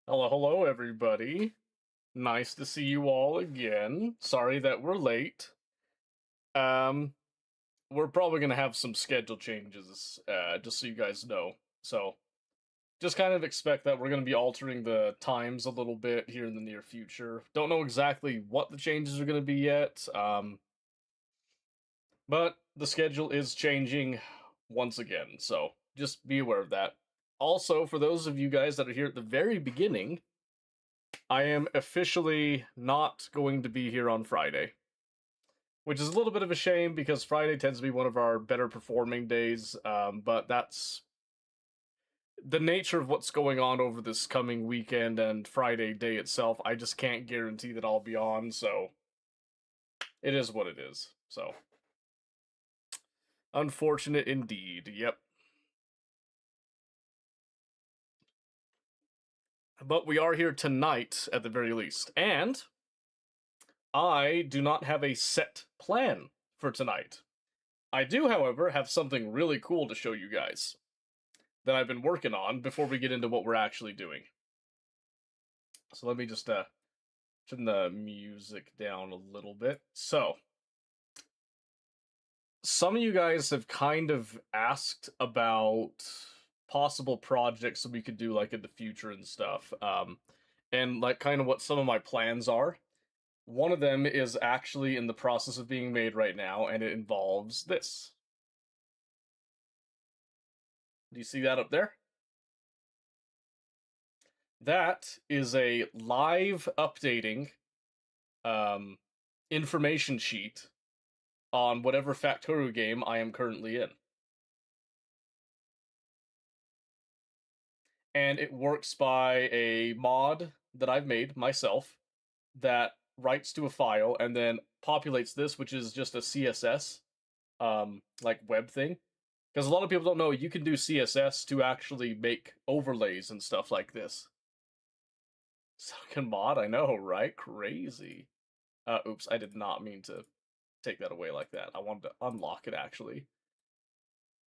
Hello, hello, everybody. Nice to see you all again. Sorry that we're late. Um, we're probably gonna have some schedule changes, just so you guys know. So, just kind of expect that we're gonna be altering the times a little bit here in the near future. Don't know exactly what the changes are gonna be yet, but the schedule is changing once again. So, just be aware of that. Also, for those of you guys that are here at the very beginning, I am officially not going to be here on Friday, which is a little bit of a shame because Friday tends to be one of our better performing days. But that's the nature of what's going on over this coming weekend and Friday day itself. I just can't guarantee that I'll be on, so it is what it is. So, unfortunate indeed. Yep. But we are here tonight at the very least. And I do not have a set plan for tonight. I do, however, have something really cool to show you guys that I've been working on before we get into what we're actually doing. So let me just turn the music down a little bit. So, some of you guys have kind of asked about possible projects that we could do like in the future and stuff. And like kind of what some of my plans are. One of them is actually in the process of being made right now, and it involves this. Do you see that up there? That is a live updating um, information sheet on whatever Factorio game I am currently in. And it works by a mod that I've made myself that writes to a file and then populates this, which is just a CSS like web thing. Because a lot of people don't know you can do CSS to actually make overlays and stuff like this. Sucking mod, I know, right? Crazy. Oops, I did not mean to take that away like that. I wanted to unlock it actually,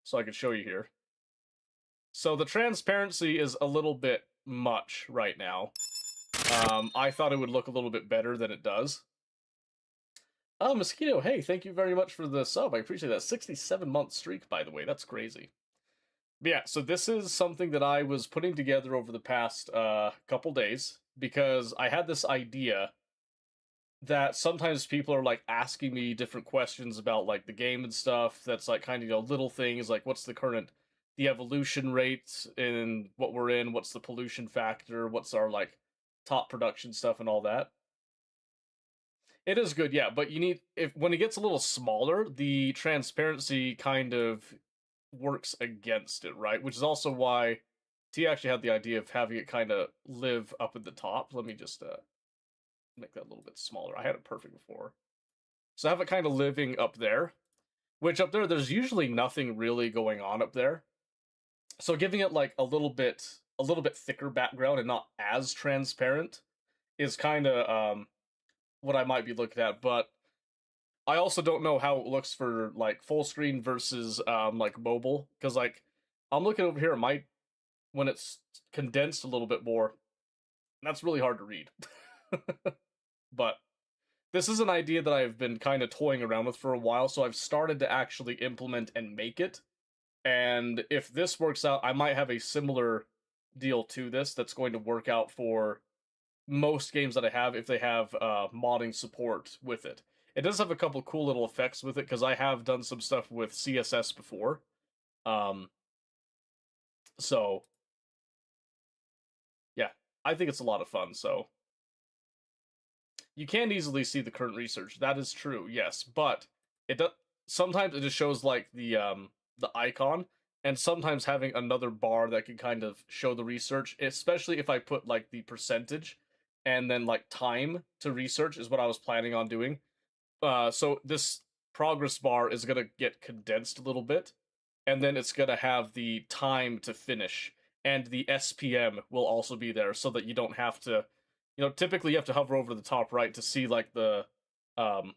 so I could show you here. So the transparency is a little bit much right now. I thought it would look a little bit better than it does. Oh, Mosquito, hey, thank you very much for the sub. I appreciate that. 67-month streak, by the way. That's crazy. But yeah, so this is something that I was putting together over the past couple days because I had this idea that sometimes people are like asking me different questions about like the game and stuff. That's like kind of little things like what's the evolution rate in what we're in, what's the pollution factor, what's our like top production stuff and all that. It is good, yeah, but you need if when it gets a little smaller, the transparency kind of works against it, right? Which is also why T actually had the idea of having it kind of live up at the top. Let me just make that a little bit smaller. I had it perfect before. So have it kind of living up there, which up there, there's usually nothing really going on up there. So giving it like a little bit thicker background and not as transparent is kind of what I might be looking at. But I also don't know how it looks for like full screen versus like mobile because like I'm looking over here at my when it's condensed a little bit more. That's really hard to read. But this is an idea that I've been kind of toying around with for a while, so I've started to actually implement and make it. And if this works out, I might have a similar deal to this that's going to work out for most games that I have if they have modding support with it. It does have a couple cool little effects with it because I have done some stuff with CSS before. Um, so yeah, I think it's a lot of fun. So you can easily see the current research. That is true, yes, but it does sometimes it just shows like the icon, and sometimes having another bar that can kind of show the research, especially if I put like the percentage and then like time to research is what I was planning on doing. So this progress bar is gonna get condensed a little bit, and then it's gonna have the time to finish, and the SPM will also be there, so that you don't have to, typically you have to hover over the top right to see like um,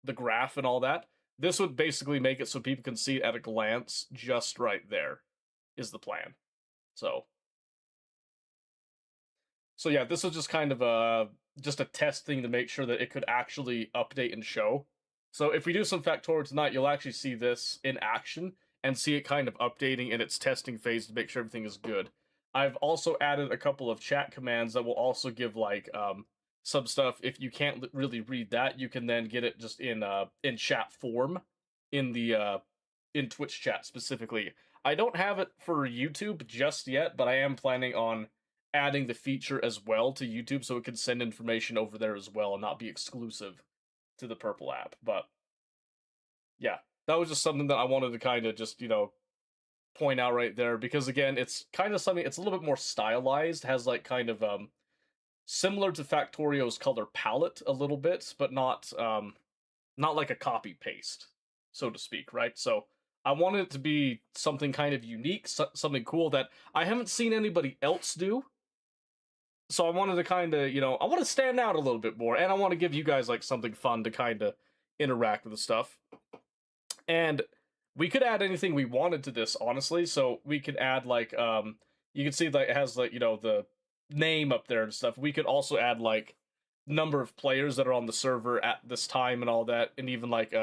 the graph and all that. This would basically make it so people can see it at a glance, just right there, is the plan. So So yeah, this was just kind of a just a test thing to make sure that it could actually update and show. So if we do some Factorio tonight, you'll actually see this in action and see it kind of updating in its testing phase to make sure everything is good. I've also added a couple of chat commands that will also give like some stuff. If you can't really read that, you can then get it just in chat form in the in Twitch chat specifically. I don't have it for YouTube just yet, but I am planning on adding the feature as well to YouTube so it can send information over there as well and not be exclusive to the Purple app. But yeah, that was just something that I wanted to kind of just, point out right there because again, it's kind of something it's a little bit more stylized, has like kind of similar to Factorio's color palette a little bit, but not like a copy paste, so to speak, right? So I wanted it to be something kind of unique, something cool that I haven't seen anybody else do. So I wanted to kind of, I want to stand out a little bit more, and I want to give you guys like something fun to kind of interact with the stuff. And we could add anything we wanted to this, honestly. So we could add like, you can see that it has like, the name up there and stuff. We could also add like number of players that are on the server at this time and all that, and even like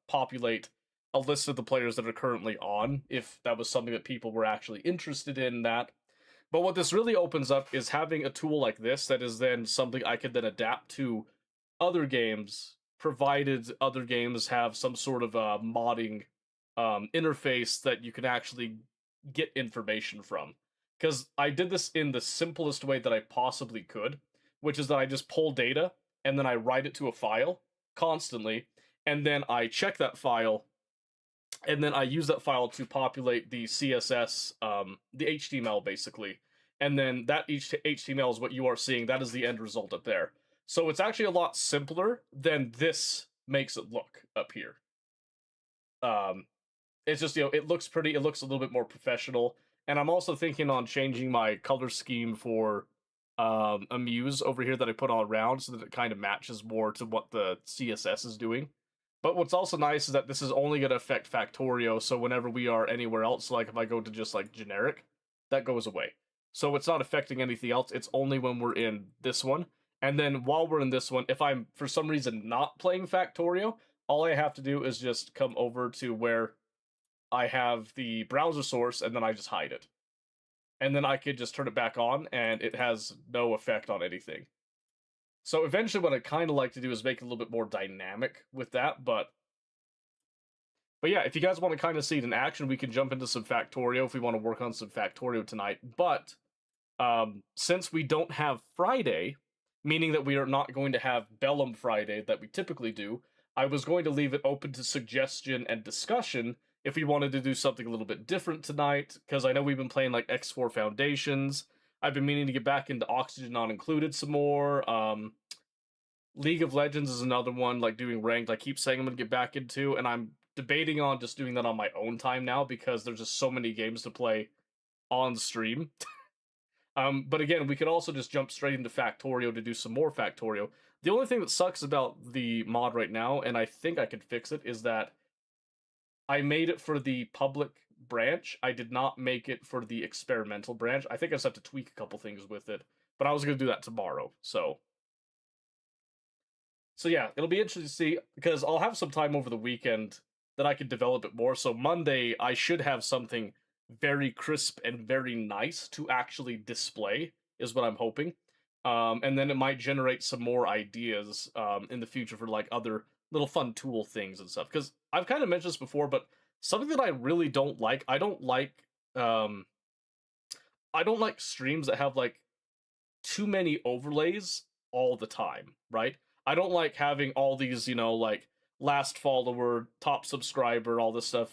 populate a list of the players that are currently on if that was something that people were actually interested in that. But what this really opens up is having a tool like this that is then something I could then adapt to other games, provided other games have some sort of modding interface that you can actually get information from. Because I did this in the simplest way that I possibly could, which is that I just pull data and then I write it to a file constantly, and then I check that file, and then I use that file to populate the CSS, the HTML basically, and then that HTML is what you are seeing. That is the end result up there. So it's actually a lot simpler than this makes it look up here. Um, it's just it looks pretty. It looks a little bit more professional, and I'm also thinking on changing my color scheme for Amuse over here that I put all around so that it kind of matches more to what the CSS is doing. But what's also nice is that this is only going to affect Factorio, so whenever we are anywhere else, like if I go to just like generic, that goes away. So it's not affecting anything else, it's only when we're in this one. And then while we're in this one, if I'm for some reason not playing Factorio, all I have to do is just come over to where I have the browser source and then I just hide it. And then I could just turn it back on and it has no effect on anything. So eventually what I kind of like to do is make it a little bit more dynamic with that, but yeah, if you guys want to kind of see it in action, we can jump into some Factorio if we want to work on some Factorio tonight. But since we don't have Friday, meaning that we are not going to have Bellum Friday that we typically do, I was going to leave it open to suggestion and discussion if we wanted to do something a little bit different tonight, because I know we've been playing like X4 Foundations. I've been meaning to get back into Oxygen Not Included some more. League of Legends is another one, like doing ranked. I keep saying I'm going to get back into, and I'm debating on just doing that on my own time now because there's just so many games to play on stream. But again, we could also just jump straight into Factorio to do some more Factorio. The only thing that sucks about the mod right now, and I think I can fix it, is that I made it for the public branch. I did not make it for the experimental branch. I think I just have to tweak a couple things with it, but I was going to do that tomorrow, so yeah, it'll be interesting to see because I'll have some time over the weekend that I can develop it more. So Monday I should have something very crisp and very nice to actually display is what I'm hoping. And then it might generate some more ideas in the future for like other little fun tool things and stuff. Because I've kind of mentioned this before, but something that I really don't like, I don't like streams that have like too many overlays all the time, right? I don't like having all these, like last follower, top subscriber, all this stuff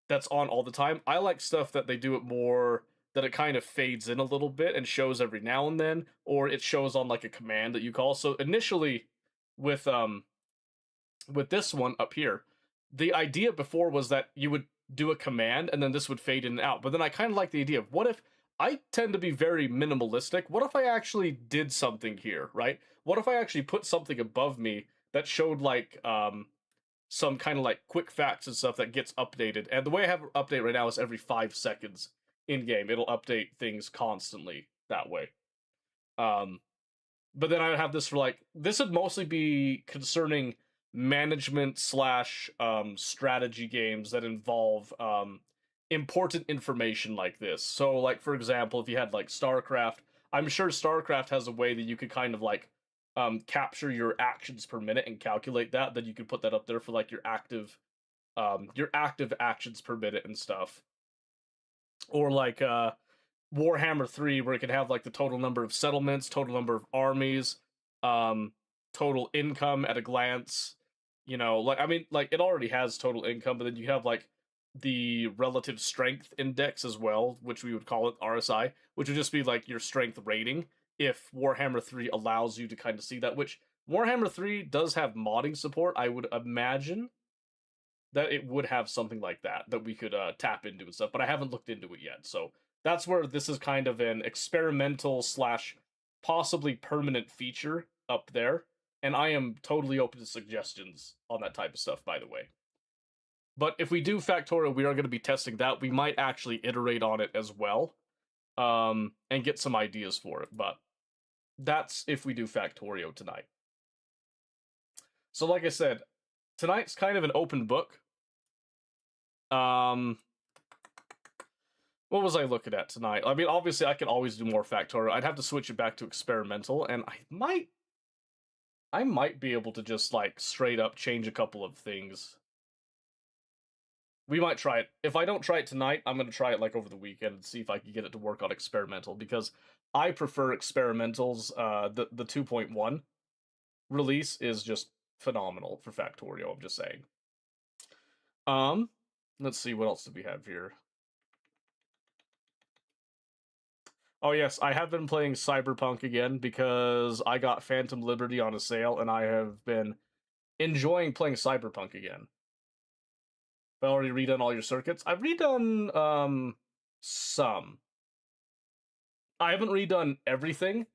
that's on all the time. I like stuff that they do it more that it kind of fades in a little bit and shows every now and then, or it shows on like a command that you call. So initially with this one up here, the idea before was that you would do a command and then this would fade in and out. But then I kind of like the idea of what if I tend to be very minimalistic. What if I actually did something here, right? What if I actually put something above me that showed like some kind of like quick facts and stuff that gets updated? And the way I have it update right now is every 5 seconds in game. It'll update things constantly that way. But then I would have this for like, this would mostly be concerning management slash strategy games that involve important information like this. So like for example, if you had like StarCraft, I'm sure StarCraft has a way that you could kind of like capture your actions per minute and calculate that. Then you could put that up there for like your active actions per minute and stuff. Or like Warhammer 3, where it could have like the total number of settlements, total number of armies, um, total income at a glance. You know, like I mean, like it already has total income, but then you have like the relative strength index as well, which we would call it RSI, which would just be like your strength rating if Warhammer 3 allows you to kind of see that, which Warhammer 3 does have modding support. I would imagine that it would have something like that we could tap into and stuff, but I haven't looked into it yet. So that's where this is kind of an experimental slash possibly permanent feature up there, and I am totally open to suggestions on that type of stuff, by the way. But if we do Factorio, we are going to be testing that. We might actually iterate on it as well, and get some ideas for it. But that's if we do Factorio tonight. So like I said, tonight's kind of an open book. What was I looking at tonight? I mean, obviously, I could always do more Factorio. I'd have to switch it back to experimental, and I might be able to just like straight up change a couple of things. We might try it. If I don't try it tonight, I'm gonna try it like over the weekend and see if I can get it to work on experimental, because I prefer experimentals. The 2.1 release is just phenomenal for Factorio. I'm just saying. Let's see, what else do we have here? Oh yes, I have been playing Cyberpunk again because I got Phantom Liberty on a sale, and I have been enjoying playing Cyberpunk again. I've already redone all your circuits. I've redone some. I haven't redone everything.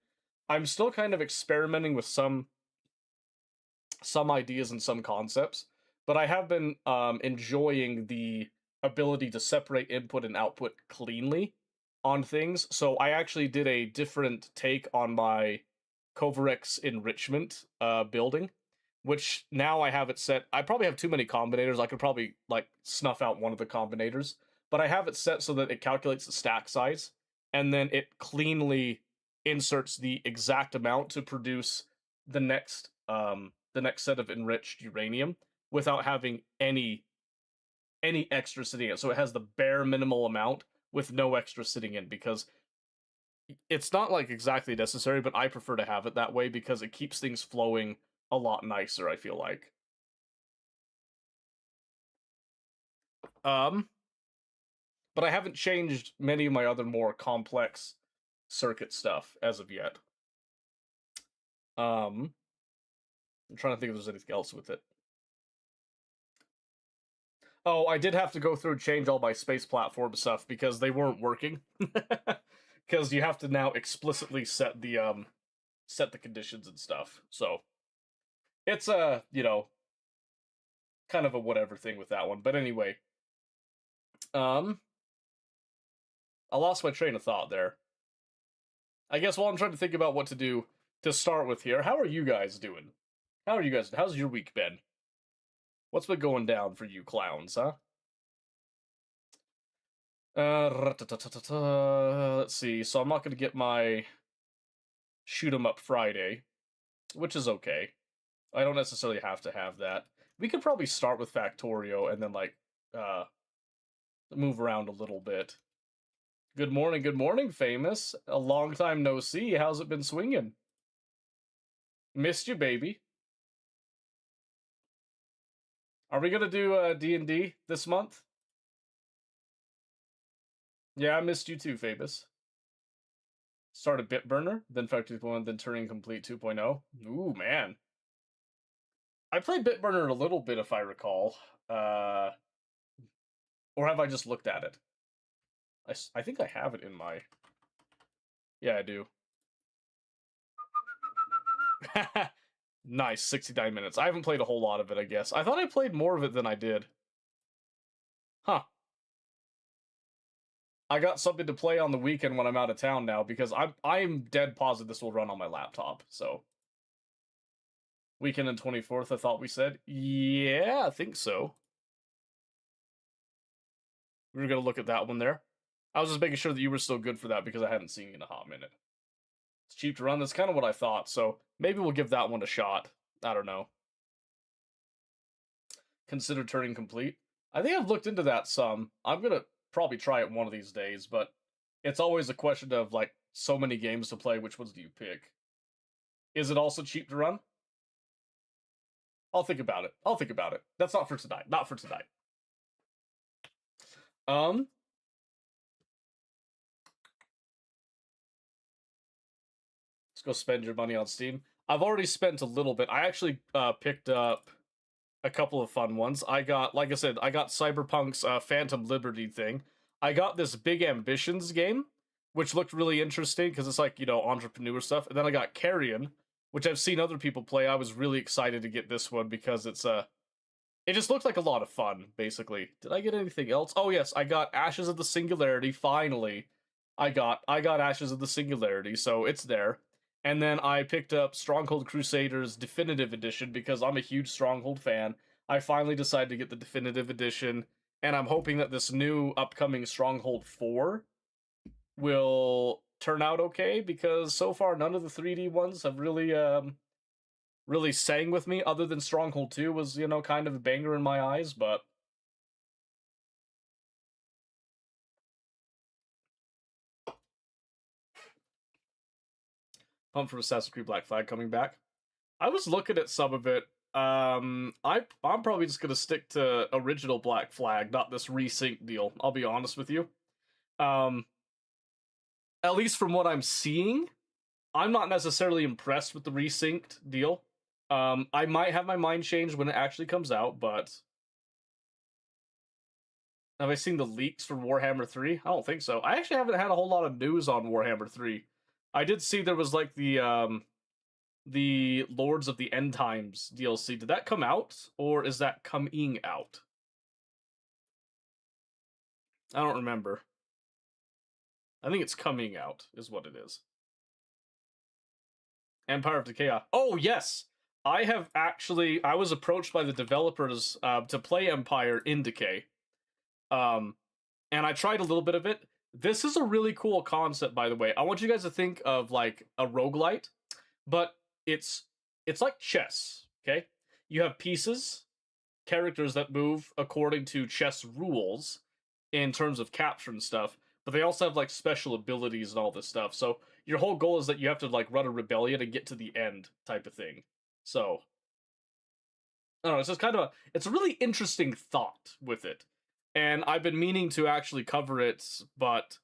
I'm still kind of experimenting with some ideas and some concepts, but I have been enjoying the ability to separate input and output cleanly on things. So I actually did a different take on my Kovarex enrichment building, which now I have it set. I probably have too many combinators. I could probably like snuff out one of the combinators, but I have it set so that it calculates the stack size, and then it cleanly inserts the exact amount to produce the next set of enriched uranium without having any extra sitting in. So it has the bare minimal amount with no extra sitting in, because it's not like exactly necessary, but I prefer to have it that way because it keeps things flowing a lot nicer, I feel like. But I haven't changed many of my other more complex circuit stuff as of yet. I'm trying to think if there's anything else with it. Oh, I did have to go through and change all my space platform stuff because they weren't working. Because you have to now explicitly set the conditions and stuff. So it's a, kind of a whatever thing with that one. But anyway, I lost my train of thought there. I guess while I'm trying to think about what to do to start with here, how are you guys doing? How's your week been? What's been going down for you clowns, huh? Let's see. So I'm not gonna get my shoot 'em up Friday, which is okay. I don't necessarily have to have that. We could probably start with Factorio and then like move around a little bit. Good morning, famous. A long time no see. How's it been swinging? Missed you, baby. Are we gonna do D&D this month? Yeah, I missed you too, Famous. Started Bitburner, then Factory 2.1, then Turing Complete 2.0. Ooh, man. I played Bitburner a little bit, if I recall. Or have I just looked at it? I think I have it in my... Yeah, I do. Nice, 69 minutes. I haven't played a whole lot of it, I guess. I thought I played more of it than I did. Huh. I got something to play on the weekend when I'm out of town now because I'm dead positive this will run on my laptop. So weekend and 24th, I thought we said. Yeah, I think so. We were gonna look at that one there. I was just making sure that you were still good for that because I hadn't seen you in a hot minute. It's cheap to run. That's kind of what I thought. So maybe we'll give that one a shot. I don't know. Consider turning complete. I think I've looked into that some. I'm gonna probably try it one of these days, but it's always a question of like so many games to play. Which ones do you pick? Is it also cheap to run? I'll think about it. I'll think about it. That's not for tonight. Not for tonight. Um, let's go spend your money on Steam. I've already spent a little bit. I actually picked up a couple of fun ones. I got, like I said, I got Cyberpunk's Phantom Liberty thing. I got this Big Ambitions game, which looked really interesting because it's like, you know, entrepreneur stuff. And then I got Carrion, which I've seen other people play. I was really excited to get this one because it just looked like a lot of fun, basically. Did I get anything else? Oh yes, I got Ashes of the Singularity, finally. I got Ashes of the Singularity, so it's there. And then I picked up Stronghold Crusaders Definitive Edition because I'm a huge Stronghold fan. I finally decided to get the Definitive Edition, and I'm hoping that this new upcoming Stronghold 4 will turn out okay because so far none of the 3D ones have really sang with me other than Stronghold 2 was, you know, kind of a banger in my eyes, but pumped for Assassin's Creed Black Flag coming back. I was looking at some of it. I'm probably just gonna stick to original Black Flag, not this resync deal. I'll be honest with you. Um, at least from what I'm seeing, I'm not necessarily impressed with the resynced deal. I might have my mind changed when it actually comes out, but have I seen the leaks for Warhammer 3? I don't think so. I actually haven't had a whole lot of news on Warhammer 3. I did see there was like the Lords of the End Times DLC. Did that come out or is that coming out? I don't remember. I think it's coming out is what it is. Empire of Decay. Oh yes. I was approached by the developers to play Empire in Decay. Um and I tried a little bit of it. This is a really cool concept, by the way. I want you guys to think of like a roguelite, but it's it's like chess, okay? You have pieces, characters that move according to chess rules in terms of capture and stuff, but they also have like special abilities and all this stuff. So your whole goal is that you have to like run a rebellion and get to the end type of thing. So I don't know, it's just kind of it's a really interesting thought with it. And I've been meaning to actually cover it, but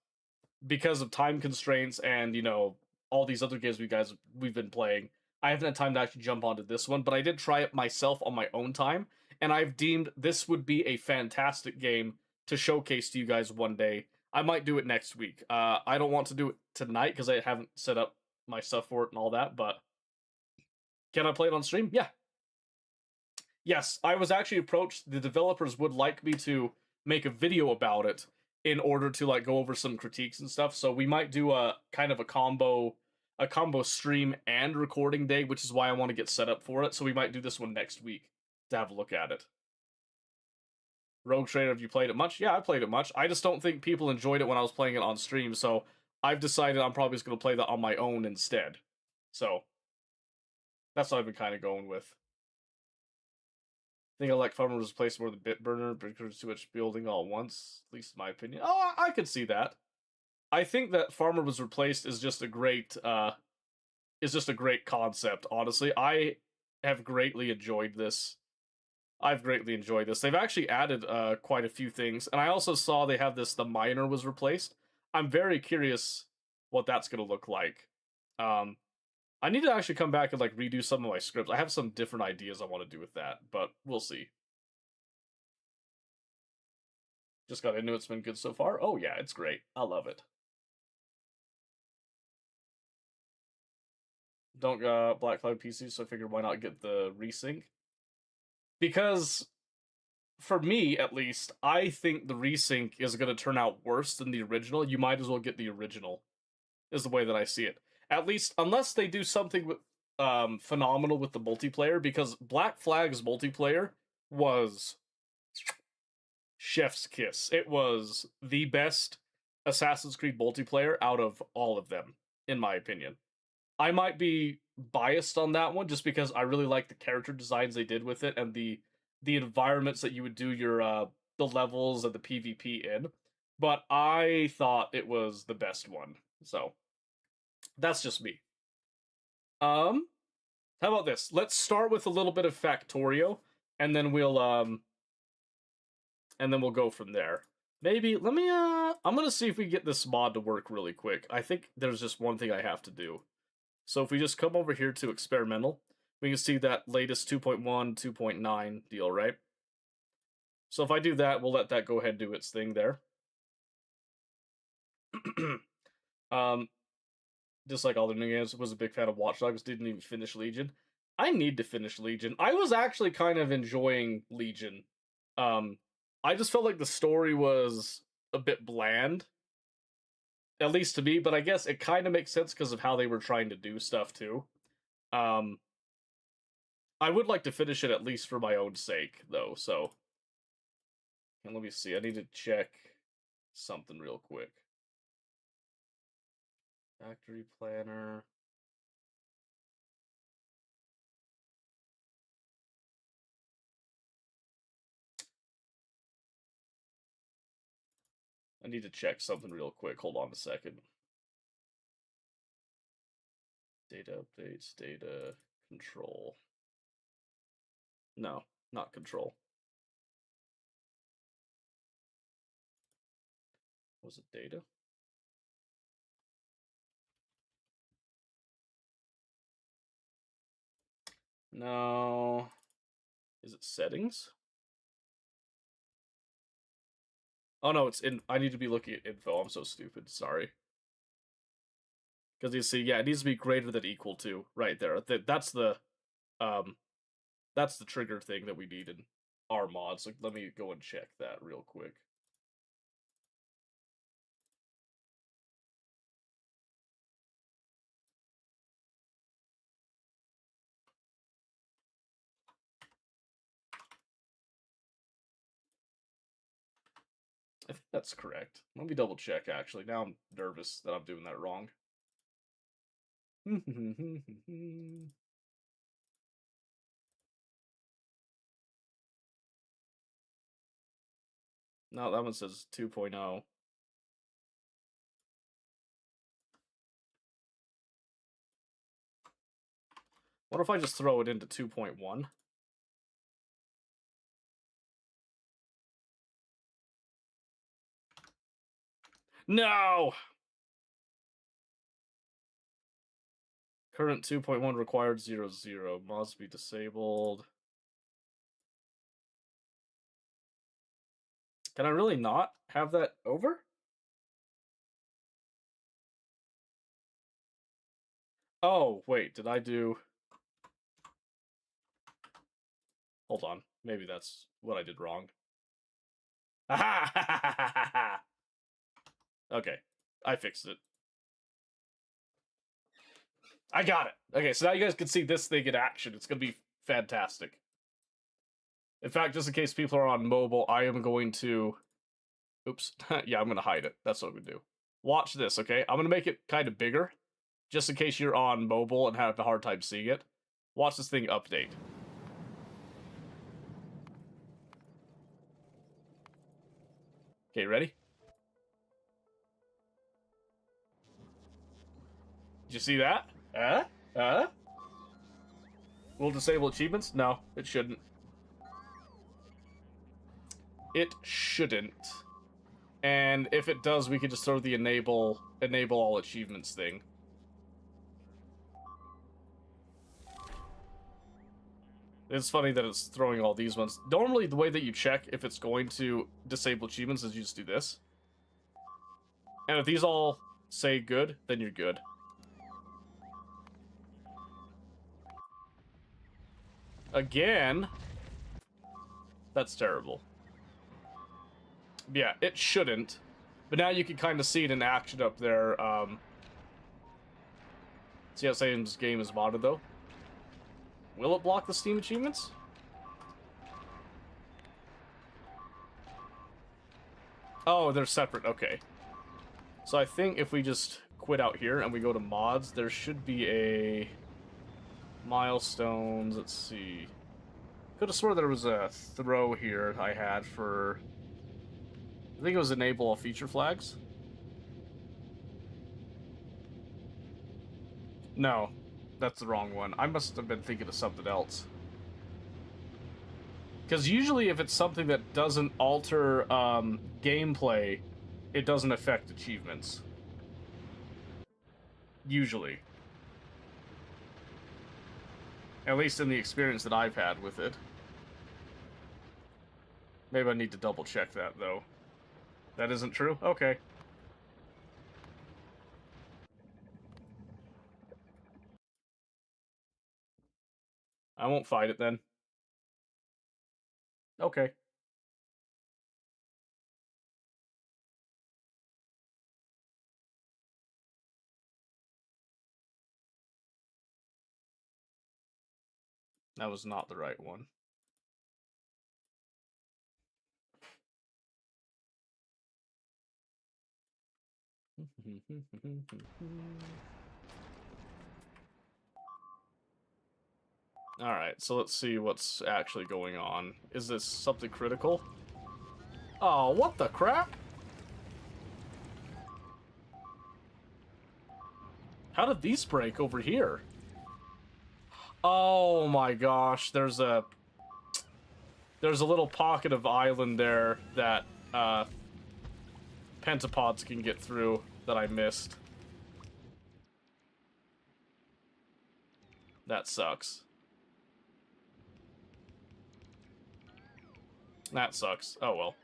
because of time constraints and, you know, all these other games we've been playing, I haven't had time to actually jump onto this one, but I did try it myself on my own time, and I've deemed this would be a fantastic game to showcase to you guys one day. I might do it next week. I don't want to do it tonight because I haven't set up my stuff for it and all that, but can I play it on stream? Yeah. Yes, I was actually approached. The developers would like me to make a video about it in order to like go over some critiques and stuff. So we might do a kind of a combo stream and recording day, which is why I want to get set up for it. So we might do this one next week to have a look at it. Rogue Trader, have you played it much? Yeah, I played it much. I just don't think people enjoyed it when I was playing it on stream, so I've decided I'm probably just going to play that on my own instead. So that's what I've been kind of going with. I think I like Farmer was replaced more than Bitburner because too much building all at once, at least in my opinion. Oh, I could see that. I think that Farmer was replaced is just a great concept, honestly. I have greatly enjoyed this. I've greatly enjoyed this. They've actually added quite a few things, and I also saw they have this. The miner was replaced. I'm very curious what that's gonna look like. Um, I need to actually come back and like redo some of my scripts. I have some different ideas I want to do with that, but we'll see. Just got into it. It's been good so far. Oh yeah, it's great. I love it. Don't Black Cloud PC, so I figured why not get the resync? Because for me at least, I think the resync is going to turn out worse than the original. You might as well get the original, is the way that I see it. At least, unless they do something with phenomenal with the multiplayer, because Black Flag's multiplayer was chef's kiss. It was the best Assassin's Creed multiplayer out of all of them, in my opinion. I might be biased on that one just because I really like the character designs they did with it and the environments that you would do your the levels and the PvP in. But I thought it was the best one. So that's just me. Um how about this? Let's start with a little bit of Factorio and then we'll go from there. Maybe let me I'm going to see if we get this mod to work really quick. I think there's just one thing I have to do. So if we just come over here to experimental, we can see that latest 2.1, 2.9 deal, right? So if I do that, we'll let that go ahead and do its thing there. Just like all the new games, was a big fan of Watch Dogs, didn't even finish Legion. I need to finish Legion. I was actually kind of enjoying Legion. I just felt like the story was a bit bland, at least to me, but I guess it kind of makes sense because of how they were trying to do stuff too. I would like to finish it at least for my own sake, though, so. And let me see, I need to check something real quick. Factory planner. I need to check something real quick. Hold on a second. Data updates, data control. No, not control. Was it data? No. Is it settings? Oh no, it's in. I need to be looking at info. I'm so stupid. Sorry. Because you see, yeah, it needs to be greater than equal to right there. That's the trigger thing that we need in our mods. So let me go and check that real quick. I think that's correct. Let me double check, actually. Now I'm nervous that I'm doing that wrong. No, that one says 2.0. What if I just throw it into 2.1? No! Current 2.1 required 00. Must be disabled. Can I really not have that over? Oh, wait, did I do... Hold on. Maybe that's what I did wrong. Okay, I fixed it. I got it. Okay, so now you guys can see this thing in action. It's going to be fantastic. In fact, just in case people are on mobile, I am going to... Oops. Yeah, I'm going to hide it. That's what I'm going to do. Watch this, okay? I'm going to make it kind of bigger, just in case you're on mobile and have a hard time seeing it. Watch this thing update. Okay, ready? Did you see that? Will disable achievements? No, it shouldn't. It shouldn't. And if it does, we could just throw the enable all achievements thing. It's funny that it's throwing all these ones. Normally, the way that you check if it's going to disable achievements is you just do this. And if these all say good, then you're good. Again? That's terrible. Yeah, it shouldn't. But now you can kind of see it in action up there. See how Satan's game is modded, though? Will it block the Steam achievements? Oh, they're separate. Okay. So I think if we just quit out here and we go to mods, there should be a... milestones. Let's see. Could have swore there was a throw here I had for... I think it was enable all feature flags. No, that's the wrong one. I must have been thinking of something else. Because usually if it's something that doesn't alter gameplay, it doesn't affect achievements. Usually. At least in the experience that I've had with it. Maybe I need to double check that, though. That isn't true? Okay. I won't fight it then. Okay. That was not the right one. Alright, so let's see what's actually going on. Is this something critical? Oh, what the crap? How did these break over here? Oh my gosh, there's a little pocket of island there that pentapods can get through that I missed. That sucks. That sucks. Oh well.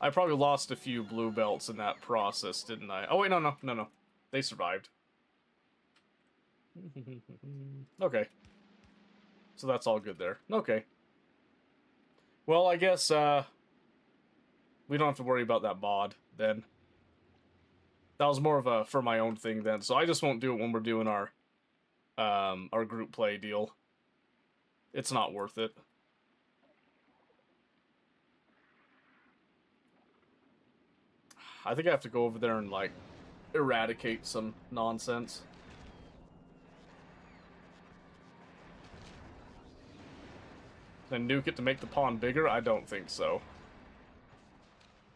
I probably lost a few blue belts in that process, didn't I? Oh wait, no. They survived. Okay. So that's all good there. Okay. Well, I guess, we don't have to worry about that mod, then. That was more of a for my own thing, then, so I just won't do it when we're doing our group play deal. It's not worth it. I think I have to go over there and, like, eradicate some nonsense. Then nuke it to make the pond bigger? I don't think so.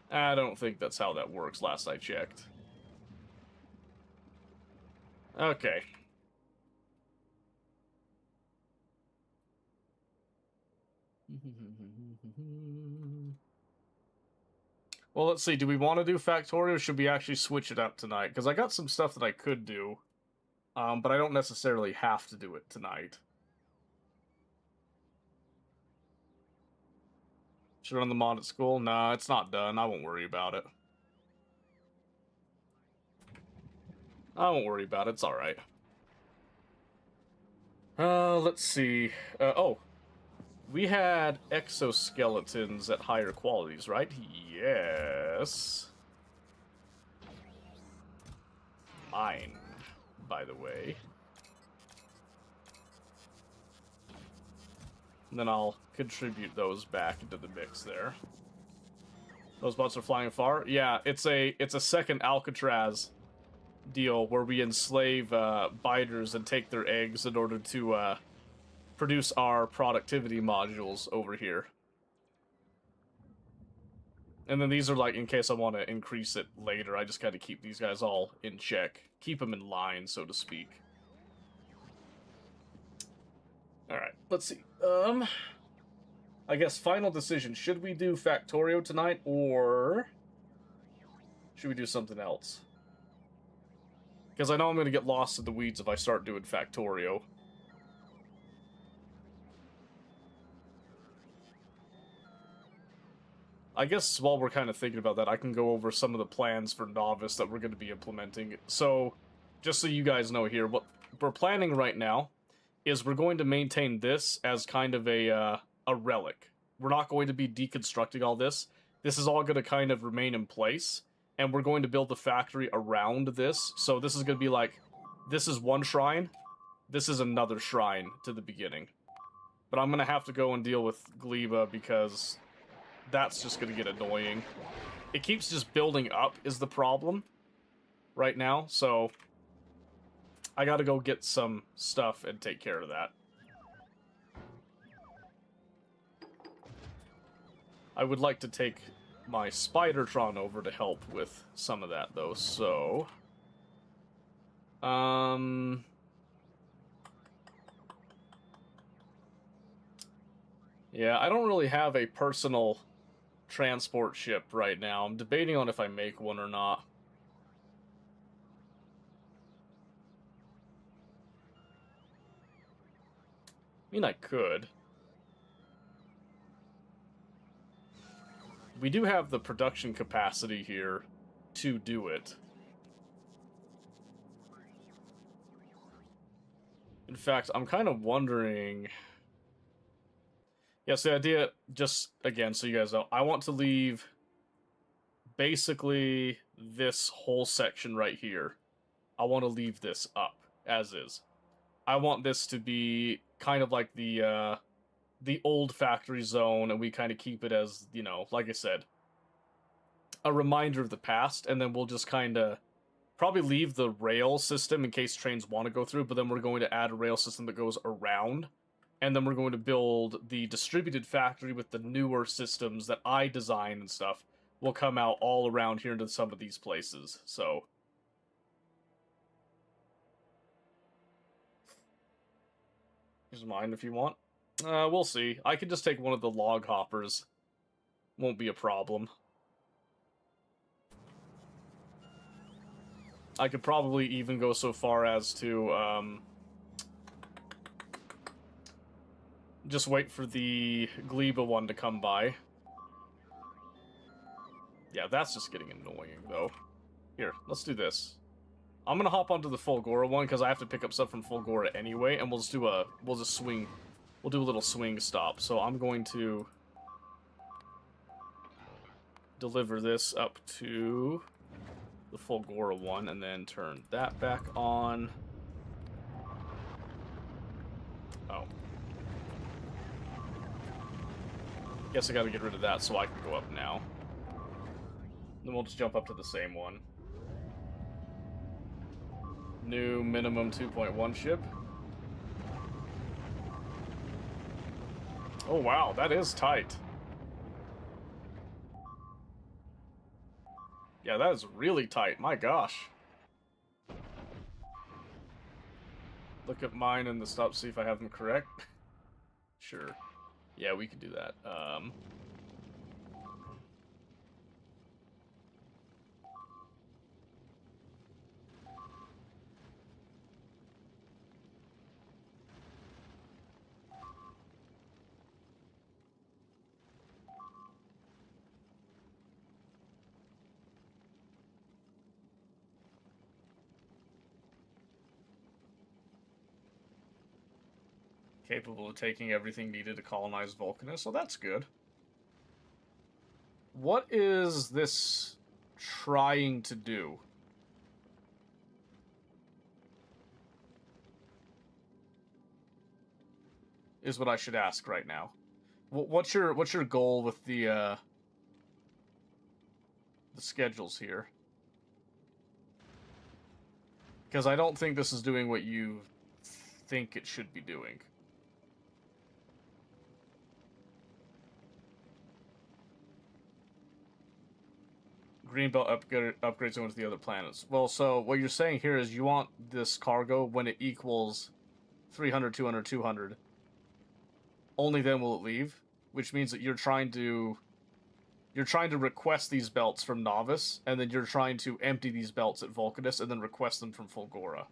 I don't think that's how that works, last I checked. Okay. Well, let's see. Do we want to do Factorio, or should we actually switch it up tonight? Because I got some stuff that I could do, but I don't necessarily have to do it tonight. Should run the mod at school? Nah, it's not done. I won't worry about it. I won't worry about it. It's alright. Let's see. Oh. We had exoskeletons at higher qualities, right? Yes. Mine, by the way. And then I'll contribute those back into the mix there. Those bots are flying far? Yeah, it's a second Alcatraz deal where we enslave biters and take their eggs in order to produce our productivity modules over here. And then these are like in case I want to increase it later. I just gotta keep these guys all in check. Keep them in line, so to speak. Alright, let's see. I guess final decision. Should we do Factorio tonight, or should we do something else? Because I know I'm going to get lost in the weeds if I start doing Factorio. I guess while we're kind of thinking about that, I can go over some of the plans for Novice that we're going to be implementing. So, just so you guys know here, what we're planning right now is we're going to maintain this as kind of a relic. We're not going to be deconstructing all this. this is all going to kind of remain in place, and we're going to build the factory around this. So this is going to be like, this is one shrine, this is another shrine to the beginning. But I'm going to have to go and deal with Gleba because that's just going to get annoying. It keeps just building up is the problem right now, so I got to go get some stuff and take care of that. I would like to take my Spidertron over to help with some of that, though, so... Yeah, I don't really have a personal transport ship right now. I'm debating on if I make one or not. I mean, I could. We do have the production capacity here to do it. In fact, I'm kind of wondering... Yes, the idea, just again, so you guys know, I want to leave basically this whole section right here. I want to leave this up, as is. I want this to be kind of like the old factory zone, and we kind of keep it as, you know, like I said, a reminder of the past, and then we'll just kind of probably leave the rail system in case trains want to go through, but then we're going to add a rail system that goes around, and then we're going to build the distributed factory with the newer systems that I design and stuff will come out all around here into some of these places, so... Use mine if you want. We'll see. I could just take one of the log hoppers. Won't be a problem. I could probably even go so far as to, just wait for the Gleba one to come by. Yeah, that's just getting annoying, though. Here, let's do this. I'm gonna hop onto the Fulgora one, because I have to pick up stuff from Fulgora anyway, and we'll just do we'll do a little swing stop. So I'm going to deliver this up to the Fulgora one, and then turn that back on. Oh. Guess I gotta get rid of that so I can go up now. Then we'll just jump up to the same one. New minimum 2.1 ship. Oh wow, that is tight. Yeah, that is really tight, my gosh. Look at mine and the stop, see if I have them correct. Sure. Yeah, we can do that. Capable of taking everything needed to colonize Vulcanus, so that's good. What is this trying to do? Is what I should ask right now. What's your goal with the schedules here? Because I don't think this is doing what you think it should be doing. Greenbelt upgrades over to the other planets. Well, so what you're saying here is you want this cargo when it equals 300, 200, 200. Only then will it leave, which means that you're trying to request these belts from Novice, and then you're trying to empty these belts at Vulcanus, and then request them from Fulgora.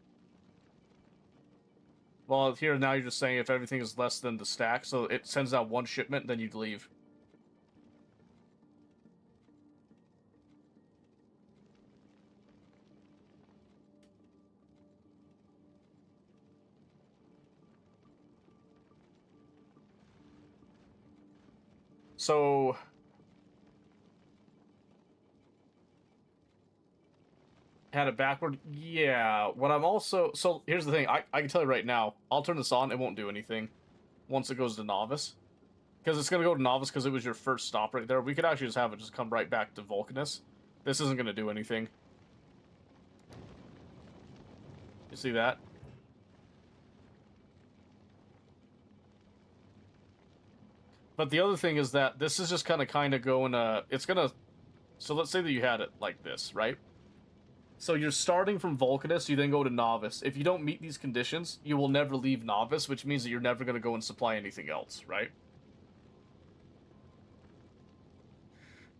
Well, here now you're just saying if everything is less than the stack, so it sends out one shipment, then you'd leave. So, Had it backward? Yeah. What I'm also... So, here's the thing. I can tell you right now. I'll turn this on. It won't do anything once it goes to Novice. Because it's going to go to Novice because it was your first stop right there. We could actually just have it just come right back to Vulcanus. This isn't going to do anything. You see that? But the other thing is that this is just kind of going... it's going to... So let's say that you had it like this, right? So you're starting from Vulcanus, you then go to Novice. If you don't meet these conditions, you will never leave Novice, which means that you're never going to go and supply anything else, right?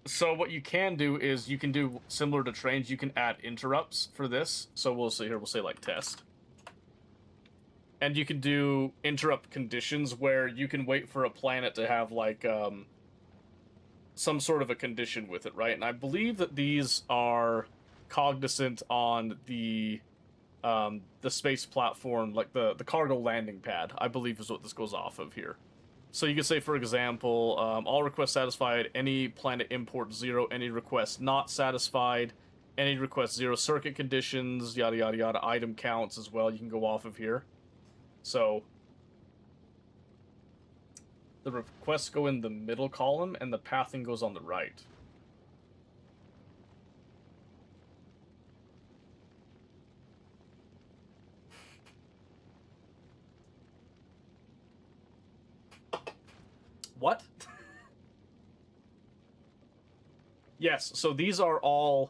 So what you can do is you can do similar to trains, you can add interrupts for this. So we'll say here, we'll say like test. And you can do interrupt conditions where you can wait for a planet to have like some sort of a condition with it, right? And I believe that these are cognizant on the space platform, like the cargo landing pad, I believe is what this goes off of here. So you could say, for example, all requests satisfied, any planet import 0, any request not satisfied, any request 0, circuit conditions, yada yada yada, item counts as well, you can go off of here. So the requests go in the middle column and the pathing goes on the right. What? Yes, so these are all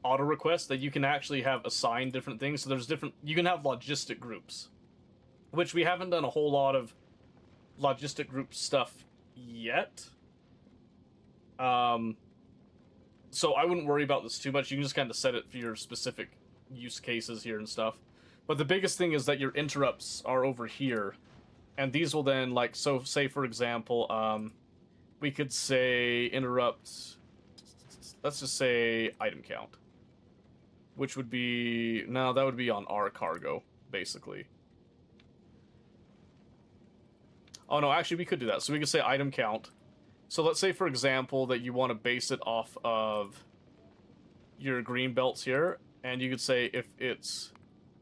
auto requests that you can actually have assigned different things. So there's different, you can have logistic groups, which we haven't done a whole lot of logistic group stuff yet. So I wouldn't worry about this too much. You can just kind of set it for your specific use cases here and stuff. But the biggest thing is that your interrupts are over here. And these will then, like, so say, for example, we could say interrupt, let's just say item count. Which would be, no, that would be on our cargo, basically. Oh, no, actually, we could do that. So we could say item count. So let's say, for example, that you want to base it off of your green belts here. And you could say if it's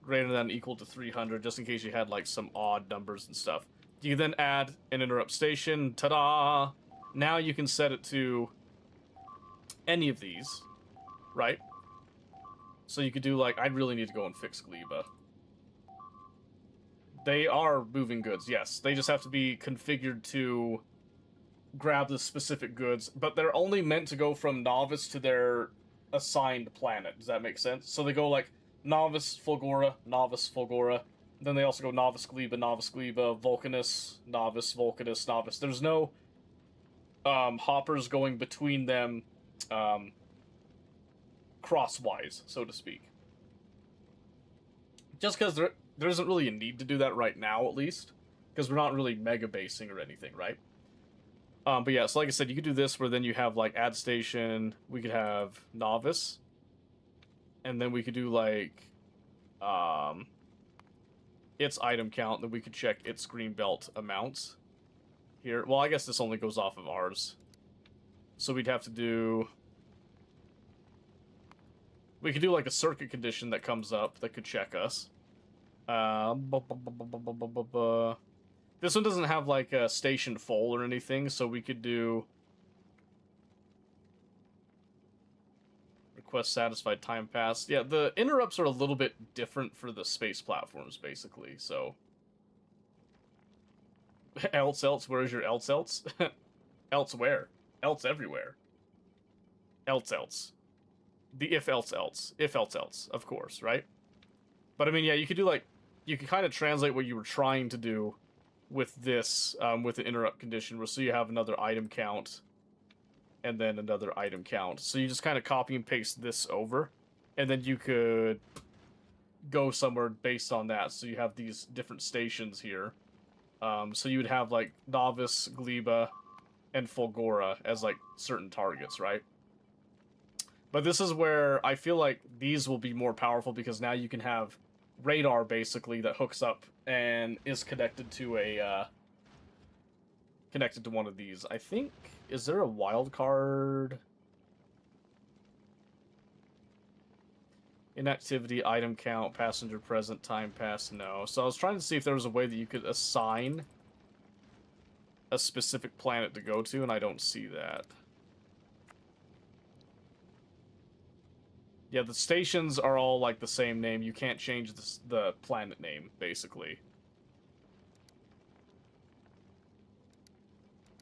greater than or equal to 300, just in case you had, like, some odd numbers and stuff. You then add an interrupt station. Ta-da! Now you can set it to any of these, right? So you could do, like, I really need to go and fix Gleba. They are moving goods, yes. They just have to be configured to grab the specific goods, but they're only meant to go from Novice to their assigned planet. Does that make sense? So they go, like, Novice, Fulgora, Novice, Fulgora. Then they also go Novice, Gleba, Vulcanus, Novice, Vulcanus, Novice. There's no hoppers going between them crosswise, so to speak. Just because there isn't really a need to do that right now, at least. Because we're not really mega basing or anything, right? But yeah, so like I said, you could do this where then you have, like, add station. We could have Novice. And then we could do, like, its item count. Then we could check its green belt amounts here. Well, I guess this only goes off of ours. So we'd have to do... We could do, like, a circuit condition that comes up that could check us. This one doesn't have, like, a station full or anything, so we could do... Request satisfied, time passed. Yeah, the interrupts are a little bit different for the space platforms, basically, so... Else, where's your else? Elsewhere. Else everywhere. Else. The if else, of course, right? But I mean, yeah, you could do, like, you could kind of translate what you were trying to do with this, with the interrupt condition, so you have another item count, and then another item count. So you just kind of copy and paste this over, and then you could go somewhere based on that. So you have these different stations here. So you would have, like, Novice, Gleba, and Fulgora as, like, certain targets, right? But this is where I feel like these will be more powerful, because now you can have radar, basically, that hooks up and is connected to a, connected to one of these. I think, is there a wild card? Inactivity, item count, passenger present, time pass, no. So I was trying to see if there was a way that you could assign a specific planet to go to, and I don't see that. Yeah, the stations are all like the same name. You can't change the planet name, basically.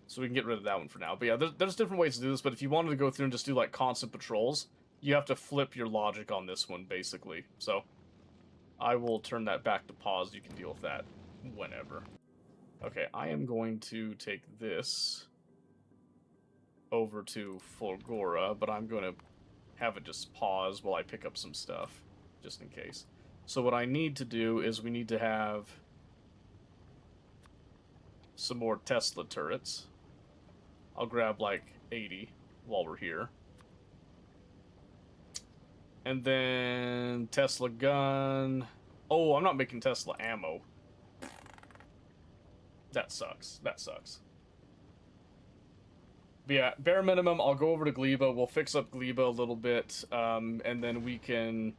So we can get rid of that one for now. But yeah, there's different ways to do this, but if you wanted to go through and just do like constant patrols, you have to flip your logic on this one, basically. So I will turn that back to pause. You can deal with that whenever. Okay, I am going to take this over to Fulgora, but I'm going to have it just pause while I pick up some stuff, just in case. So what I need to do is we need to have some more Tesla turrets. I'll grab like 80 while we're here. And then Tesla gun. Oh, I'm not making Tesla ammo. That sucks. That sucks. But yeah, bare minimum, I'll go over to Gleba. We'll fix up Gleba a little bit, and then we can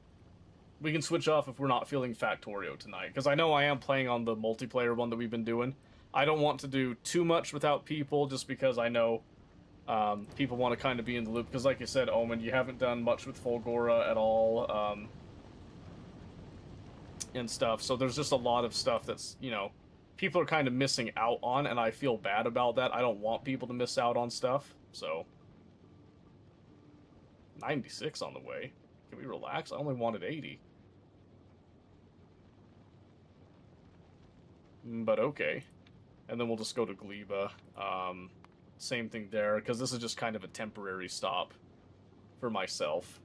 switch off if we're not feeling Factorio tonight. Because I know I am playing on the multiplayer one that we've been doing. I don't want to do too much without people, just because I know people want to kind of be in the loop. Because like you said, Omen, you haven't done much with Fulgora at all, and stuff. So there's just a lot of stuff that's, you know, people are kind of missing out on, and I feel bad about that. I don't want people to miss out on stuff, so... 96 on the way. Can we relax? I only wanted 80. But okay. And then we'll just go to Gleba. Same thing there, because this is just kind of a temporary stop for myself.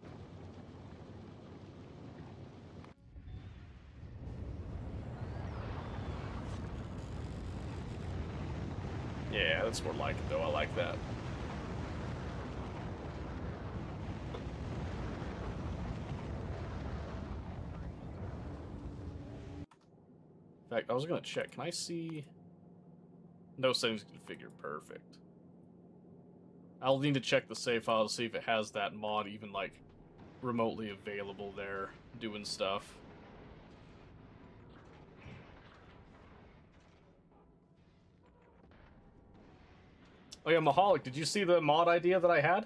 Yeah, that's more like it, though. I like that. In fact, I was going to check. Can I see... No settings configured. Perfect. I'll need to check the save file to see if it has that mod even, like, remotely available there, doing stuff. Oh yeah, Mahalik, did you see the mod idea that I had?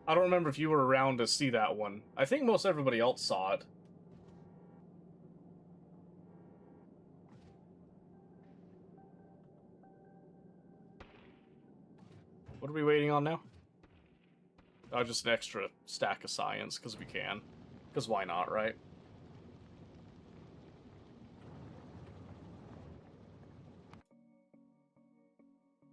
I don't remember if you were around to see that one. I think most everybody else saw it. What are we waiting on now? Oh, just an extra stack of science, because we can. Because why not, right?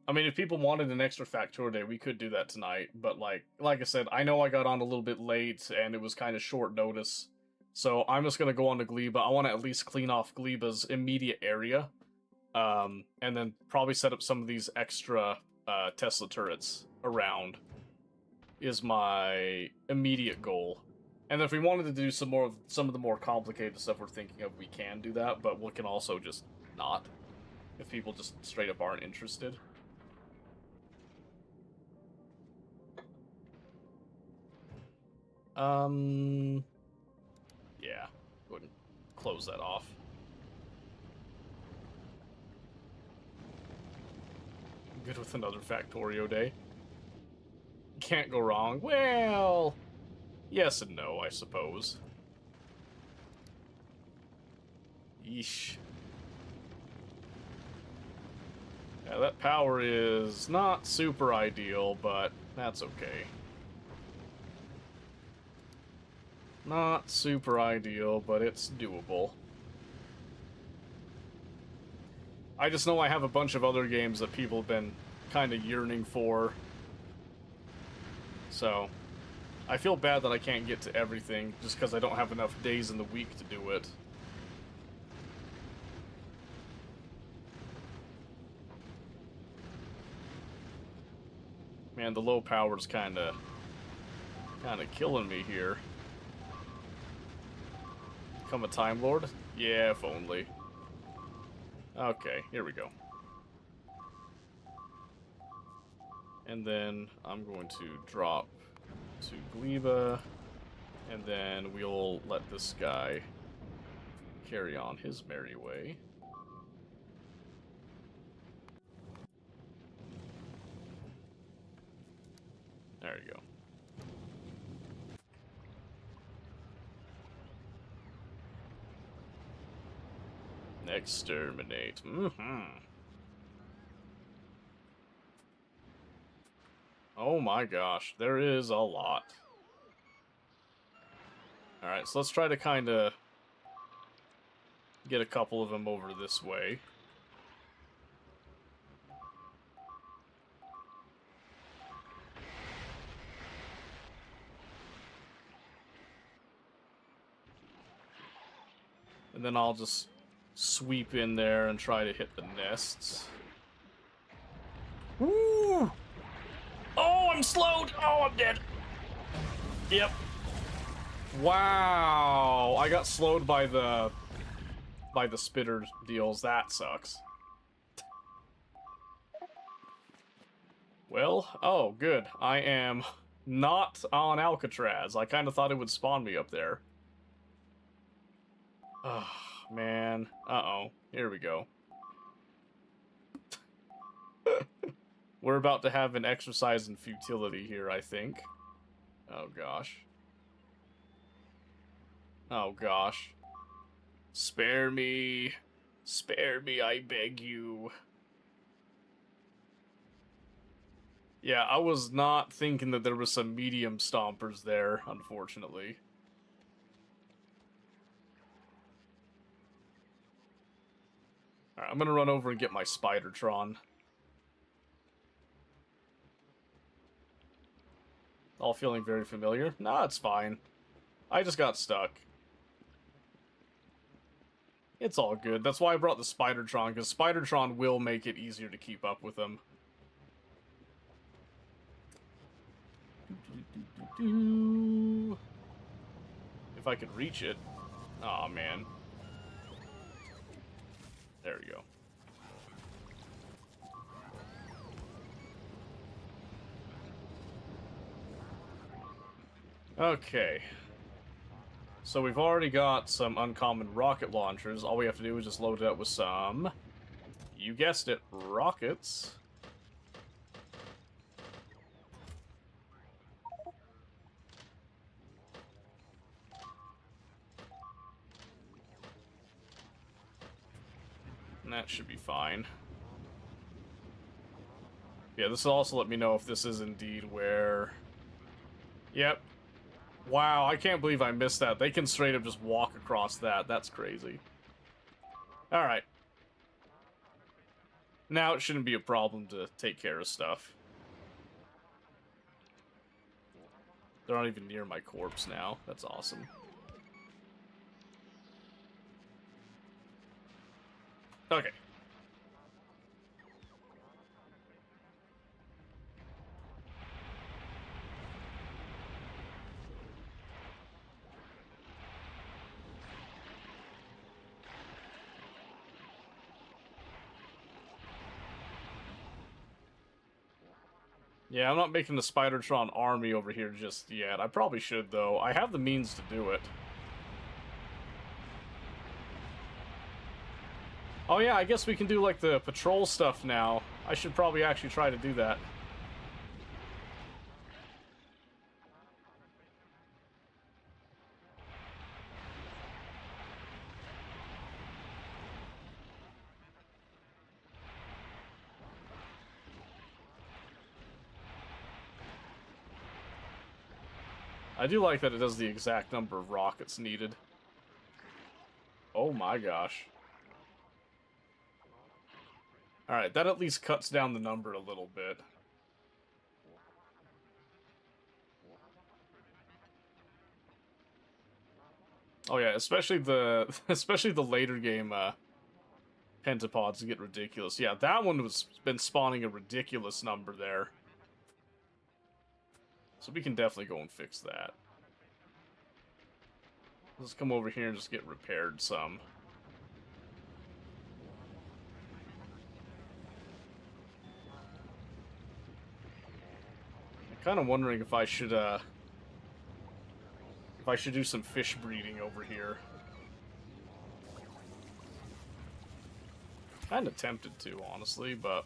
I mean, if people wanted an extra Factorio day, we could do that tonight. But like I said, I know I got on a little bit late, and it was kind of short notice. So I'm just going to go on to Gleba. I want to at least clean off Gleba's immediate area. And then probably set up some of these extra Tesla turrets around. Is my immediate goal. And if we wanted to do some of the more complicated stuff we're thinking of, we can do that, but we can also just not. If people just straight up aren't interested. Yeah. Go ahead and close that off. Good with another Factorio day. Can't go wrong. Well, yes and no, I suppose. Yeesh. Yeah, that power is not super ideal, but that's okay. Not super ideal, but it's doable. I just know I have a bunch of other games that people have been kind of yearning for. So, I feel bad that I can't get to everything, just because I don't have enough days in the week to do it. Man, the low power's kind of killing me here. Become a Time Lord? Yeah, if only. Okay, here we go. And then I'm going to drop to Gleba. And then we'll let this guy carry on his merry way. There you go. Exterminate. Oh my gosh, there is a lot. Alright, so let's try to kind of get a couple of them over this way. And then I'll just sweep in there and try to hit the nests. Woo! Oh, I'm slowed! Oh, I'm dead! Yep. Wow! I got slowed by the spitter deals. That sucks. Well, oh, good. I am not on Alcatraz. I kind of thought it would spawn me up there. Oh, man. Uh-oh. Here we go. We're about to have an exercise in futility here, I think. Oh, gosh. Oh, gosh. Spare me. Spare me, I beg you. Yeah, I was not thinking that there was some medium stompers there, unfortunately. Alright, I'm gonna run over and get my Spidertron. All feeling very familiar? Nah, it's fine. I just got stuck. It's all good. That's why I brought the Spidertron, because Spidertron will make it easier to keep up with them. If I could reach it. Aw, man. There we go. Okay. So we've already got some uncommon rocket launchers. All we have to do is just load it up with some... You guessed it, rockets. And that should be fine. Yeah, this will also let me know if this is indeed where... Yep. Wow, I can't believe I missed that. They can straight up just walk across that. That's crazy. Alright. Now it shouldn't be a problem to take care of stuff. They're not even near my corpse now. That's awesome. Okay. Yeah, I'm not making the Spidertron army over here just yet. I probably should, though. I have the means to do it. Oh yeah, I guess we can do, like, the patrol stuff now. I should probably actually try to do that. I do like that it does the exact number of rockets needed. Oh my gosh. Alright, that at least cuts down the number a little bit. Oh yeah, especially the later game pentapods get ridiculous. Yeah, that one was been spawning a ridiculous number there. So we can definitely go and fix that. Let's come over here and just get repaired some. I'm kind of wondering if I should if I should do some fish breeding over here. Kinda tempted to, honestly, but...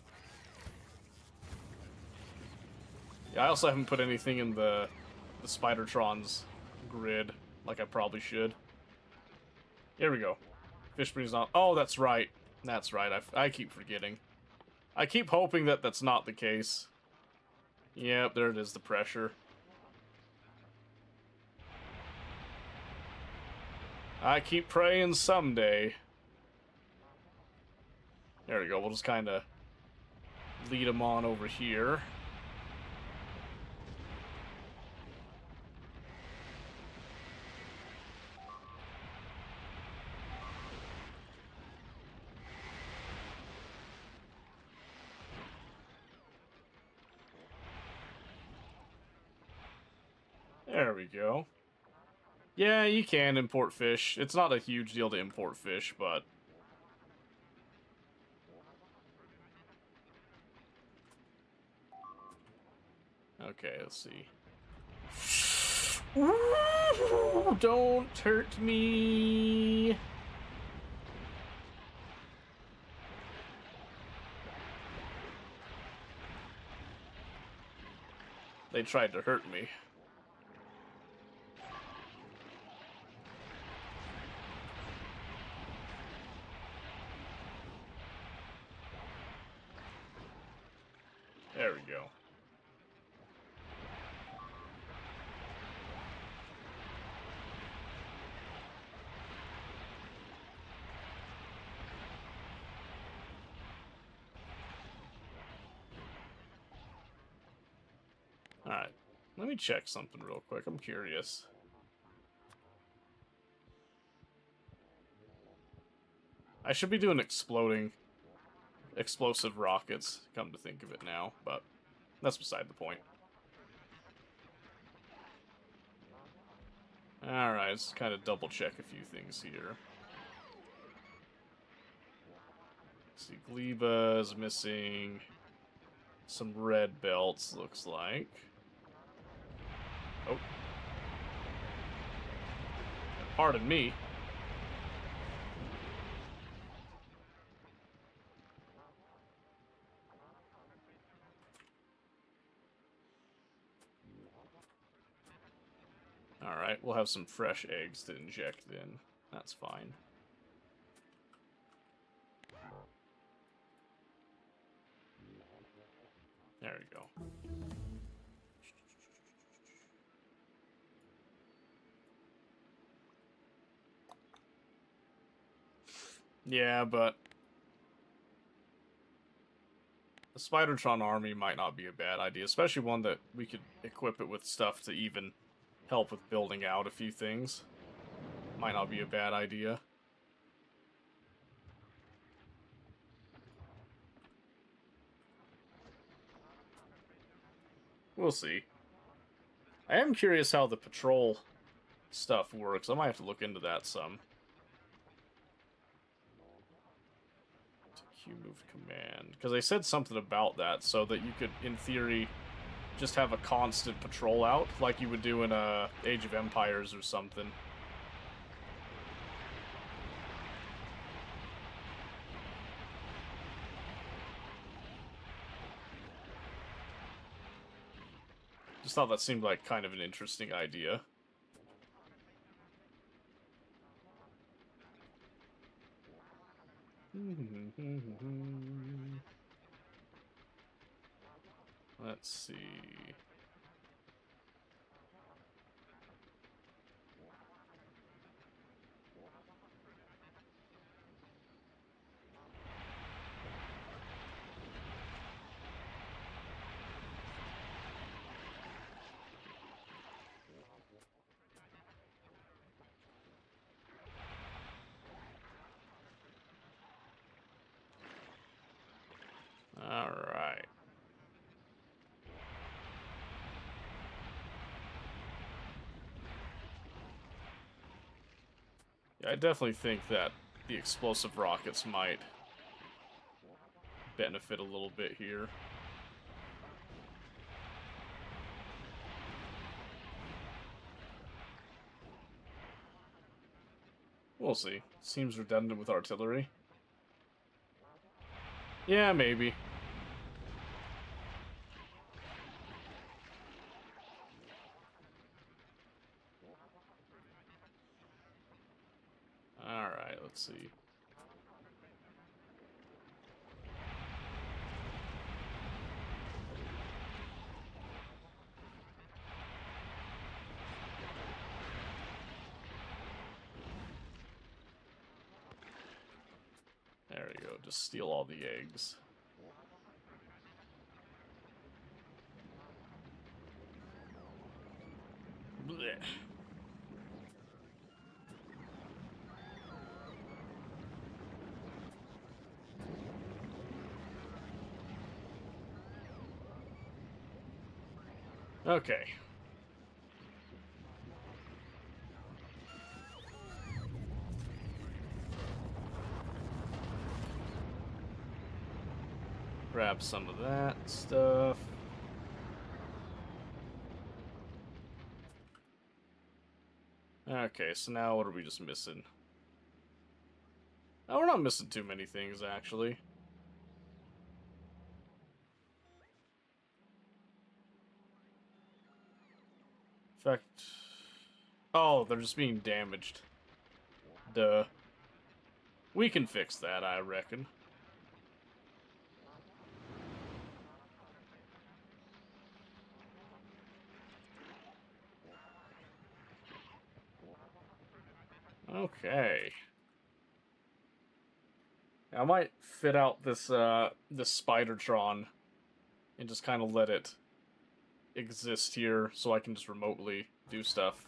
Yeah, I also haven't put anything in the Spidertron's grid, like I probably should. Here we go. Fish breeding's not... Oh, that's right. That's right, I keep forgetting. I keep hoping that that's not the case. Yep, there it is, the pressure. I keep praying someday. There we go, we'll just kind of lead them on over here. There we go. Yeah, you can import fish. It's not a huge deal to import fish, but... Okay, let's see. Ooh, don't hurt me. They tried to hurt me. There we go. Alright, let me check something real quick. I'm curious. I should be doing explosive rockets, come to think of it now, but that's beside the point. Alright, let's kind of double check a few things here. Let's see, Gleba is missing some red belts, looks like. Oh. Pardon me. Alright, we'll have some fresh eggs to inject in. That's fine. There we go. Yeah, but... the Spidertron army might not be a bad idea, especially one that we could equip it with stuff to even help with building out a few things. Might not be a bad idea. We'll see. I am curious how the patrol stuff works. I might have to look into that some. Q-move command. Because they said something about that, so that you could, in theory, just have a constant patrol out, like you would do in Age of Empires or something. Just thought that seemed like kind of an interesting idea. Let's see. Alright. Yeah, I definitely think that the explosive rockets might benefit a little bit here. We'll see. Seems redundant with artillery. Yeah, maybe. Alright, let's see. There we go, just steal all the eggs. Blech. Okay. Grab some of that stuff. Okay, so now what are we just missing? Oh, we're not missing too many things, actually. In fact... Oh, they're just being damaged. Duh. We can fix that, I reckon. Okay. I might fit out this this Spidertron and just kind of let it exist here so I can just remotely do stuff.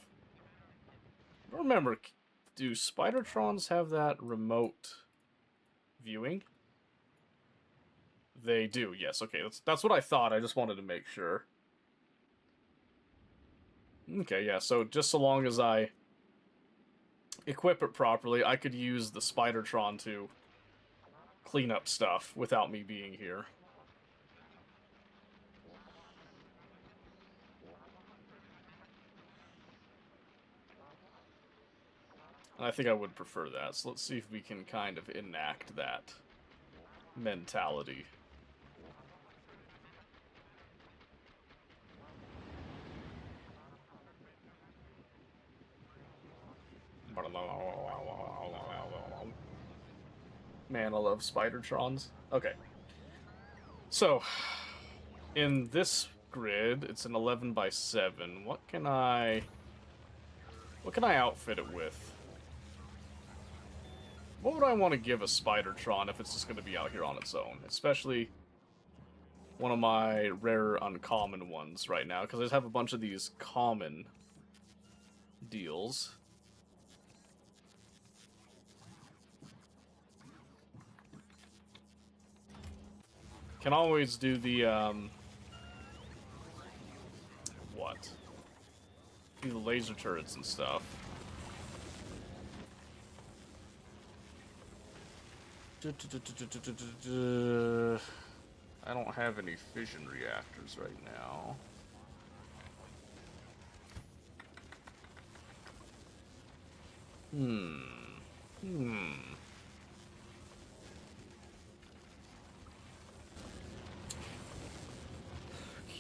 I don't remember, do Spidertrons have that remote viewing? They do, yes. Okay, that's what I thought. I just wanted to make sure. Okay, yeah, so just so long as I equip it properly, I could use the Spidertron to clean up stuff without me being here. And I think I would prefer that, so let's see if we can kind of enact that mentality. Man, I love Spidertrons. Okay. So, in this grid, it's an 11 by 7. What can I outfit it with? What would I want to give a Spidertron if it's just going to be out here on its own? Especially one of my rare uncommon ones right now, because I just have a bunch of these common deals. Can always do the, what? Do the laser turrets and stuff. I don't have any fission reactors right now.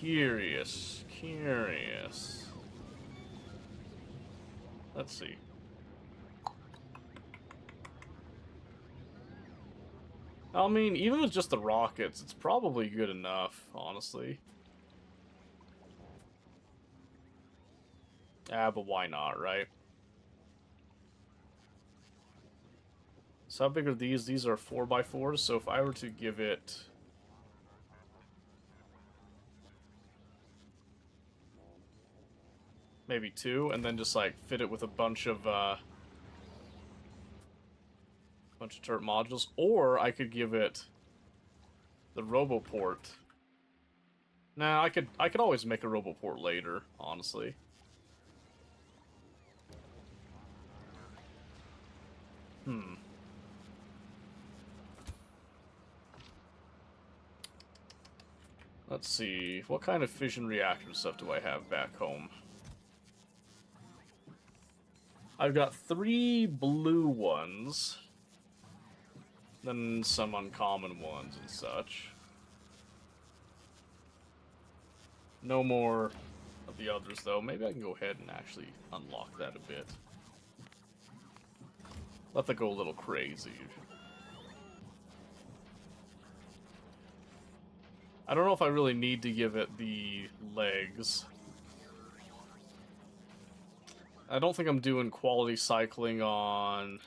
Curious. Let's see. I mean, even with just the rockets, it's probably good enough, honestly. Ah, but why not, right? So how big are these? These are 4x4s, so if I were to give it... maybe 2, and then just, like, fit it with a bunch of turret modules, or I could give it the Roboport. Nah, I could always make a Roboport later, honestly. Let's see, what kind of fission reactor stuff do I have back home? I've got 3 blue ones. Then some uncommon ones and such. No more of the others, though. Maybe I can go ahead and actually unlock that a bit. Let that go a little crazy. I don't know if I really need to give it the legs. I don't think I'm doing quality cycling on...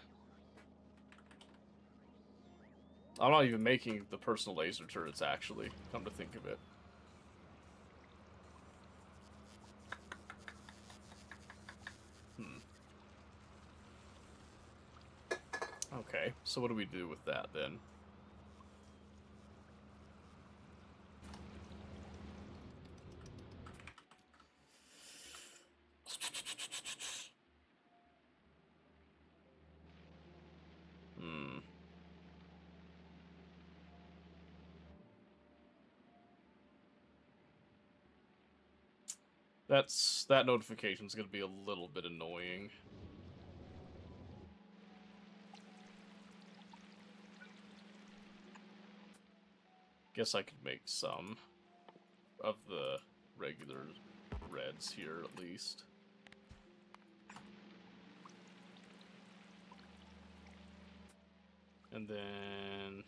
I'm not even making the personal laser turrets, actually, come to think of it. Okay, so what do we do with that, then? That notification's gonna be a little bit annoying. Guess I could make some of the regular reds here, at least. And then...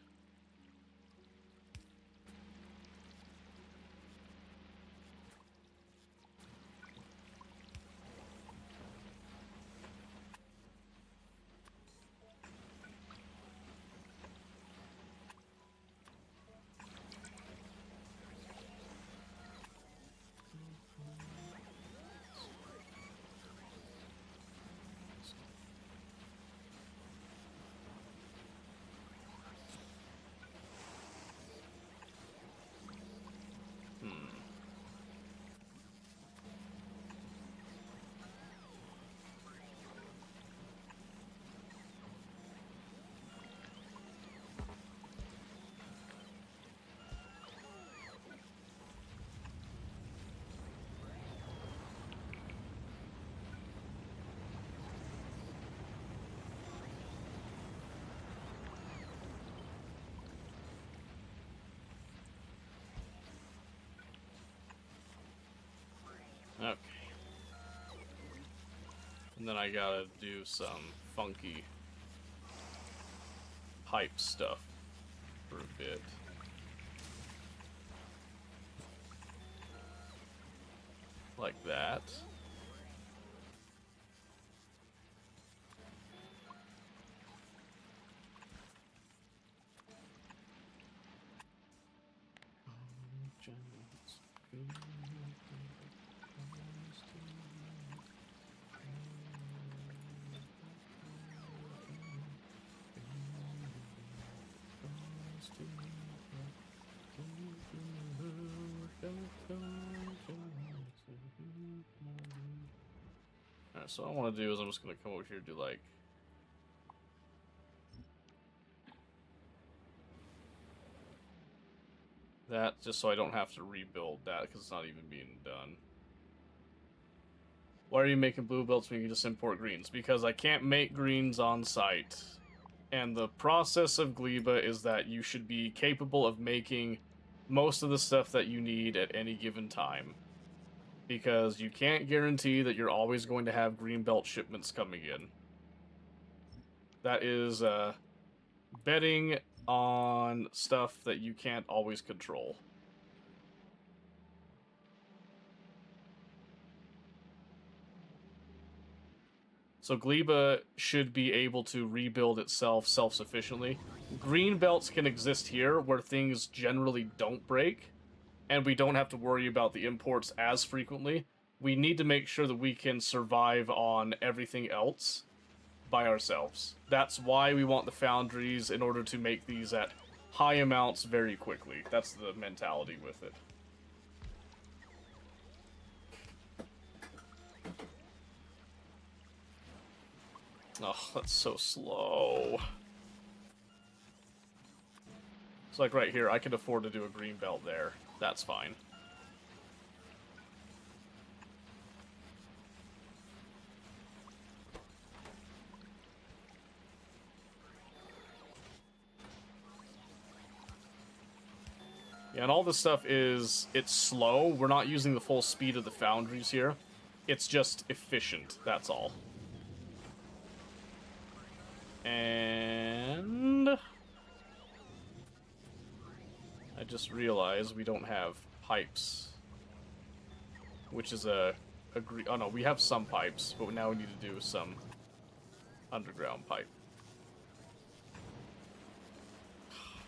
Okay. And then I gotta do some funky hype stuff for a bit. Like that. Alright, so what I want to do is I'm just going to come over here and do like... that, just so I don't have to rebuild that, because it's not even being done. Why are you making blue belts when you can just import greens? Because I can't make greens on site. And the process of Gleba is that you should be capable of making most of the stuff that you need at any given time. Because you can't guarantee that you're always going to have green belt shipments coming in. That is betting on stuff that you can't always control. So Gleba should be able to rebuild itself self-sufficiently. Green belts can exist here where things generally don't break, and we don't have to worry about the imports as frequently. We need to make sure that we can survive on everything else by ourselves. That's why we want the foundries, in order to make these at high amounts very quickly. That's the mentality with it. Oh, that's so slow. It's like right here, I can afford to do a green belt there. That's fine. Yeah, and all this stuff it's slow. We're not using the full speed of the foundries here. It's just efficient, that's all. And I just realized we don't have pipes. Which is oh no, we have some pipes, but now we need to do some underground pipe.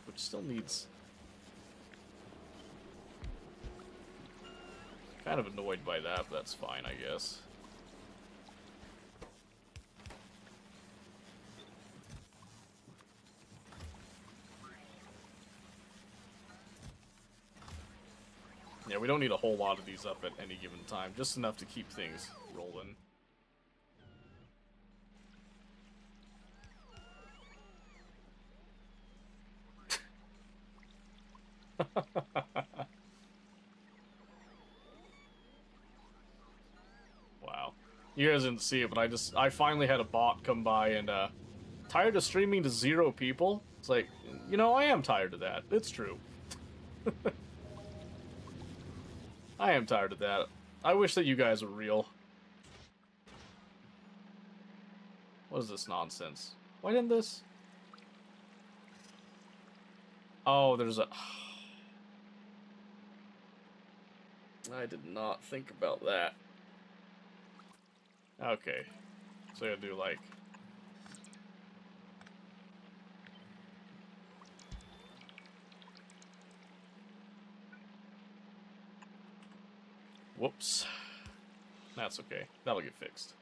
Which still needs... Kind of annoyed by that, but that's fine, I guess. Yeah, we don't need a whole lot of these up at any given time, just enough to keep things rolling. Wow. You guys didn't see it, but I finally had a bot come by and, tired of streaming to 0 people? It's like, you know, I am tired of that. It's true. I am tired of that. I wish that you guys were real. What is this nonsense? Why didn't this? Oh, there's a... I did not think about that. Okay. So I gotta do, like... Whoops. That's okay. That'll get fixed.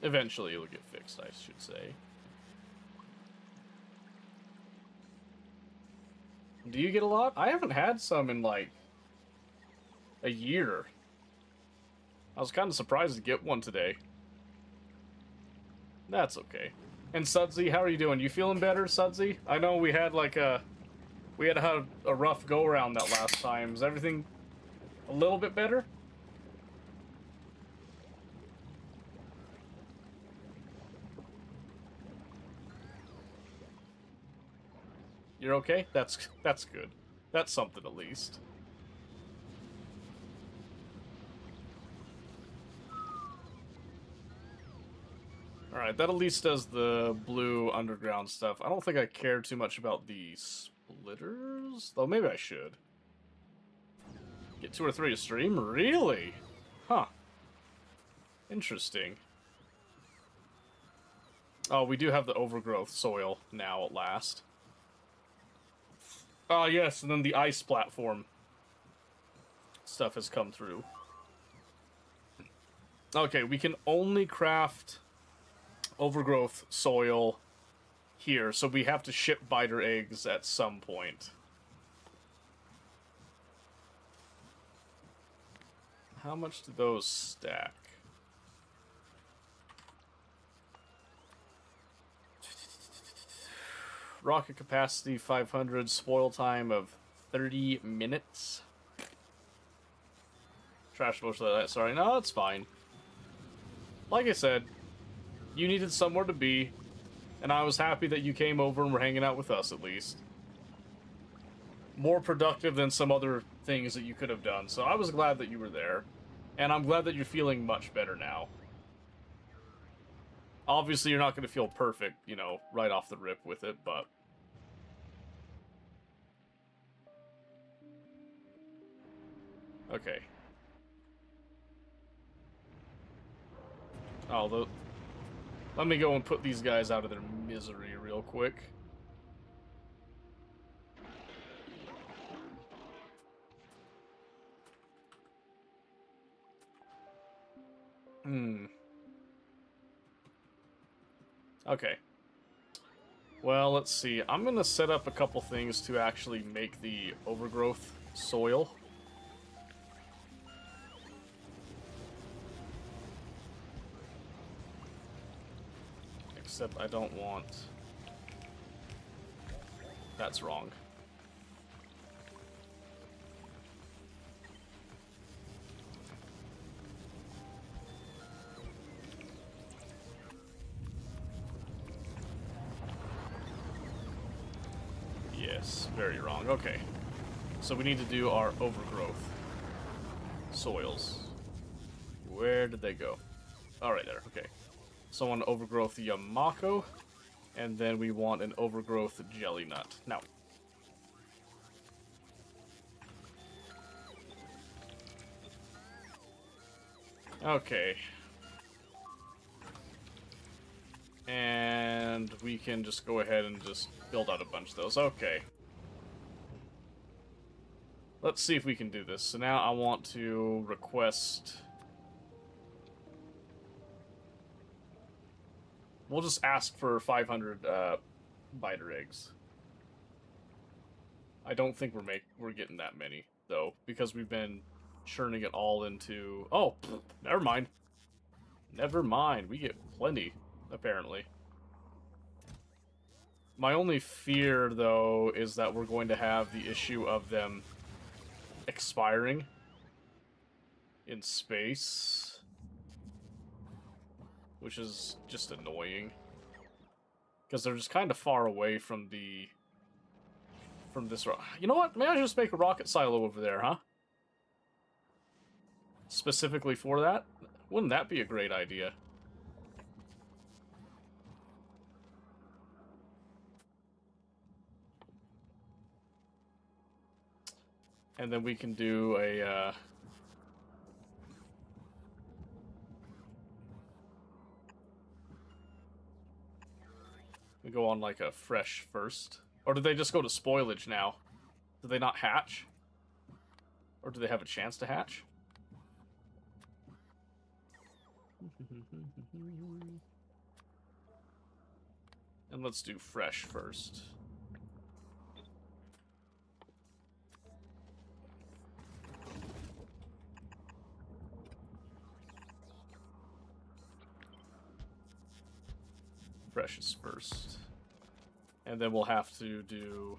Eventually it'll get fixed, I should say. Do you get a lot? I haven't had some in, like, a year. I was kind of surprised to get one today. That's okay. And Sudsy, how are you doing? You feeling better, Sudsy? I know we had, like, we had a rough go-around that last time. Is everything a little bit better? You're okay? That's good. That's something at least. Alright, that at least does the blue underground stuff. I don't think I care too much about the splitters, though maybe I should. Get 2 or 3 to stream? Really? Huh. Interesting. Oh, we do have the overgrowth soil now at last. Ah, yes, and then the ice platform stuff has come through. Okay, we can only craft overgrowth soil here, so we have to ship biter eggs at some point. How much do those stack? Rocket capacity 500, spoil time of 30 minutes. Trash most of that, sorry. No, that's fine. Like I said, you needed somewhere to be, and I was happy that you came over and were hanging out with us, at least. More productive than some other things that you could have done, so I was glad that you were there. And I'm glad that you're feeling much better now. Obviously, you're not going to feel perfect, you know, right off the rip with it, but... Okay. Oh, let me go and put these guys out of their misery real quick. Okay. Well, let's see. I'm gonna set up a couple things to actually make the overgrowth soil. Except I don't want... That's wrong. Yes, very wrong. Okay. So we need to do our overgrowth soils. Where did they go? Oh, right there. Okay. So I want an overgrowth Yamako, and then we want an overgrowth Jelly Nut. Now. Okay. And we can just go ahead and just build out a bunch of those. Okay. Let's see if we can do this. So now I want to request... We'll just ask for 500 biter eggs. I don't think we're getting that many, though, because we've been churning it all into... Oh, never mind. Never mind. We get plenty, apparently. My only fear, though, is that we're going to have the issue of them expiring in space, which is just annoying, because they're just kind of far away from the... from this... You know what? Maybe I should just make a rocket silo over there, huh? Specifically for that? Wouldn't that be a great idea? And then we can do a... we go on like a fresh first. Or did they just go to spoilage now? Did they not hatch? Or do they have a chance to hatch? And let's do fresh first. Fresh is first. And then we'll have to do...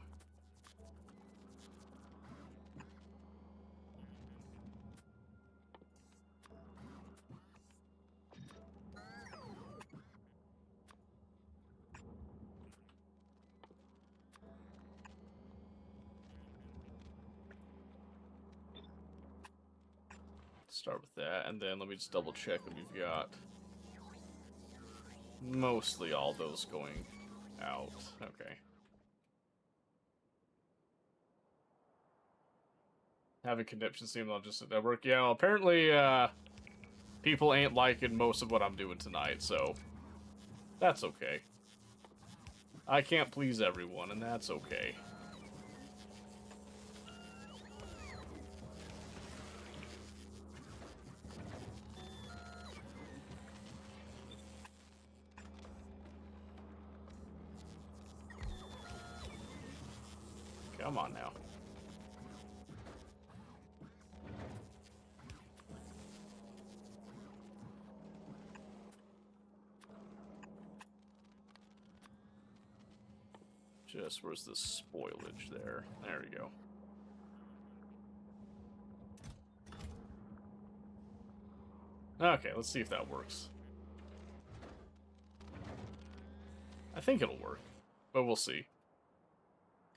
start with that, and then let me just double check that we've got mostly all those going out. Okay. Having conniptions seem not just a network. Yeah, well, apparently, people ain't liking most of what I'm doing tonight, so that's okay. I can't please everyone, and that's okay. Come on now. Just, where's the spoilage there? There we go. Okay, let's see if that works. I think it'll work, but we'll see.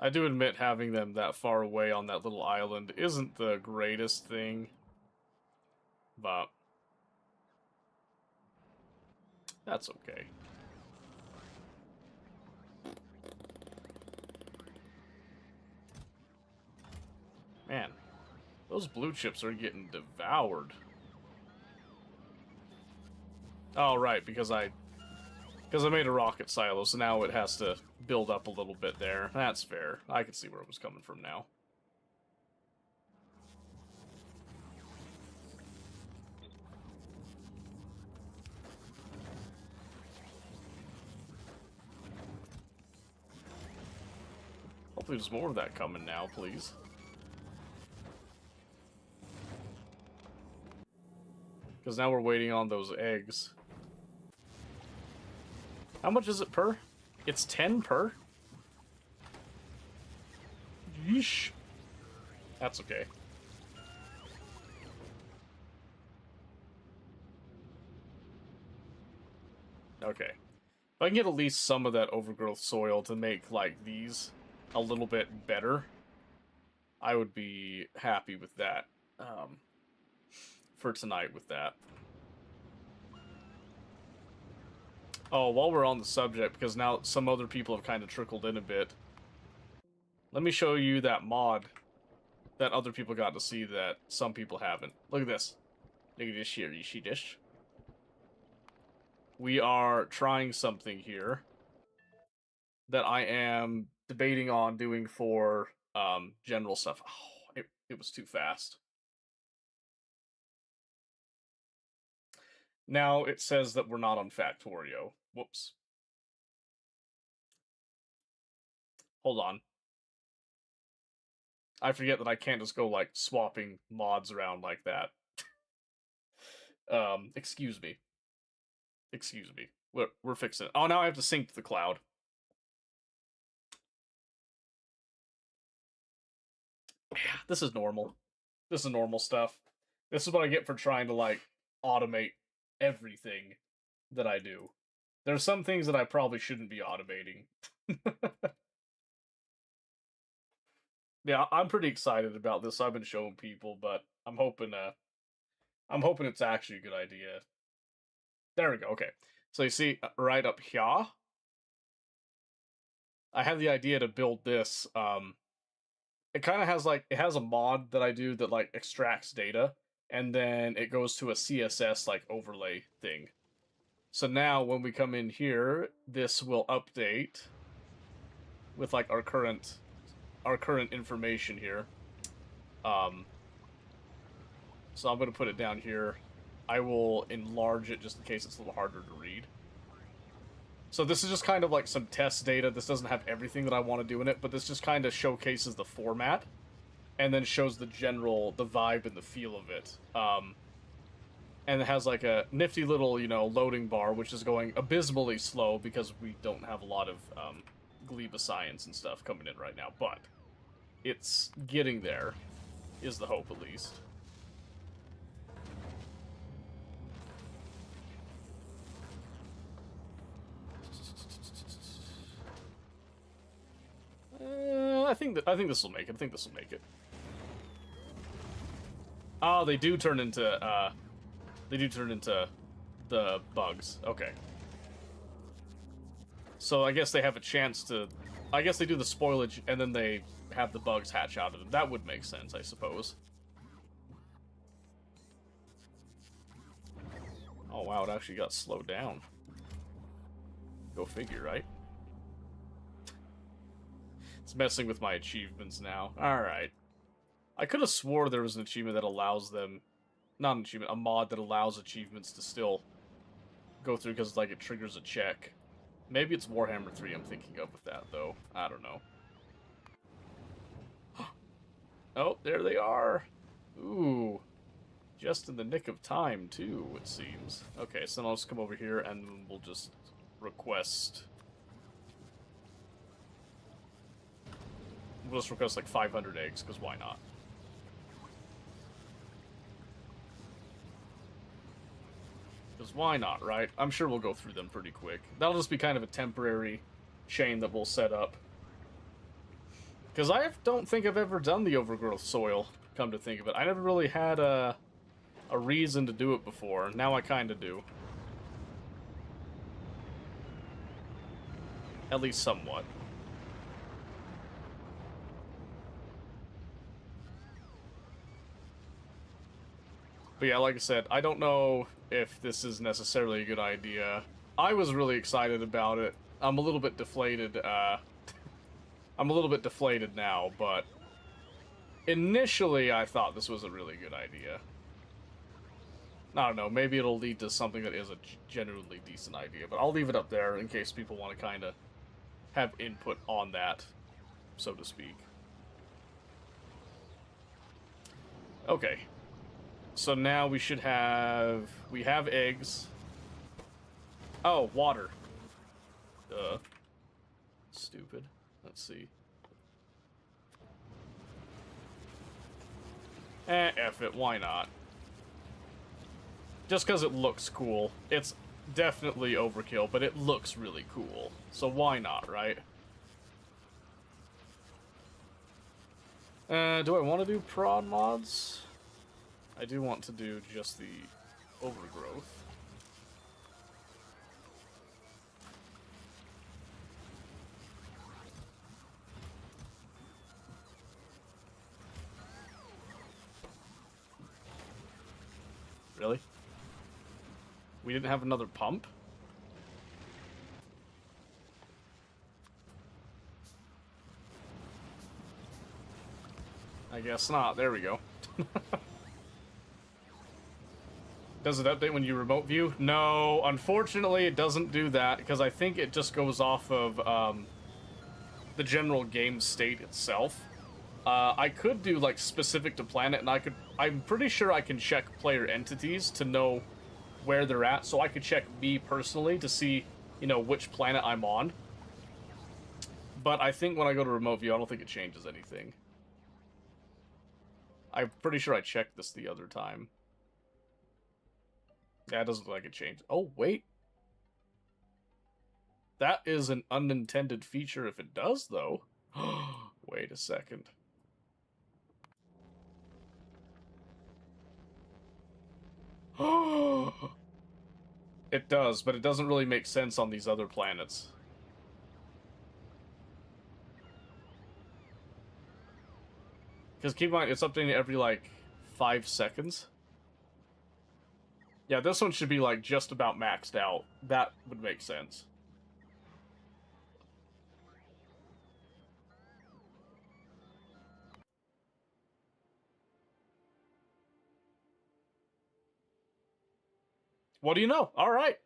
I do admit having them that far away on that little island isn't the greatest thing, but that's okay. Man, those blue chips are getting devoured. Oh, right, because I made a rocket silo, so now it has to build up a little bit there. That's fair. I can see where it was coming from now. Hopefully there's more of that coming now, please. Because now we're waiting on those eggs. How much is it per? It's 10 per? Yeesh. That's okay. Okay. If I can get at least some of that overgrowth soil to make, like, these a little bit better, I would be happy with that for tonight with that. Oh, while we're on the subject, because now some other people have kind of trickled in a bit, let me show you that mod that other people got to see that some people haven't. Look at this. Look at this here. You see this? We are trying something here that I am debating on doing for general stuff. Oh, it was too fast. Now it says that we're not on Factorio. Whoops. Hold on. I forget that I can't just go, like, swapping mods around like that. Excuse me. Excuse me. We're fixing it. Oh, now I have to sync to the cloud. Yeah, this is normal. This is normal stuff. This is what I get for trying to, like, automate everything that I do. There's some things that I probably shouldn't be automating. Yeah, I'm pretty excited about this. I've been showing people, but I'm hoping it's actually a good idea. There we go. Okay. So you see right up here, I have the idea to build this. It kind of has like it has a mod that I do that like extracts data, and then it goes to a CSS like overlay thing. So now when we come in here, this will update with like our current information here. So I'm going to put it down here. I will enlarge it just in case it's a little harder to read. So this is just kind of like some test data. This doesn't have everything that I want to do in it, but this just kind of showcases the format and then shows the vibe and the feel of it. And it has like a nifty little, loading bar, which is going abysmally slow because we don't have a lot of Gleba science and stuff coming in right now, but it's getting there, is the hope at least. I think this will make it. I think this will make it. Oh, they do turn into the bugs. Okay. So I guess they have a chance to. I guess they do the spoilage and then they have the bugs hatch out of them. That would make sense, I suppose. Oh wow, it actually got slowed down. Go figure, right? It's messing with my achievements now. Alright. I could have swore there was an achievement that allows them... Not an achievement, a mod that allows achievements to still go through because, like, it triggers a check. Maybe it's Warhammer 3 I'm thinking of with that, though. I don't know. Oh, there they are. Ooh. Just in the nick of time, too, it seems. Okay, so I'll just come over here and we'll just request... We'll just request like 500 eggs, because why not? Because why not, right? I'm sure we'll go through them pretty quick. That'll just be kind of a temporary chain that we'll set up. Because I don't think I've ever done the overgrowth soil, come to think of it. I never really had a reason to do it before. Now I kind of do. At least somewhat. But yeah, like I said, I don't know if this is necessarily a good idea. I was really excited about it. I'm a little bit deflated, I'm a little bit deflated now, but initially I thought this was a really good idea. I don't know, maybe it'll lead to something that is a genuinely decent idea, but I'll leave it up there in case people want to kind of have input on that, so to speak. Okay. So now we should have... We have eggs. Oh, water. Duh. Stupid. Let's see. F it. Why not? Just because it looks cool. It's definitely overkill, but it looks really cool. So why not, right? Do I want to do prod mods? I do want to do just the overgrowth. Really? We didn't have another pump? I guess not. There we go. Does it update when you remote view? No, unfortunately it doesn't do that, because I think it just goes off of the general game state itself. I could do, like, specific to planet, and I'm pretty sure I can check player entities to know where they're at, so I could check me personally to see, you know, which planet I'm on. But I think when I go to remote view, I don't think it changes anything. I'm pretty sure I checked this the other time. Yeah, it doesn't look like it changed. Oh, wait. That is an unintended feature if it does, though. Wait a second. It does, but it doesn't really make sense on these other planets. Because keep in mind, it's updating every, like, 5 seconds. Yeah, this one should be, like, just about maxed out. That would make sense. What do you know? Alright.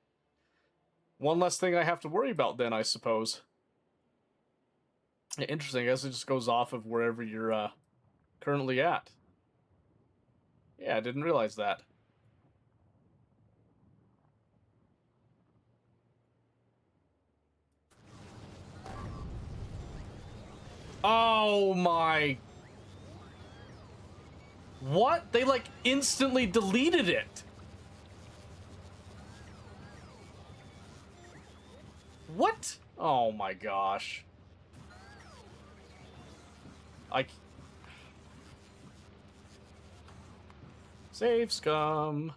One less thing I have to worry about then, I suppose. Interesting, I guess it just goes off of wherever you're, currently at. Yeah, I didn't realize that. Oh my... What? They, like, instantly deleted it! What? Oh my gosh. Save scum.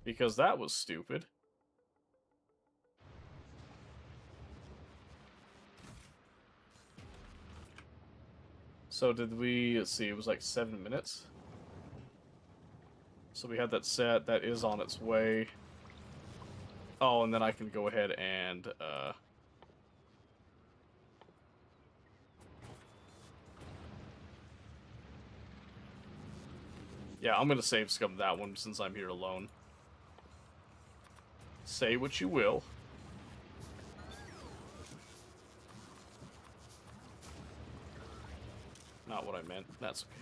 Because that was stupid. So did we, let's see, it was like 7 minutes. So we had that set, that is on its way. Oh, and then I can go ahead and, yeah, I'm gonna save scum that one since I'm here alone. Say what you will. Not what I meant. That's okay.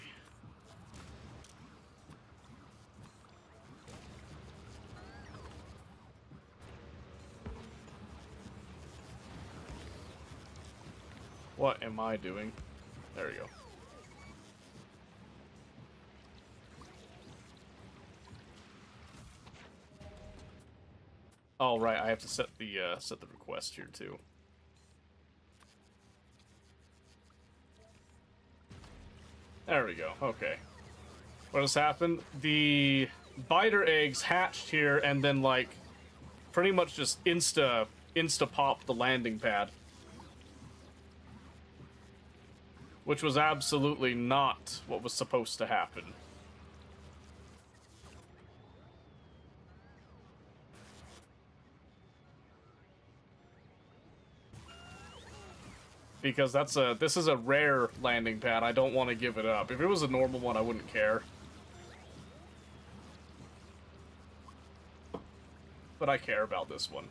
What am I doing? There we go. Oh, right, I have to set the request here, too. There we go, okay. What has happened? The biter eggs hatched here and then, like, pretty much just insta-popped the landing pad. Which was absolutely not what was supposed to happen. Because this is a rare landing pad, I don't want to give it up. If it was a normal one, I wouldn't care. But I care about this one.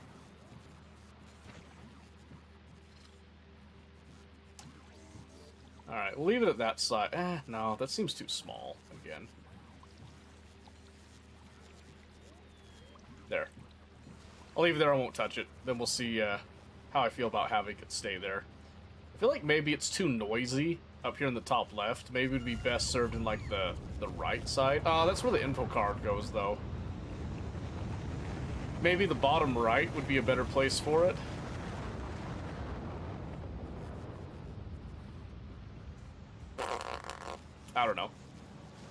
Alright, we'll leave it at that size. No, that seems too small, again. There. I'll leave it there, I won't touch it. Then we'll see how I feel about having it stay there. I feel like maybe it's too noisy up here in the top left. Maybe it would be best served in, like, the right side. That's where the info card goes, though. Maybe the bottom right would be a better place for it. I don't know.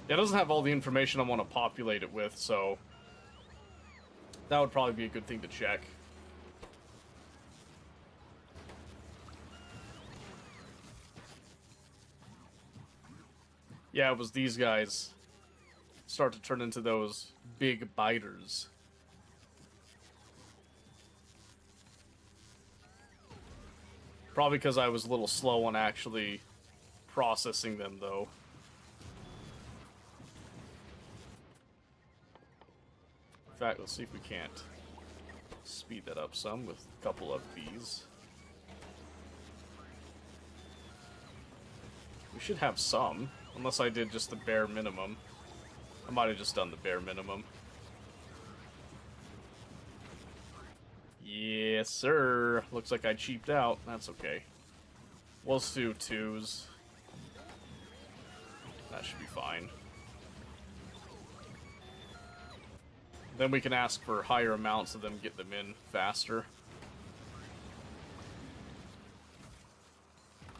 It doesn't have all the information I want to populate it with, so that would probably be a good thing to check. Yeah, it was these guys start to turn into those big biters. Probably because I was a little slow on actually processing them, though. In fact, let's see if we can't speed that up some with a couple of these. We should have some, unless I did just the bare minimum. I might have just done the bare minimum. Yes, sir. Looks like I cheaped out. That's okay. We'll do 2s. That should be fine. Then we can ask for higher amounts of them, get them in faster.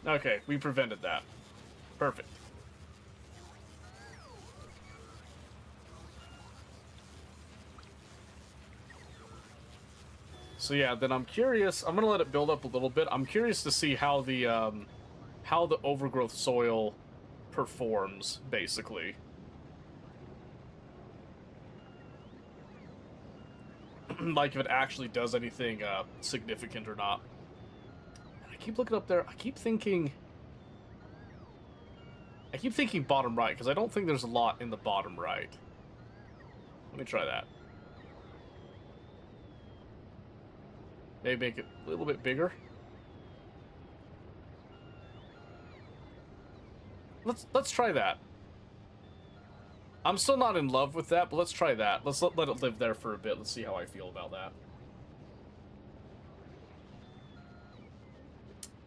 Okay, we prevented that. Perfect. So yeah, then I'm curious. I'm gonna let it build up a little bit. I'm curious to see how the overgrowth soil performs, basically. Like if it actually does anything significant or not. And I keep looking up there. I keep thinking bottom right, because I don't think there's a lot in the bottom right. Let me try that. Maybe make it a little bit bigger. Let's try that. I'm still not in love with that, but let's try that. Let's let it live there for a bit. Let's see how I feel about that.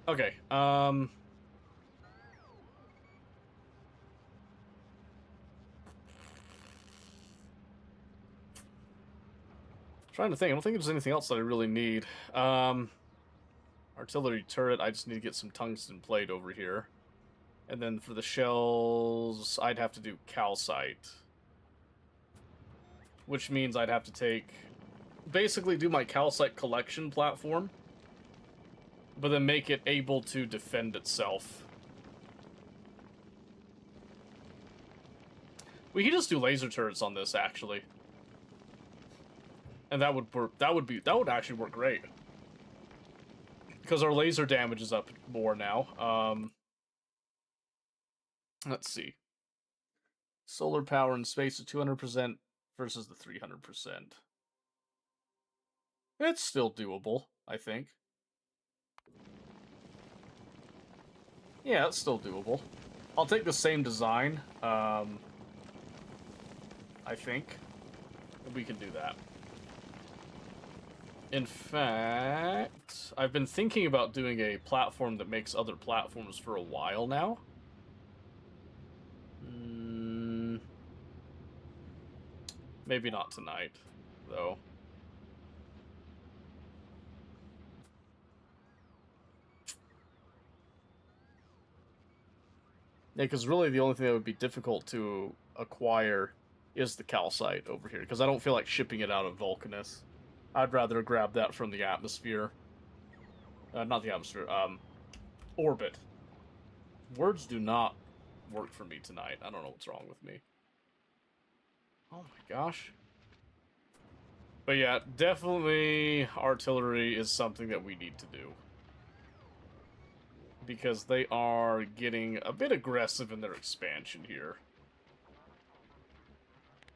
Okay, trying to think. I don't think there's anything else that I really need. Artillery turret, I just need to get some tungsten plate over here. And then for the shells, I'd have to do calcite. Which means I'd have to take... basically do my calcite collection platform, but then make it able to defend itself. We could just do laser turrets on this, actually. And that would work. That would actually work great. Because our laser damage is up more now. Let's see. Solar power in space at 200% versus the 300%. It's still doable, I think. Yeah, it's still doable. I'll take the same design. I think we can do that. In fact, I've been thinking about doing a platform that makes other platforms for a while now. Maybe not tonight, though. Yeah, because really the only thing that would be difficult to acquire is the calcite over here, because I don't feel like shipping it out of Vulcanus. I'd rather grab that from the atmosphere. Not the atmosphere, orbit. Words do not work for me tonight. I don't know what's wrong with me. Oh my gosh. But yeah, definitely artillery is something that we need to do. Because they are getting a bit aggressive in their expansion here.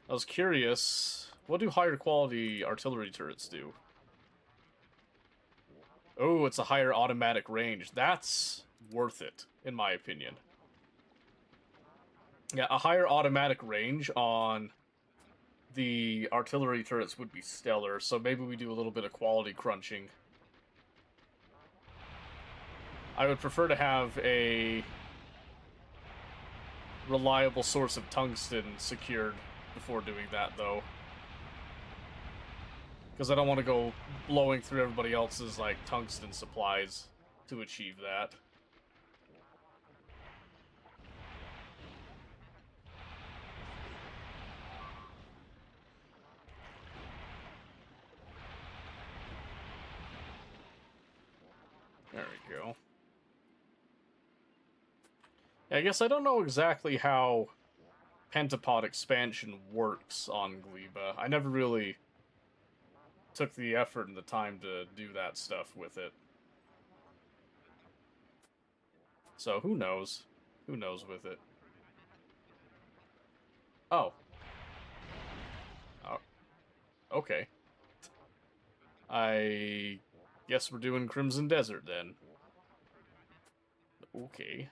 I was curious, what do higher quality artillery turrets do? Oh, it's a higher automatic range. That's worth it, in my opinion. Yeah, a higher automatic range on the artillery turrets would be stellar, so maybe we do a little bit of quality crunching. I would prefer to have a reliable source of tungsten secured before doing that, though. Because I don't want to go blowing through everybody else's, like, tungsten supplies to achieve that. There we go. I guess I don't know exactly how Pentapod expansion works on Gleba. I never really took the effort and the time to do that stuff with it. So who knows? Who knows with it? Oh. Oh. Okay. I guess we're doing Crimson Desert then. Okay.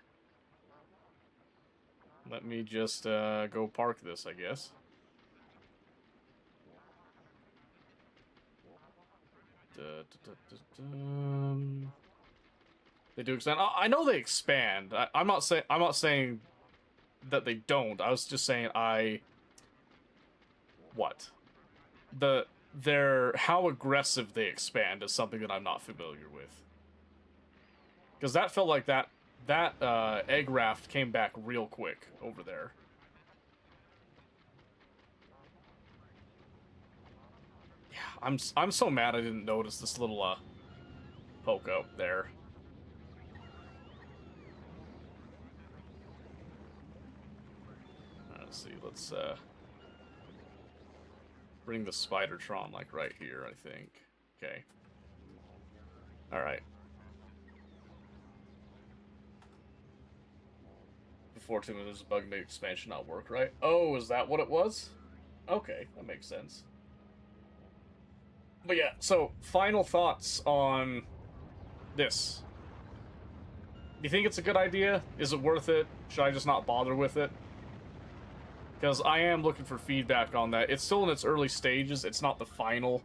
Let me just go park this, I guess. They do expand. I know they expand. I'm not saying that they don't. I was just saying what? How aggressive they expand is something that I'm not familiar with. Because that felt like that egg raft came back real quick over there. Yeah, I'm so mad I didn't notice this little poke up there. Let's see. Let's bring the Spidertron like right here, I think. Okay. All right. Before too there's a bug made expansion not work, right? Oh, is that what it was? Okay, that makes sense. But yeah, so final thoughts on this. Do you think it's a good idea? Is it worth it? Should I just not bother with it? Because I am looking for feedback on that. It's still in its early stages. It's not the final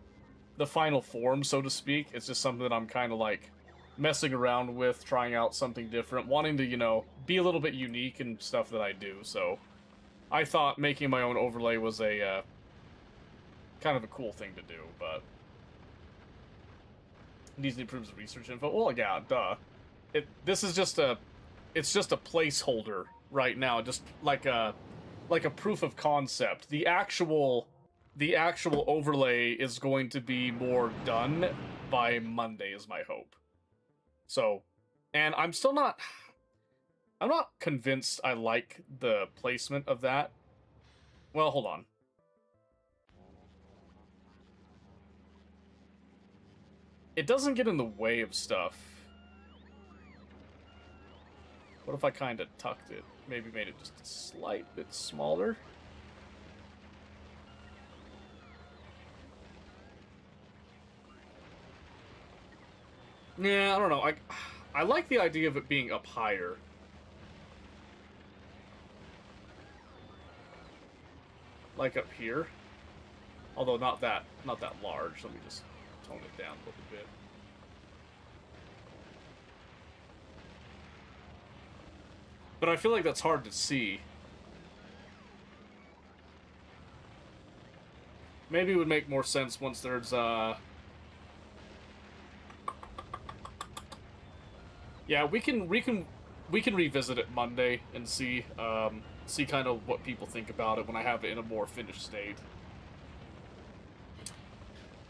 form, so to speak. It's just something that I'm kind of like messing around with, trying out something different, wanting to, you know, be a little bit unique in stuff that I do. So I thought making my own overlay was a kind of a cool thing to do, but it needs to improve the research info. Well, yeah, duh. This is just it's just a placeholder right now, just like a proof of concept. The actual overlay is going to be more done by Monday, is my hope. So, and I'm not convinced I like the placement of that. Well, hold on. It doesn't get in the way of stuff. What if I kind of tucked it? Maybe made it just a slight bit smaller? Yeah, I don't know. I like the idea of it being up higher. Like up here. Although not that large. Let me just tone it down a little bit. But I feel like that's hard to see. Maybe it would make more sense once there's yeah, we can revisit it Monday and see see kind of what people think about it when I have it in a more finished state.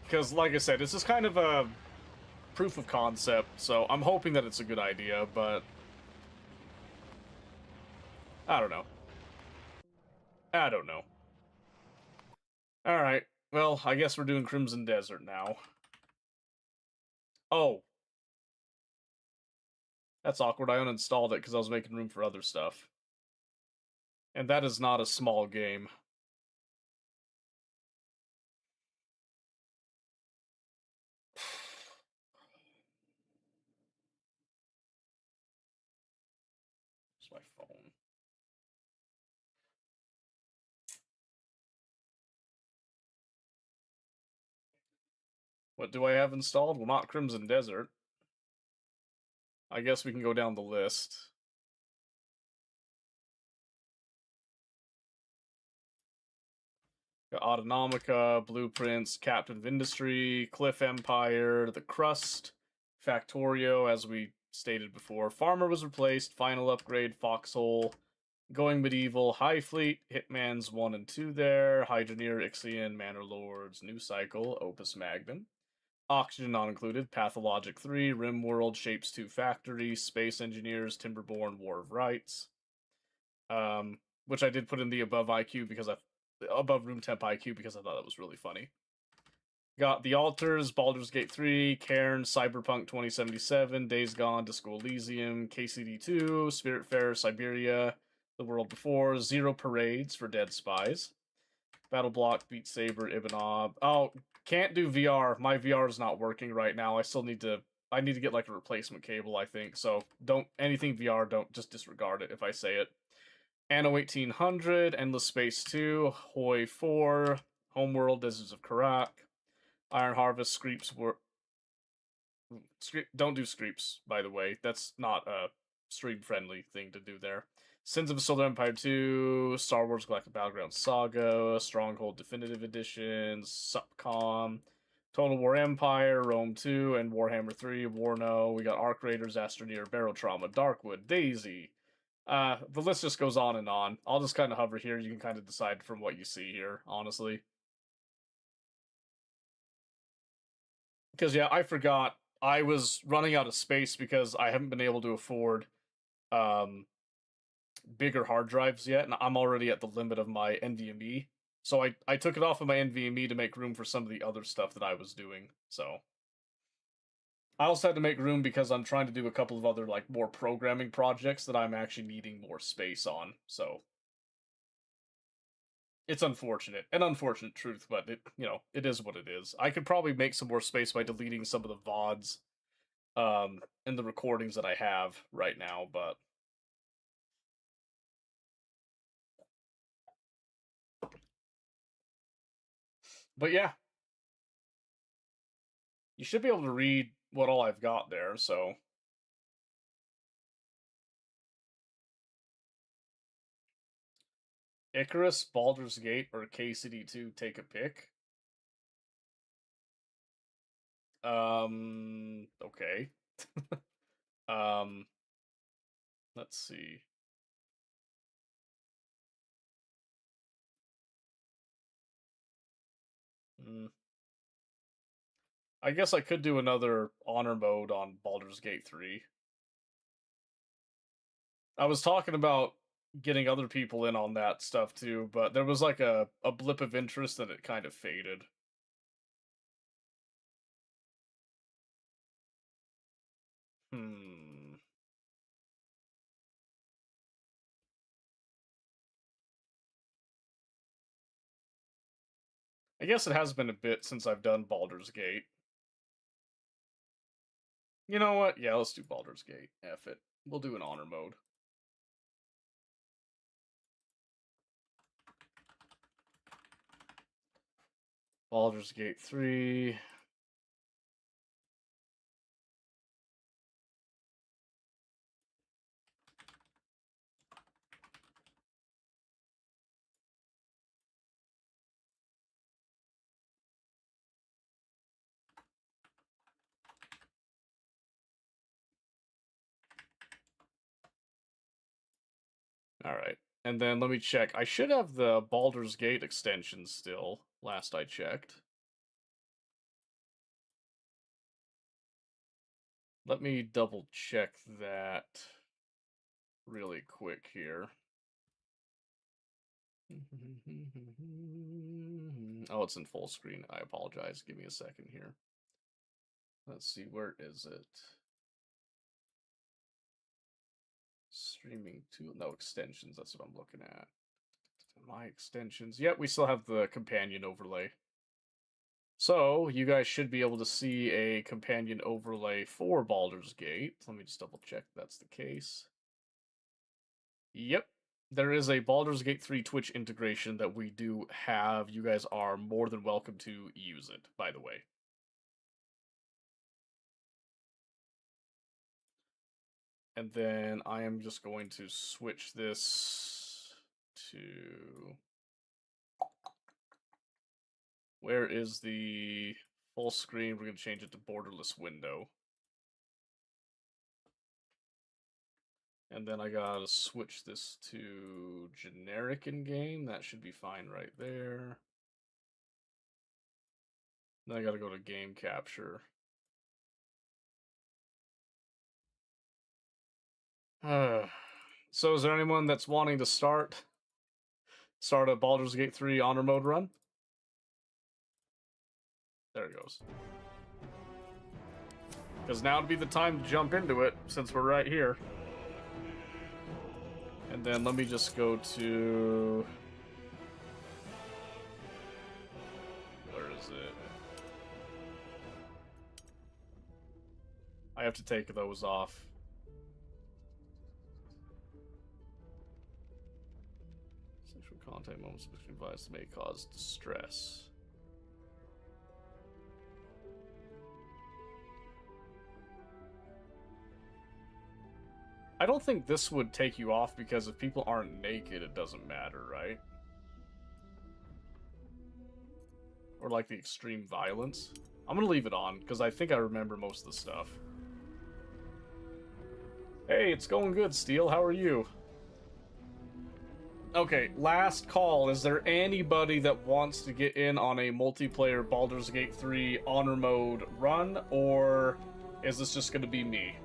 Because, like I said, it's just kind of a proof of concept, so I'm hoping that it's a good idea, but I don't know. I don't know. Alright, well, I guess we're doing Crimson Desert now. Oh. That's awkward, I uninstalled it because I was making room for other stuff. And that is not a small game. It's my phone. What do I have installed? Well, not Crimson Desert. I guess we can go down the list. Got Autonomica, Blueprints, Captain of Industry, Cliff Empire, The Crust, Factorio, as we stated before. Farmer was replaced, Final Upgrade, Foxhole, Going Medieval, High Fleet, Hitman's 1 and 2 there, Hydroneer, Ixion, Manor Lords, New Cycle, Opus Magnum. Oxygen not included. Pathologic 3, RimWorld, Shapes 2 Factory, Space Engineers, Timberborn, War of Rights. Which I did put in the above IQ because above room temp IQ because I thought it was really funny. Got The Alters, Baldur's Gate 3, Cairn, Cyberpunk 2077, Days Gone, Disco Elysium, KCD2, Spiritfarer, Siberia, The World Before, Zero Parades for Dead Spies, Battle Block, Beat Saber, Ibanov. Oh, can't do VR. My VR is not working right now. I need to get like a replacement cable, I think. So don't anything VR, don't just disregard it if I say it. Anno 1800, Endless Space 2, Hoi 4, Homeworld, Deserts of Karak, Iron Harvest, Screeps were. Don't do Screeps, by the way. That's not a stream friendly thing to do there. Sins of a Solar Empire 2, Star Wars Galactic Battleground Saga, Stronghold Definitive Edition, Supcom, Total War Empire, Rome 2, and Warhammer 3, Warno. We got Arc Raiders, Astroneer, Barotrauma, Darkwood, Daisy. The list just goes on and on. I'll just kind of hover here. You can kind of decide from what you see here, honestly. Because, yeah, I forgot. I was running out of space because I haven't been able to afford um, bigger hard drives yet, and I'm already at the limit of my NVMe. So I took it off of my NVMe to make room for some of the other stuff that I was doing. So I also had to make room because I'm trying to do a couple of other like more programming projects that I'm actually needing more space on. So it's unfortunate, an unfortunate truth, but it is what it is. I could probably make some more space by deleting some of the VODs and the recordings that I have right now, but yeah, you should be able to read what all I've got there. So Icarus, Baldur's Gate, or KCD2, take a pick. Okay. um, let's see. Mm, I guess I could do another honor mode on Baldur's Gate 3. I was talking about getting other people in on that stuff too, but there was like a blip of interest and it kind of faded. Hmm. I guess it has been a bit since I've done Baldur's Gate. You know what? Yeah, let's do Baldur's Gate. F it. We'll do an honor mode. Baldur's Gate 3. Alright. And then let me check. I should have the Baldur's Gate extension still, last I checked. Let me double check that really quick here. Oh, it's in full screen. I apologize. Give me a second here. Let's see, where is it? Streaming to no extensions. That's what I'm looking at. My extensions. Yep, we still have the companion overlay. So, you guys should be able to see a companion overlay for Baldur's Gate. Let me just double check that's the case. Yep, there is a Baldur's Gate 3 Twitch integration that we do have. You guys are more than welcome to use it, by the way. And then I am just going to switch this to... Where is the full screen? We're going to change it to borderless window. And then I gotta switch this to generic in game. That should be fine right there. Then I gotta go to game capture. So is there anyone that's wanting to start a Baldur's Gate 3 honor mode run? There it goes. Because now would be the time to jump into it, since we're right here. And then let me just go to... Where is it? I have to take those off. Sexual contact moments between violence may cause distress. I don't think this would take you off because if people aren't naked, it doesn't matter, right? Or like the extreme violence. I'm gonna leave it on because I think I remember most of the stuff. Hey, it's going good, Steel. How are you? Okay, last call. Is there anybody that wants to get in on a multiplayer Baldur's Gate 3 honor mode run, or is this just gonna be me?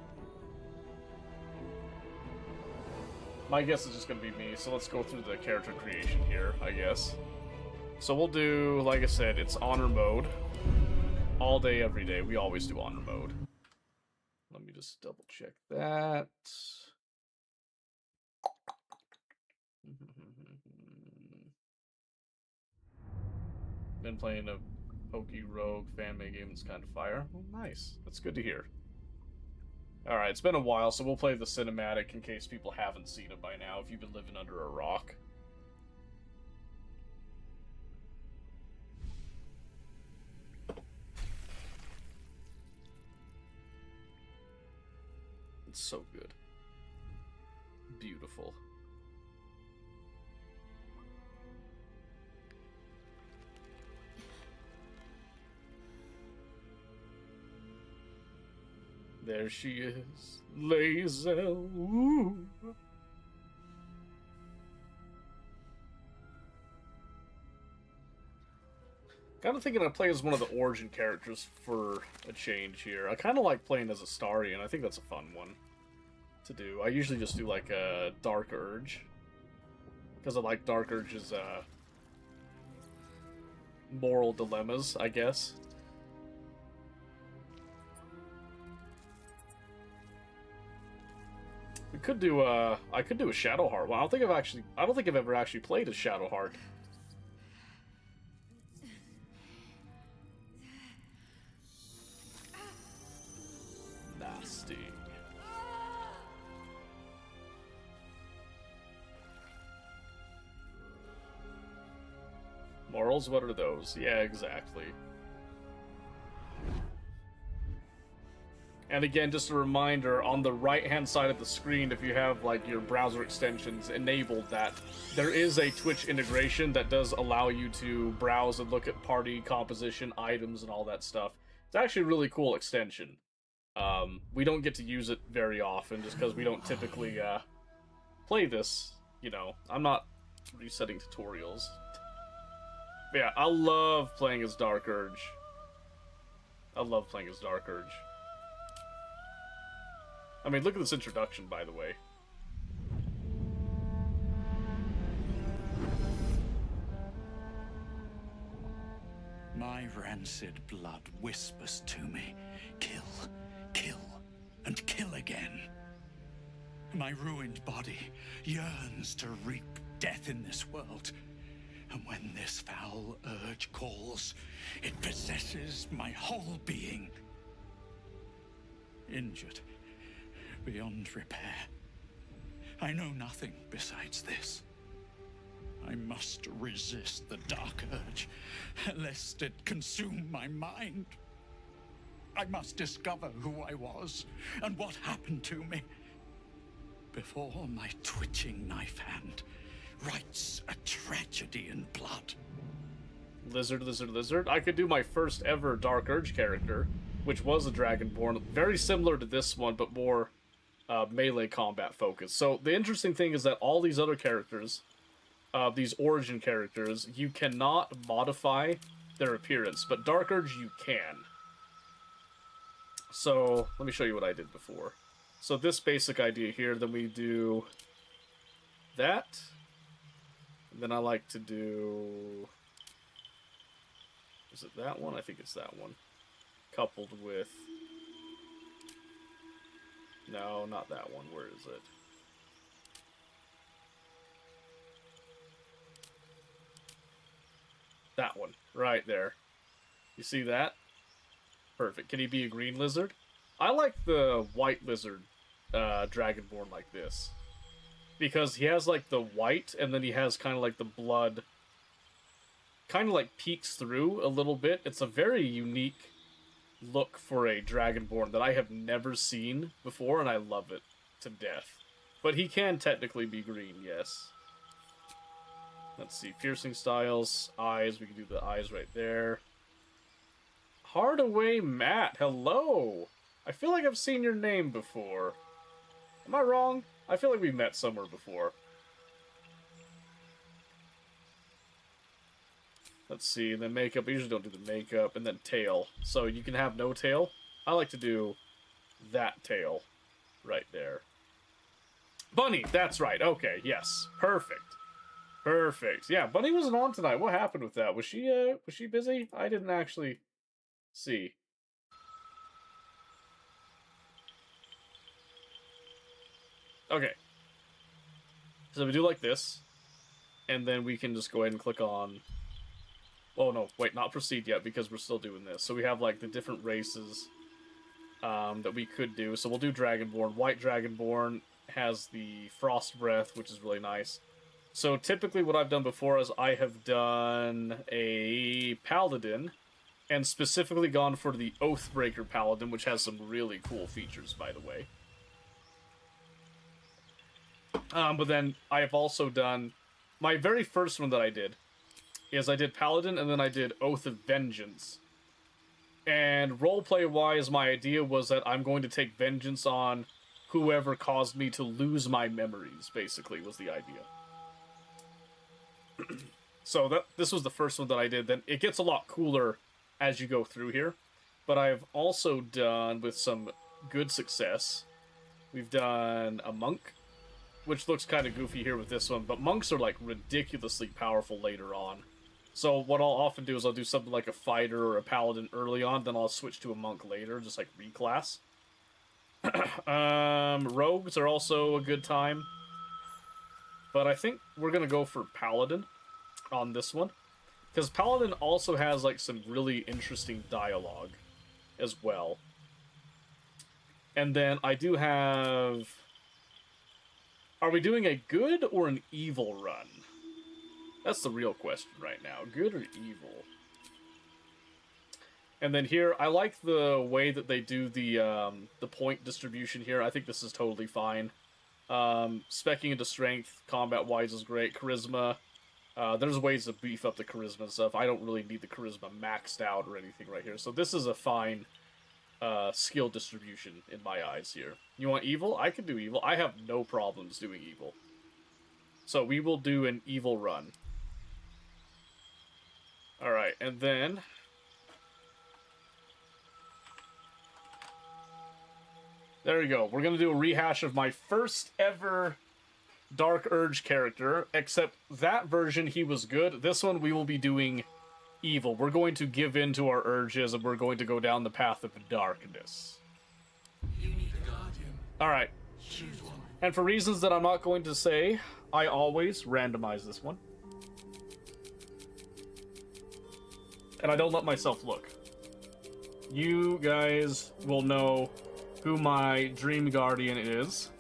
My guess is just going to be me, so let's go through the character creation here, I guess. So we'll do, like I said, it's honor mode. All day, every day. We always do honor mode. Let me just double check that. Been playing a Pokey Rogue fan-made game that's kind of fire. Oh, nice. That's good to hear. Alright, it's been a while, so we'll play the cinematic in case people haven't seen it by now, if you've been living under a rock. It's so good. Beautiful. There she is, Lae'zel. Ooh. Kind of thinking I'd play as one of the origin characters for a change here. I kind of like playing as Astarion. I think that's a fun one to do. I usually just do like a Dark Urge, because I like Dark Urge's moral dilemmas, I guess. We could do I could do a Shadowheart. Well, I don't think I've ever actually played as Shadowheart. Nasty. Morals? What are those? Yeah, exactly. And again, just a reminder, on the right-hand side of the screen, if you have like your browser extensions enabled, that there is a Twitch integration that does allow you to browse and look at party composition, items, and all that stuff. It's actually a really cool extension. We don't get to use it very often, just because we don't typically play this. You know, I'm not resetting tutorials. But yeah, I love playing as Dark Urge. I love playing as Dark Urge. I mean, look at this introduction, by the way. My rancid blood whispers to me, kill, kill, and kill again. My ruined body yearns to reap death in this world. And when this foul urge calls, it possesses my whole being. Injured beyond repair. I know nothing besides this. I must resist the dark urge, lest it consume my mind. I must discover who I was and what happened to me before my twitching knife hand writes a tragedy in blood. Lizard, lizard, lizard. I could do my first ever Dark Urge character, which was a Dragonborn, very similar to this one, but more melee combat focused. So the interesting thing is that all these other characters, these origin characters, you cannot modify their appearance, but Dark Urge you can. So, let me show you what I did before. So this basic idea here, then we do that. And then I like to do... Is it that one? I think it's that one. Coupled with... No, not that one. Where is it? That one. Right there. You see that? Perfect. Can he be a green lizard? I like the white lizard Dragonborn like this. Because he has like the white, and then he has kind of like the blood kind of like peeks through a little bit. It's a very unique look for a Dragonborn that I have never seen before, and I love it to death. But he can technically be green, yes. Let's see, piercing styles, eyes, we can do the eyes right there. Hardaway Matt, hello! I feel like I've seen your name before. Am I wrong? I feel like we met somewhere before. Let's see, and then makeup. I usually don't do the makeup. And then tail. So you can have no tail. I like to do that tail right there. Bunny, that's right. Okay, yes. Perfect. Perfect. Yeah, Bunny wasn't on tonight. What happened with that? Was she busy? I didn't actually see. Okay. So we do like this. And then we can just go ahead and click on... Oh, no. Wait, not proceed yet, because we're still doing this. So we have, like, the different races that we could do. So we'll do Dragonborn. White Dragonborn has the Frost Breath, which is really nice. So typically what I've done before is I have done a Paladin, and specifically gone for the Oathbreaker Paladin, which has some really cool features, by the way. But then I have also done... My very first one that I did is I did Paladin, and then I did Oath of Vengeance. And roleplay-wise, my idea was that I'm going to take vengeance on whoever caused me to lose my memories, basically, was the idea. So this was the first one that I did. Then it gets a lot cooler as you go through here. But I've also done, with some good success, we've done a monk, which looks kind of goofy here with this one, but monks are like ridiculously powerful later on. So what I'll often do is I'll do something like a fighter or a paladin early on, then I'll switch to a monk later, just like reclass. Rogues are also a good time. But I think we're going to go for Paladin on this one. Because Paladin also has like some really interesting dialogue as well. And then I do have... Are we doing a good or an evil run? That's the real question right now. Good or evil? And then here, I like the way that they do the point distribution here. I think this is totally fine. Speccing into strength, combat-wise, is great. Charisma, there's ways to beef up the charisma and stuff. I don't really need the charisma maxed out or anything right here. So this is a fine skill distribution in my eyes here. You want evil? I can do evil. I have no problems doing evil. So we will do an evil run. Alright, and then... There we go. We're going to do a rehash of my first ever Dark Urge character, except that version, he was good. This one, we will be doing evil. We're going to give in to our urges, and we're going to go down the path of darkness. Alright. And for reasons that I'm not going to say, I always randomize this one. And I don't let myself look. You guys will know who my Dream Guardian is,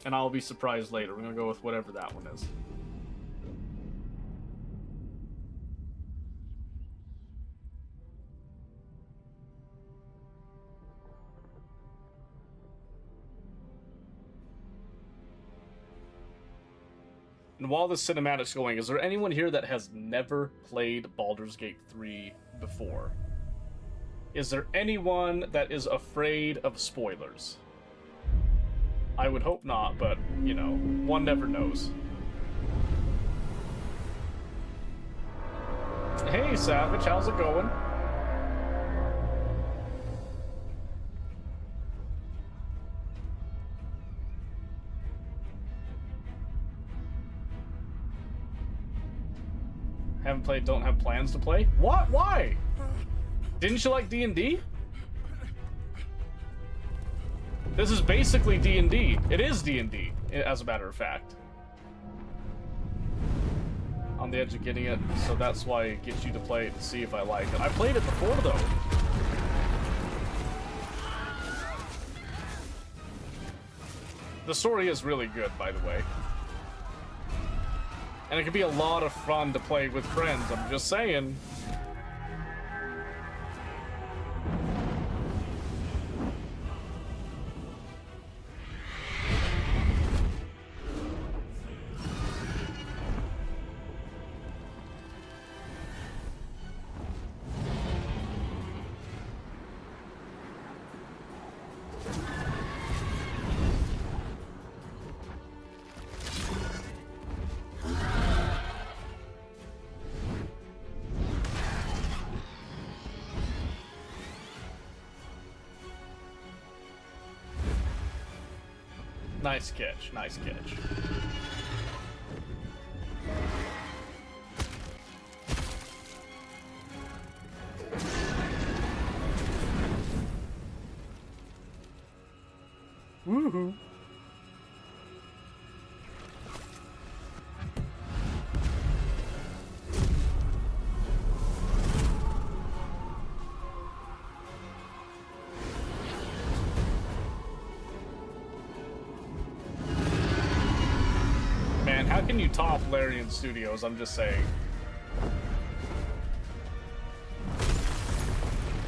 and I'll be surprised later. We're gonna go with whatever that one is. And while the cinematic's going, is there anyone here that has never played Baldur's Gate 3 before? Is there anyone that is afraid of spoilers? I would hope not, but, you know, one never knows. Hey, Savage, how's it going? Haven't played, don't have plans to play? What? Why? Didn't you like D&D? This is basically D&D. It is D&D, as a matter of fact. On the edge of getting it, so that's why it gets you to play it to see if I like it. I played it before, though. The story is really good, by the way. And it can be a lot of fun to play with friends, I'm just saying. Nice catch, nice catch. Woohoo. How can you top Larian Studios? I'm just saying.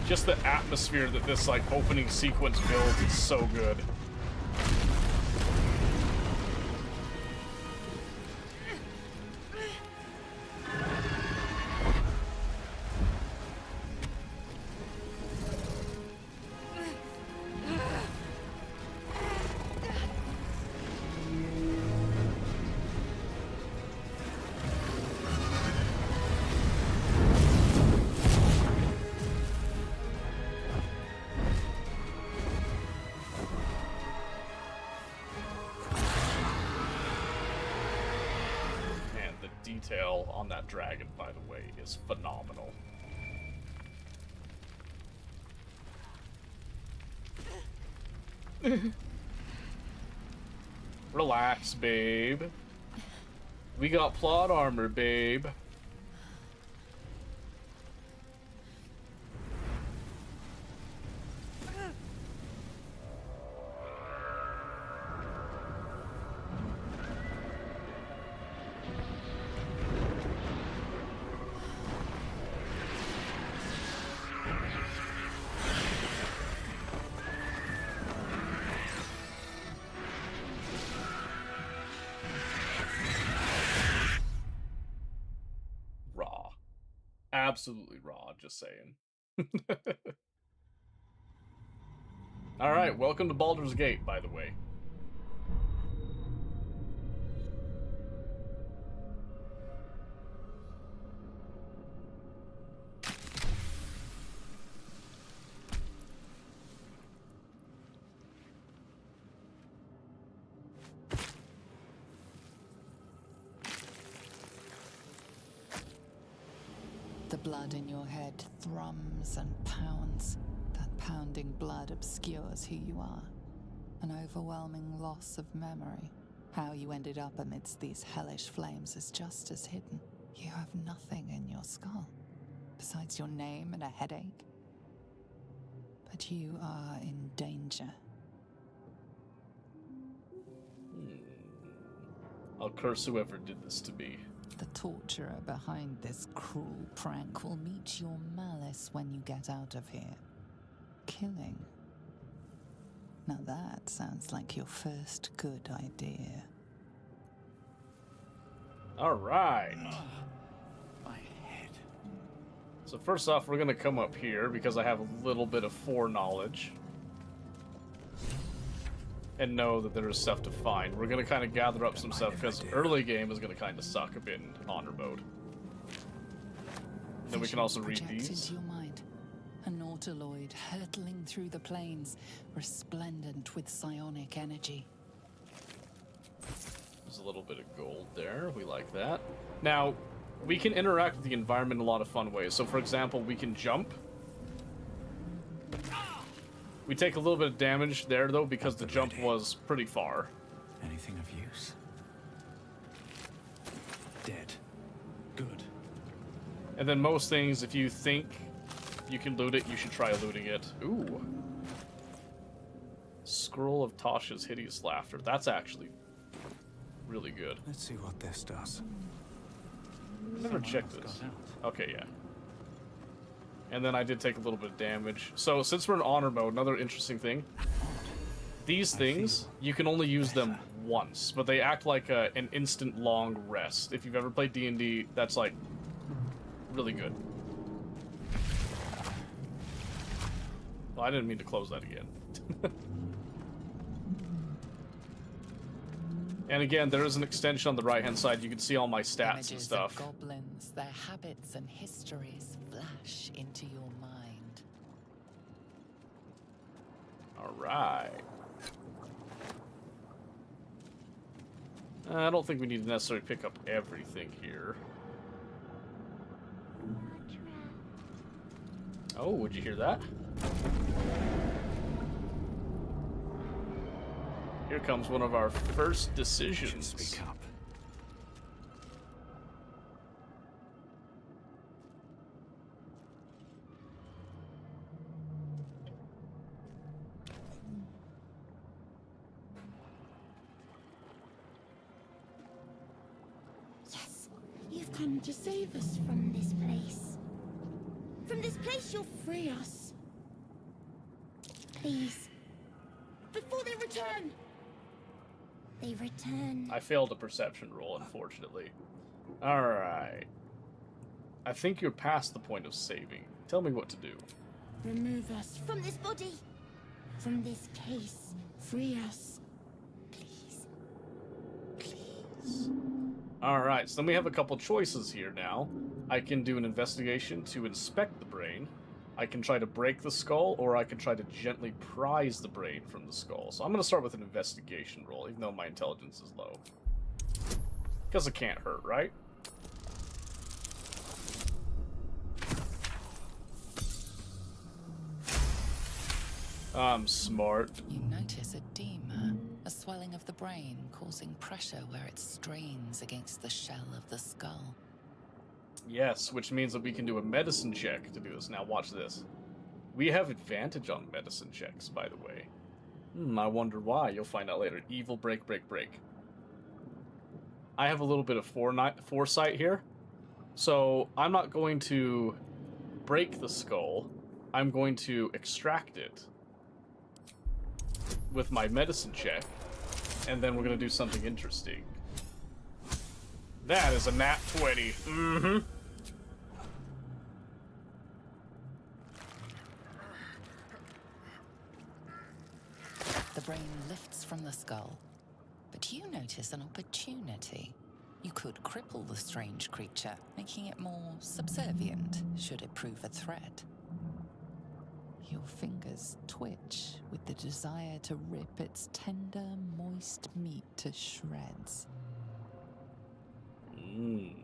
Just the atmosphere that this like opening sequence builds is so good. Detail on that dragon, by the way, is phenomenal. Relax, babe. We got plot armor, babe. Absolutely raw, just saying. Alright, welcome to Baldur's Gate, by the way. The blood in your head thrums and pounds. That pounding blood obscures who you are. An overwhelming loss of memory. How you ended up amidst these hellish flames is just as hidden. You have nothing in your skull, besides your name and a headache. But you are in danger. I'll curse whoever did this to me. The torturer behind this cruel prank will meet your malice when you get out of here. Killing. Now that sounds like your first good idea. Alright. My head. So first off, we're gonna come up here because I have a little bit of foreknowledge. And know that there is stuff to find. We're gonna kind of gather up some stuff because early game is gonna kind of suck a bit in honor mode. Then we can also read project these. into your mind. An autoloid hurtling through the plains, resplendent with psionic energy. There's a little bit of gold there. We like that. Now, we can interact with the environment in a lot of fun ways. So, for example, we can jump. We take a little bit of damage there, though, because the jump was pretty far. Anything of use? Dead. Good. And then most things, if you think you can loot it, you should try looting it. Ooh. Scroll of Tasha's Hideous Laughter. That's actually really good. Let's see what this does. Never checked this. Okay, yeah. And then I did take a little bit of damage. So since we're in honor mode, another interesting thing. These things, you can only use them once, but they act like an instant long rest. If you've ever played D&D, that's like really good. Well, I didn't mean to close that again. And again, there is an extension on the right-hand side. You can see all my stats Images and stuff. of goblins, their habits and histories flash into your mind. All right. I don't think we need to necessarily pick up everything here. Oh, would you hear that? Here comes one of our first decisions. Speak up. Yes, you've come to save us from this place. From this place, you'll free us. Please. Before they return. They return. I failed a perception roll, unfortunately. Alright. I think you're past the point of saving. Tell me what to do. Remove us from this body. From this case. Free us. Please. Please. Alright, so then we have a couple choices here now. I can do an investigation to inspect the brain. I can try to break the skull, or I can try to gently prise the brain from the skull. So I'm going to start with an investigation roll, even though my intelligence is low. Because it can't hurt, right? I'm smart. You notice edema, a swelling of the brain causing pressure where it strains against the shell of the skull. Yes, which means that we can do a medicine check to do this. Now watch this. We have advantage on medicine checks, by the way. I wonder why. You'll find out later. Evil break, break, break. I have a little bit of foresight here. So I'm not going to break the skull. I'm going to extract it with my medicine check. And then we're going to do something interesting. That is a nat 20. Mm-hmm. The brain lifts from the skull, but you notice an opportunity. You could cripple the strange creature, making it more subservient should it prove a threat. Your fingers twitch with the desire to rip its tender, moist meat to shreds. And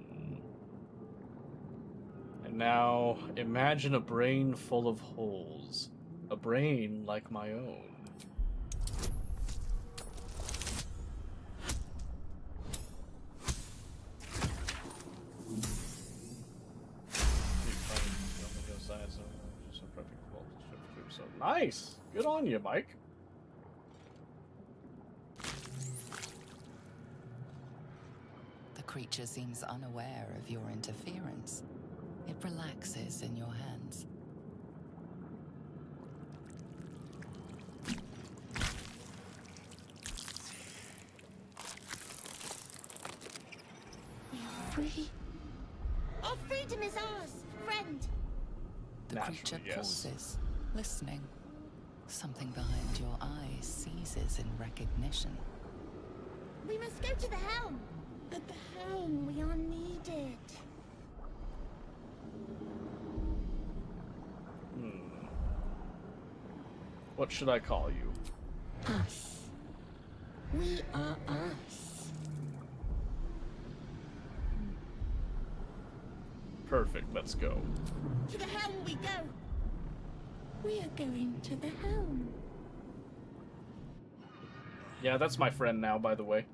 now, imagine a brain full of holes. A brain like my own. Nice! Good on you, Mike. The creature seems unaware of your interference. It relaxes in your hands. We are free. Our freedom is ours, friend. The Naturally, creature yes. pauses, listening. Something behind your eyes seizes in recognition. We must go to the helm. At the helm, we are needed. What should I call you? Us. We are us. Perfect, let's go. To the helm we go. We are going to the helm. Yeah, that's my friend now, by the way.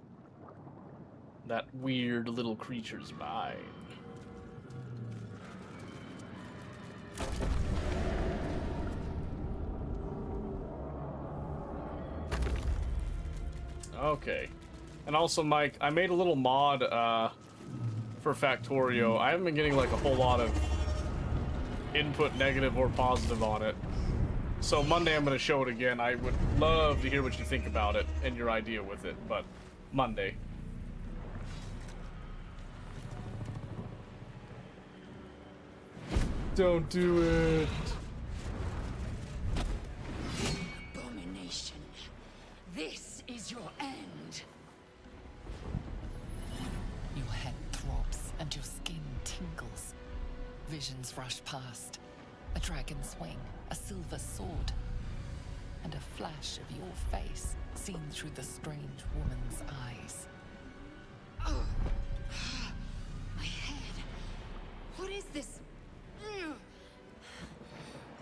That weird little creature's mine. Okay. And also, Mike, I made a little mod for Factorio. I haven't been getting like a whole lot of input, negative or positive on it. So Monday I'm going to show it again. I would love to hear what you think about it and your idea with it, but Monday. Don't do it. Abomination. This is your end. Your head throbs and your skin tingles. Visions rush past. A dragon's wing, a silver sword, and a flash of your face seen through the strange woman's eyes. Oh. My head. What is this?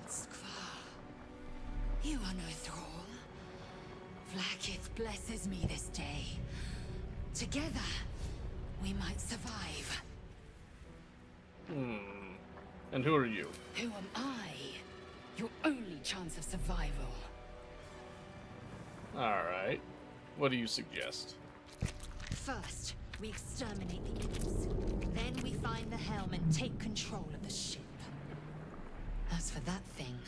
Skvar. You are no thrall. Vlaakith blesses me this day. Together, we might survive. And who are you? Who am I? Your only chance of survival. Alright. What do you suggest? First, we exterminate the imps. Then we find the helm and take control of the ship. As for that thing,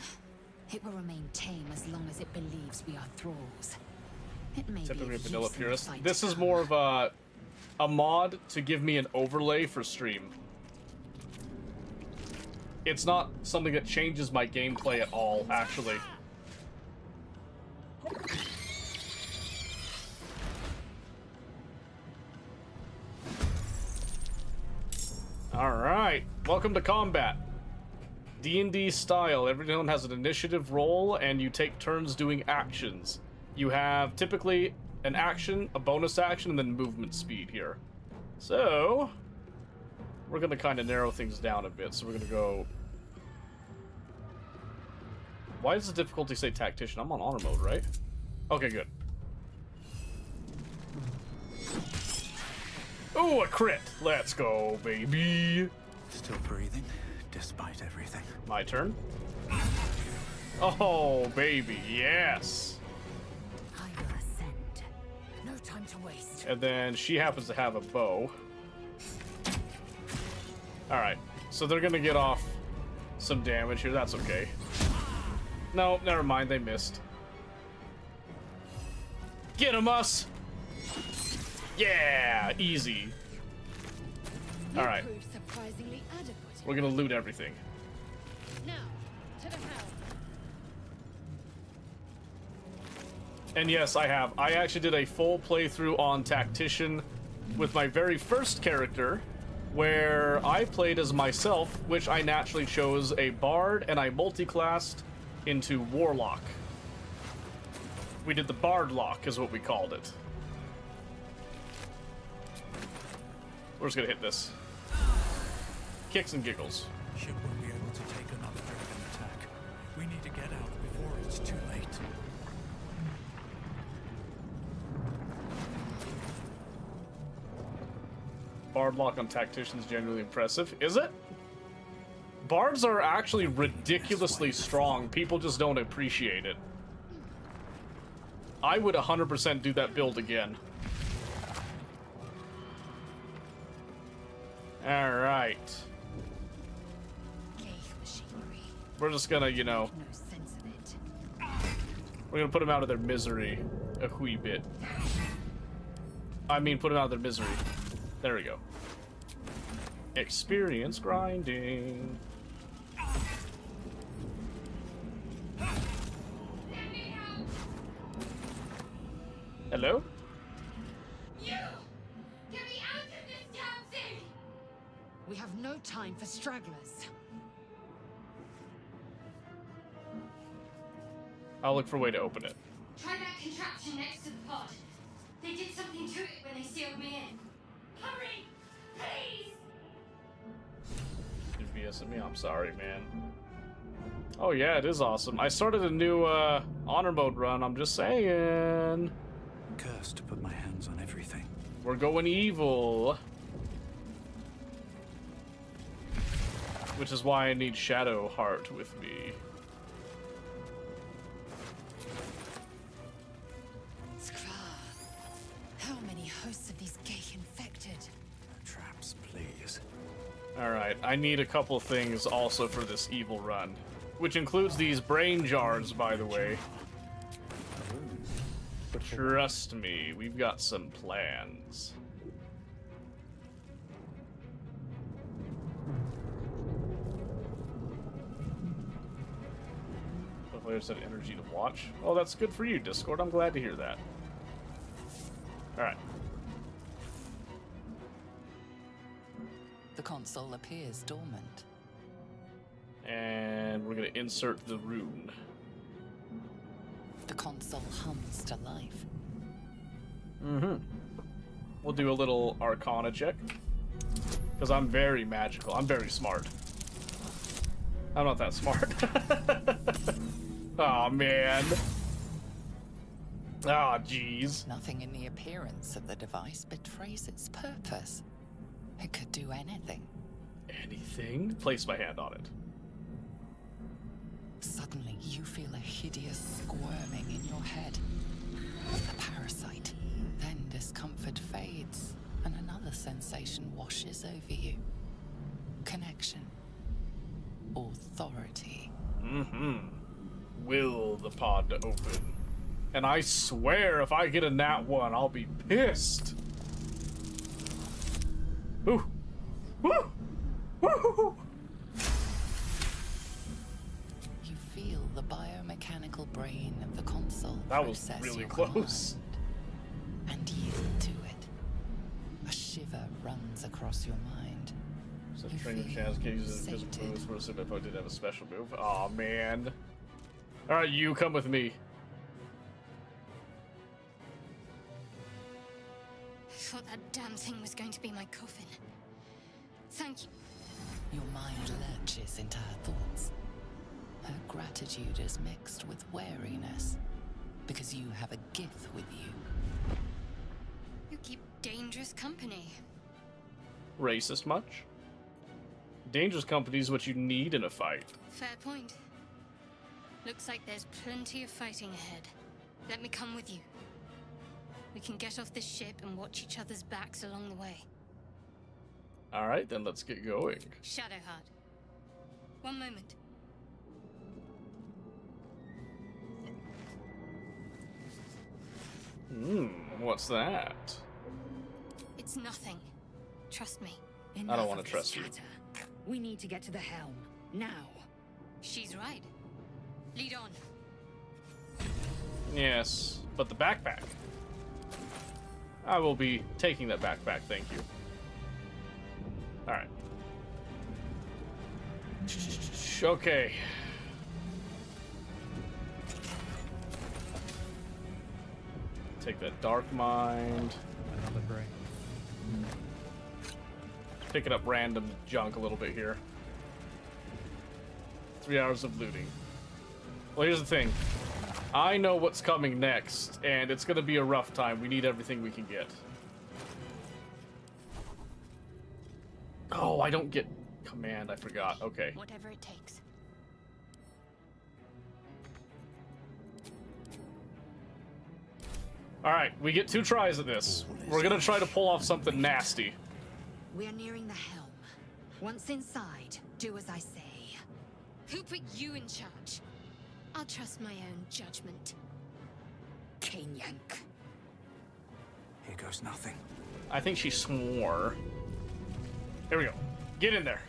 it will remain tame as long as it believes we are thralls. It may Typically be a vanilla use in the purist. fight This to is come. more of a mod to give me an overlay for stream. It's not something that changes my gameplay at all, actually. Alright, welcome to combat. D&D style, everyone has an initiative roll and you take turns doing actions. You have typically an action, a bonus action, and then movement speed here. So, we're gonna kind of narrow things down a bit, so we're gonna go... Why does the difficulty say tactician? I'm on honor mode, right? Okay, good. Oh, a crit! Let's go, baby! Still breathing, despite everything. My turn. Oh, baby, yes! I will ascend. No time to waste. And then she happens to have a bow. Alright, so they're gonna get off some damage here, that's okay. No, never mind, they missed. Get 'em, us! Yeah, easy. Alright, Proved surprisingly adequate. we're gonna loot everything. Now, to the helm. And yes, I have. I actually did a full playthrough on Tactician with my very first character, where I played as myself, which I naturally chose a Bard, and I multi-classed into Warlock. We did the Bard lock, is what we called it. We're just gonna hit this. Kicks and giggles. Ship won't be able to take another dragon attack. We need to get out before it's too late. Bard lock on Tactician's genuinely impressive. Is it? Bards are actually ridiculously strong. People just don't appreciate it. I would 100% do that build again. Alright. Gauge machinery. We're just gonna, you know, No sense of it. we're gonna put them out of their misery a wee bit. I mean, put them out of their misery. There we go. Experience grinding. Hello? You! Get me out of this damn thing! We have no time for stragglers. I'll look for a way to open it. Try that contraption next to the pod. They did something to it when they sealed me in. Hurry! Please! You're BSing me? I'm sorry, man. Oh yeah, it is awesome. I started a new honor mode run, I'm just saying. Cursed to put my hands on everything. We're going evil. Which is why I need Shadowheart with me. Skra. How many hosts of these gay infected? Traps, please. Alright, I need a couple things also for this evil run. Which includes these brain jars, by the way. Trust me, we've got some plans. The players had energy to watch. Oh, that's good for you, Discord. I'm glad to hear that. Alright. The console appears dormant. And we're gonna insert the rune. The console hums to life. Mm-hmm. We'll do a little Arcana check. Because I'm very magical. I'm very smart. I'm not that smart. Aw, man. Ah, jeez. Nothing in the appearance of the device betrays its purpose. It could do anything. Anything? Place my hand on it. Suddenly, you feel a hideous squirming in your head. A parasite. Then discomfort fades, and another sensation washes over you. Connection. Authority. Mm-hmm. Will the pod to open. And I swear, if I get a nat 1, I'll be pissed. Ooh. Woo! Woo! You feel the biomechanical brain of the console That was process really your close. command and yield to it. A shiver runs across your mind. So You training feel chance can use his sated. physical moves for if I did have a special move. Aw, man. Alright, you come with me. I thought that damn thing was going to be my coffin. Thank you. Your mind lurches into her thoughts. Her gratitude is mixed with wariness, because you have a gift with you. You keep dangerous company. Racist much? Dangerous company is what you need in a fight. Fair point. Looks like there's plenty of fighting ahead. Let me come with you. We can get off this ship and watch each other's backs along the way. Alright, then let's get going. Shadowheart. One moment. What's that? It's nothing. Trust me. I don't want to trust you. We need to get to the helm. Now. She's right. Lead on. Yes, but the backpack. I will be taking that backpack, thank you. Alright. Okay. Take that Dark Mind. Another brain. Picking up random junk a little bit here. 3 hours of looting. Well, here's the thing. I know what's coming next, and it's gonna be a rough time. We need everything we can get. Oh, I don't get command. I forgot. Okay. Whatever it takes. Alright, we get 2 tries at this. We're gonna try to pull off something nasty. We're nearing the helm. Once inside, do as I say. Who put you in charge? I'll trust my own judgment. Kanyank. Here goes nothing. I think she swore. Here we go. Get in there.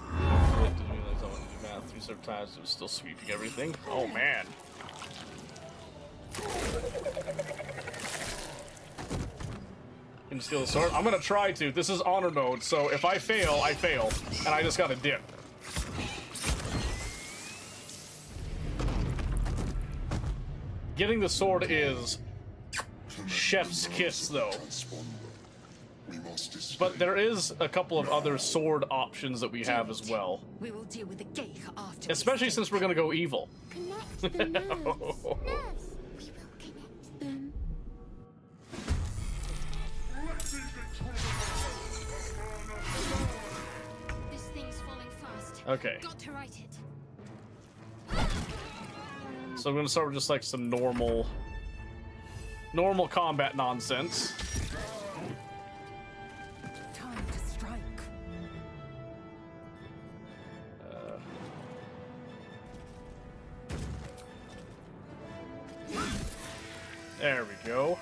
Did you realize I wanted to do math 3 separate times? It was still sweeping everything. Oh man. Can you steal the sword? I'm gonna try to. This is honor mode, so if I fail, I fail. And I just gotta dip. Getting the sword is chef's kiss, though. But there is a couple of other sword options that we have as well. We will deal with the Geich after. Especially since we're gonna go evil. Connect the nerves. Nerves. We will connect them. This thing's falling fast. Okay. Got to right it. So I'm gonna start with just like some normal combat nonsense. Time to strike. There we go.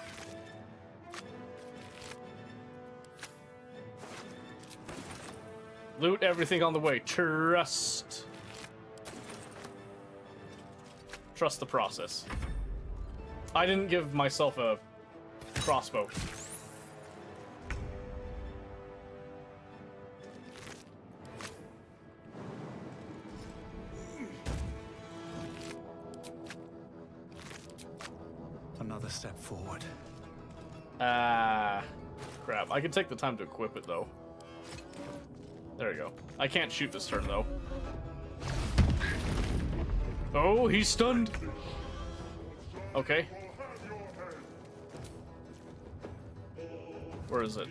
Loot everything on the way. Trust the process. I didn't give myself a crossbow. Another step forward. Ah, crap. I can take the time to equip it, though. There we go. I can't shoot this turn, though. Oh, he's stunned. Okay. Where is it?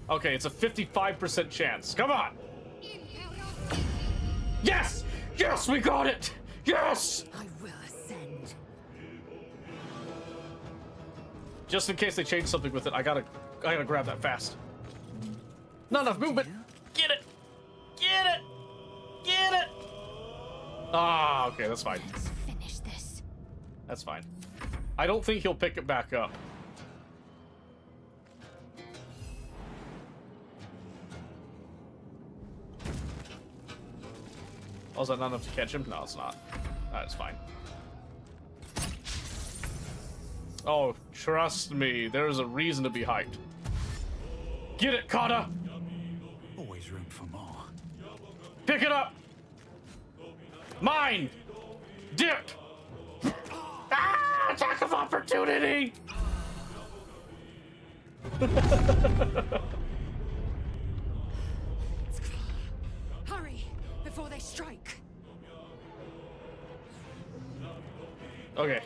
Okay, it's a 55% chance. Come on! Yes! Yes, we got it! Yes! I will ascend. Just in case they change something with it, I gotta grab that fast. Not enough movement! Get it! Get it! Get it! Ah, okay, that's fine. Let's finish this. That's fine. I don't think he'll pick it back up. Oh, is that not enough to catch him? No, it's not. That's fine. Oh, trust me, there's a reason to be hyped. Get it, Kata! Always room for more. Pick it up! Mine! Dip! Ah! Attack of opportunity! Hurry before they strike. Okay.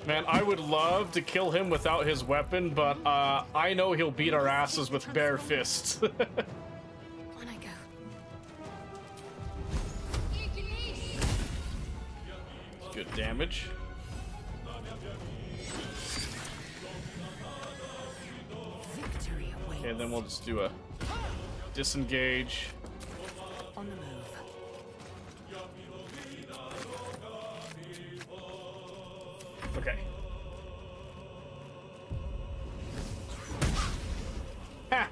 Man, I would love to kill him without his weapon, but I know he'll beat our asses with bare fists. On I go. Good damage. Victory awaits. Okay, then we'll just do a disengage. On the move. Okay. Ha!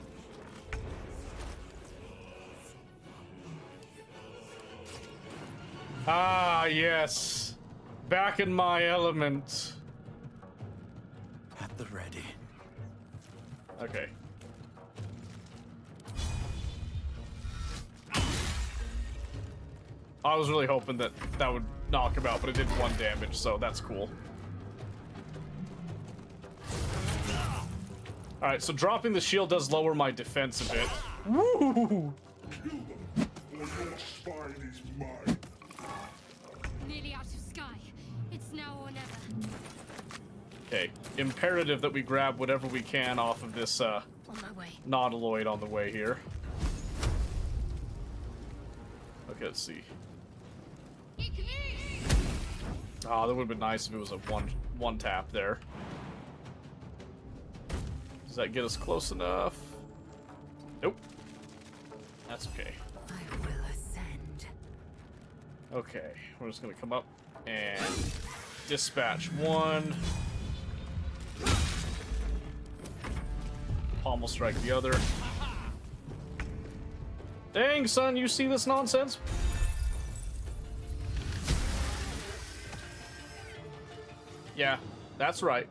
Ah, yes. Back in my element. At the ready. Okay. I was really hoping that that would knock him out, but it did 1 damage, so that's cool. Alright, so dropping the shield does lower my defense a bit. Woo! Nearly out of sky. It's now or never. Okay, imperative that we grab whatever we can off of this On my way. nautiloid on the way here. Okay, let's see. Ah, that would have been nice if it was a one tap there. Does that get us close enough? Nope. That's okay. I will ascend. Okay, we're just gonna come up and dispatch 1. Pommel strike the other. Dang, son, you see this nonsense? Yeah, that's right.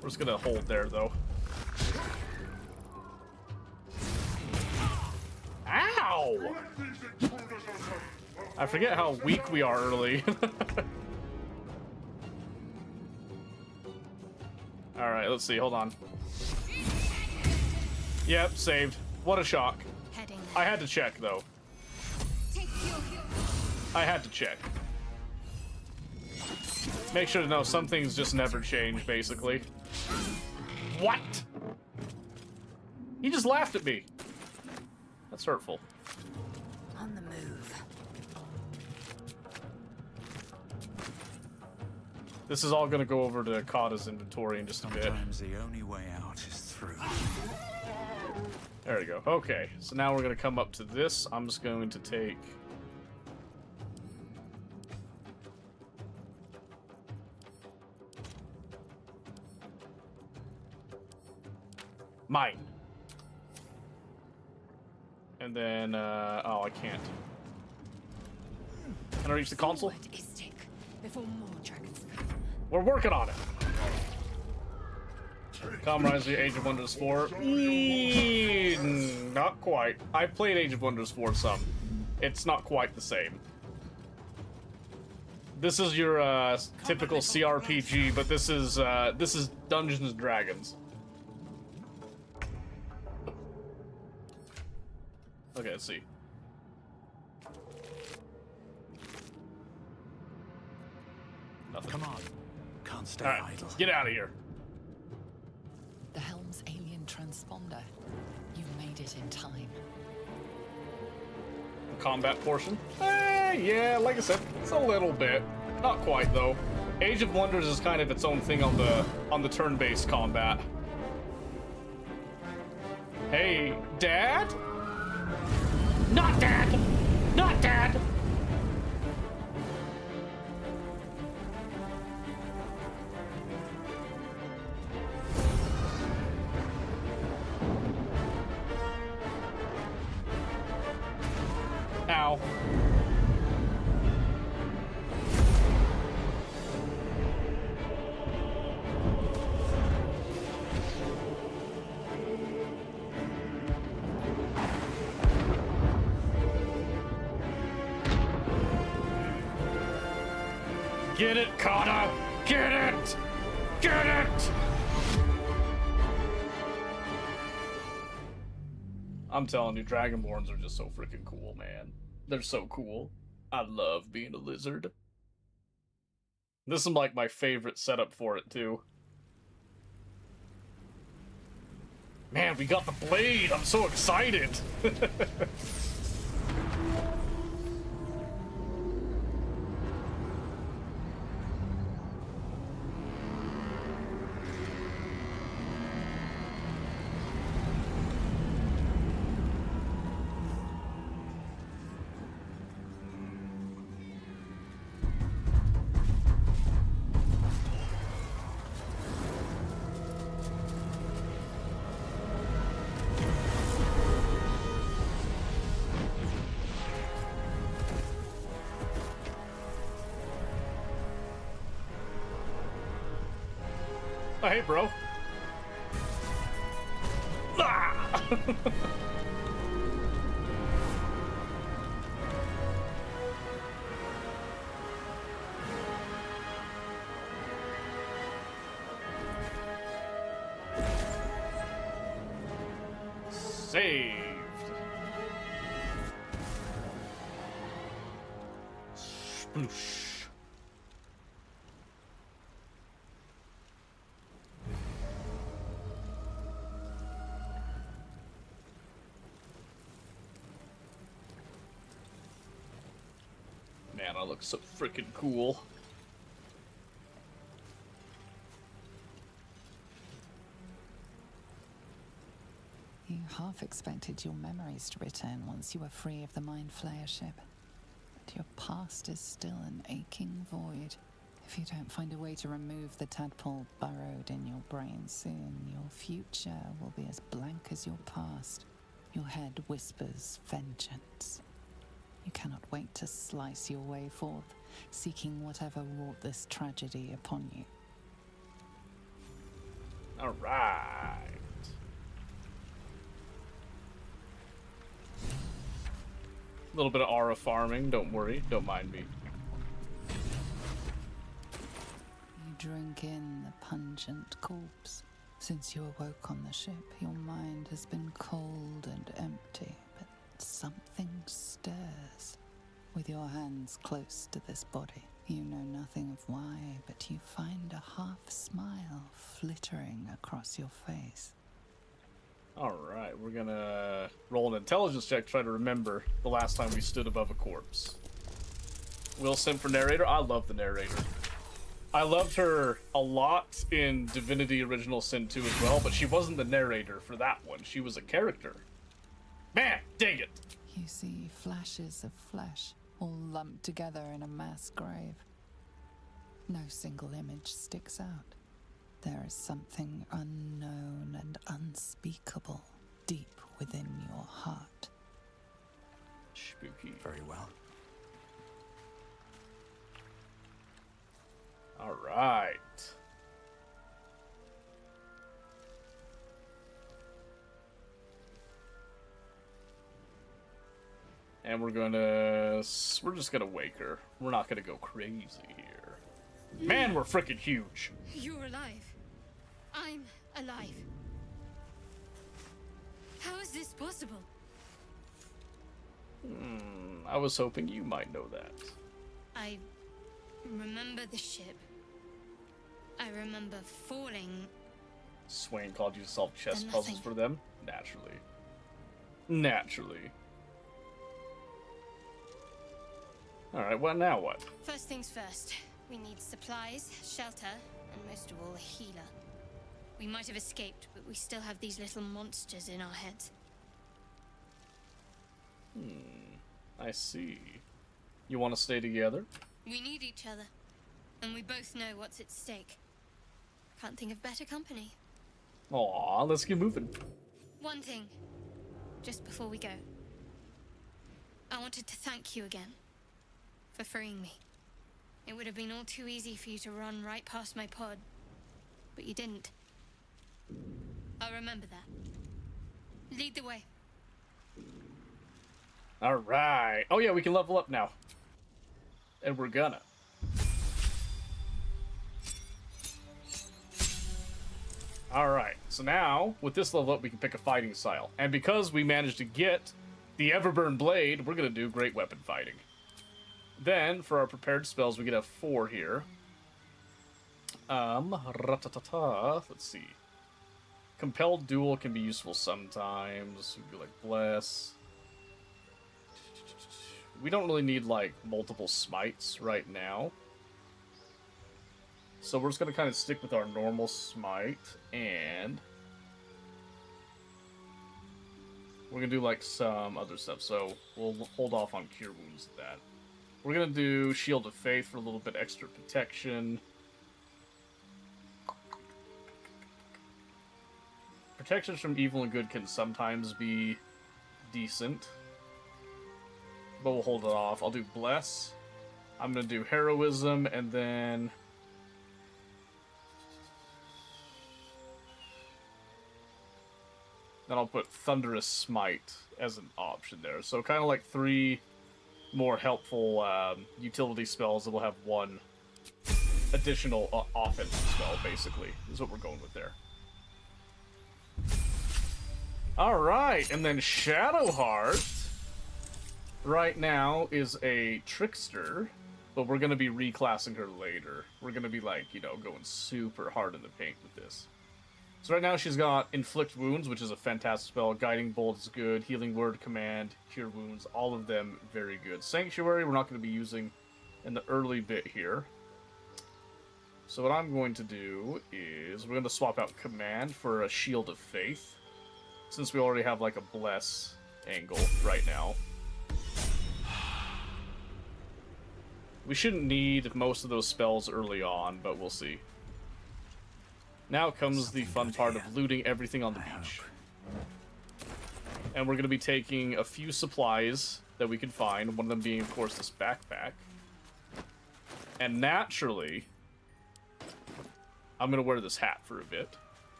We're We're just gonna hold there, though. Ow! I forget how weak we are early. Alright, let's see. Hold on. Yep, saved. What a shock. Heading. I had to check, though. I had to check. Make sure to know some things just never change, basically. What? He just laughed at me. That's hurtful. On the move. This is all gonna go over to Kata's inventory in just a bit. Sometimes the only way out is through. There we go. Okay, so now we're gonna come up to this. I'm just going to take... mine. And then, oh, I can't. Can I reach the console? Forward, Istik, before more dragons come. We're working on it. Kamen Rider Age of Wonders 4. Not quite. I've played Age of Wonders 4 some. It's not quite the same. This is your typical CRPG, but this is Dungeons and Dragons. Okay, let's see. Nothing. Come on. Can't stay All right, idle. get out of here. The Helm's alien transponder. You made it in time. Combat portion? Yeah, like I said, it's a little bit. Not quite though. Age of Wonders is kind of its own thing on the turn-based combat. Hey, Dad? Not Dad! Not Dad! Ow. Get it, Kata! Get it! Get it! I'm telling you, Dragonborns are just so freaking cool, man. They're so cool. I love being a lizard. This is like my favorite setup for it, too. Man, we got the blade! I'm so excited! Oh, hey, bro. Ah! Saved. Sploosh. Man, I look so freaking cool. You half expected your memories to return once you were free of the Mind Flayer ship. But your past is still an aching void. If you don't find a way to remove the tadpole burrowed in your brain soon, your future will be as blank as your past. Your head whispers vengeance. You cannot wait to slice your way forth, seeking whatever wrought this tragedy upon you. All right. A little bit of aura farming. Don't worry. Don't mind me. You drink in the pungent corpse. Since you awoke on the ship, your mind has been cold and empty, but something stirs. With your hands close to this body, you know nothing of why, but you find a half smile flittering across your face. Alright, we're gonna roll an intelligence check to try to remember the last time we stood above a corpse. Will Sim for narrator? I love the narrator. I loved her a lot in Divinity Original Sin 2 as well, but she wasn't the narrator for that one. She was a character. Man, dang it! You see flashes of flesh, all lumped together in a mass grave. No single image sticks out. There is something unknown and unspeakable deep within your heart. Spooky. Very well. Alright. And we're just gonna wake her. We're not gonna go crazy here. Man, we're freaking huge. You're alive. I'm alive. How is this possible? I was hoping you might know that. I remember the ship. I remember falling. Swain called you to solve chess Then puzzles nothing. for them? Naturally. Naturally. Alright, well, now what? First things first. We need supplies, shelter, and most of all, a healer. We might have escaped, but we still have these little monsters in our heads. I see. You want to stay together? We need each other, and we both know what's at stake. Can't think of better company. Aw, let's get moving. One thing, just before we go. I wanted to thank you again for freeing me. It would have been all too easy for you to run right past my pod, but you didn't. I'll remember that. Lead the way. Alright. Oh yeah, we can level up now. And we're gonna. Alright, so now, with this level up, we can pick a fighting style. And because we managed to get the Everburn Blade, we're gonna do great weapon fighting. Then, for our prepared spells, we get a 4 here. Let's see. Compelled Duel can be useful sometimes. We can do like Bless. We don't really need like multiple smites right now. So we're just gonna kind of stick with our normal smite, and we're gonna do like some other stuff. So we'll hold off on Cure Wounds at that. We're gonna do Shield of Faith for a little bit extra protection. Protections from evil and good can sometimes be decent, but we'll hold it off. I'll do Bless. I'm gonna do Heroism, and then I'll put Thunderous Smite as an option there. So kind of like 3 more helpful utility spells that will have 1 additional offensive spell, basically, is what we're going with there. Alright, and then Shadowheart right now is a Trickster, but we're going to be reclassing her later. We're going to be like, you know, going super hard in the paint with this. So right now she's got Inflict Wounds, which is a fantastic spell. Guiding Bolt is good. Healing Word, Command, Cure Wounds, all of them very good. Sanctuary we're not going to be using in the early bit here. So what I'm going to do is we're going to swap out Command for a Shield of Faith, since we already have like a Bless angle right now. We shouldn't need most of those spells early on, but we'll see. Now comes the fun part of looting everything on the beach. And we're going to be taking a few supplies that we can find, one of them being, of course, this backpack. And naturally, I'm going to wear this hat for a bit.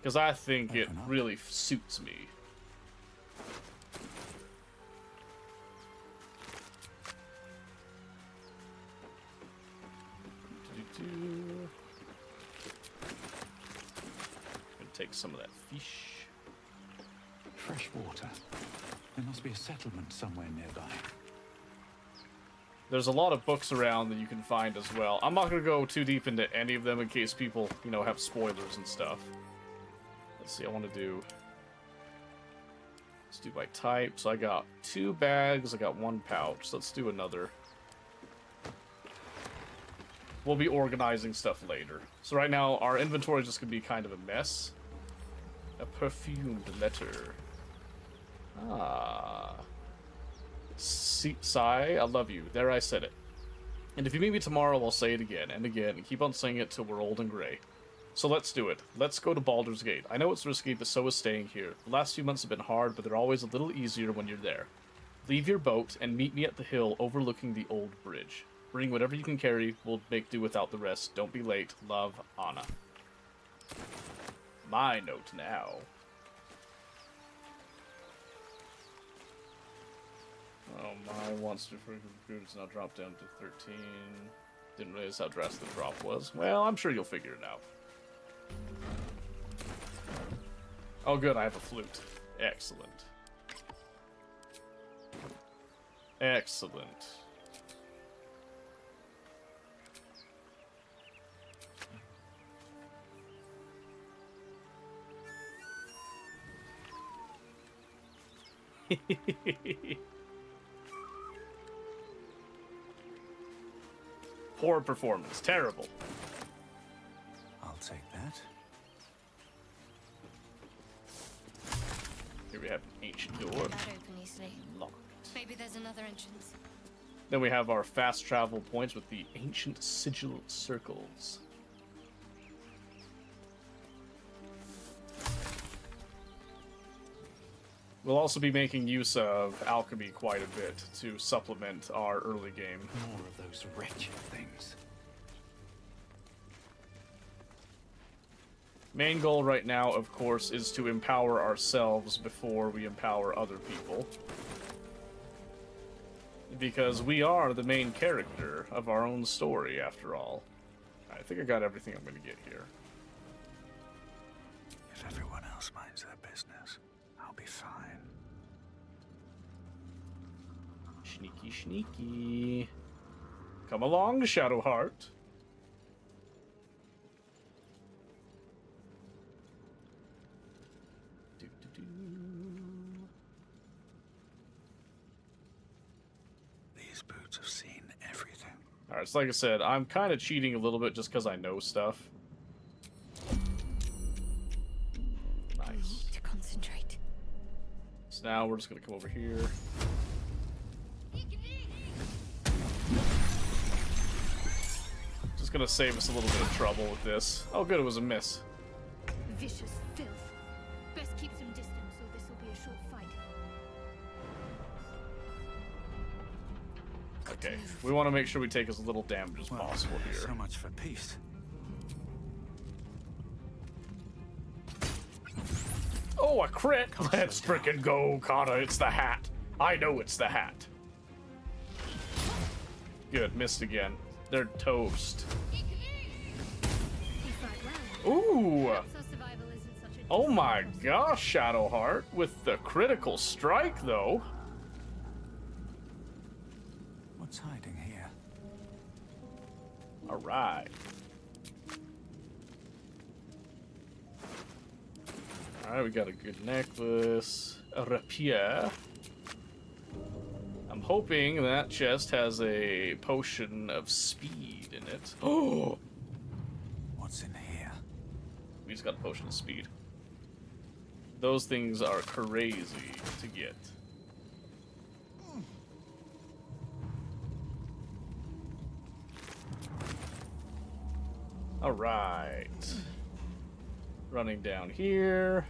because I think it Open up. really suits me. Gonna take some of that fish. Fresh water. There must be a settlement somewhere nearby. There's a lot of books around that you can find as well. I'm not going to go too deep into any of them in case people, you know, have spoilers and stuff. Let's see, I want to do... Let's do by type. So I got 2 bags, I got 1 pouch. Let's do another. We'll be organizing stuff later. So right now, our inventory is just going to be kind of a mess. A perfumed letter. Ah... Sigh, I love you. There, I said it. And if you meet me tomorrow, I'll say it again and again and keep on saying it till we're old and gray. So let's do it. Let's go to Baldur's Gate. I know it's risky, but so is staying here. The last few months have been hard, but they're always a little easier when you're there. Leave your boat and meet me at the hill overlooking the old bridge. Bring whatever you can carry. We'll make do without the rest. Don't be late. Love, Anna. My note now. Oh, my wants to for goods now dropped down to 13. Didn't realize how drastic the drop was. Well, I'm sure you'll figure it out. Oh, good, I have a flute. Excellent. Excellent. Poor performance. Terrible. I'll take that. Here we have an ancient door. That open easily. Locked. Maybe there's another entrance. Then we have our fast travel points with the ancient sigil circles. We'll also be making use of alchemy quite a bit to supplement our early game. More of those wretched things. Main goal right now, of course, is to empower ourselves before we empower other people. Because we are the main character of our own story, after all. I think I got everything I'm going to get here. If everyone else minds their business, I'll be fine. Sneaky, sneaky. Come along, Shadowheart. These boots have seen everything. Alright, so like I said, I'm kind of cheating a little bit just because I know stuff. I Nice. need to concentrate. So now we're just going to come over here. Just going to save us a little bit of trouble with this. Oh good, it was a miss. Vicious filth. Best keep some distance, or this will be a short fight. Okay, we want to make sure we take as little damage as Well, possible here. so much for peace. Oh, a crit! Let's frickin' go, Kata. It's the hat. I know it's the hat. Good, missed again. They're toast. You fight well. Ooh! Perhaps our survival isn't such a Oh my disadvantage. gosh, Shadowheart. With the critical strike, though. What's hiding here? Alright. Alright, we got a good necklace. A rapier. I'm hoping that chest has a potion of speed in it. Oh! What's in here? We just got a potion of speed. Those things are crazy to get. Alright. Running down here.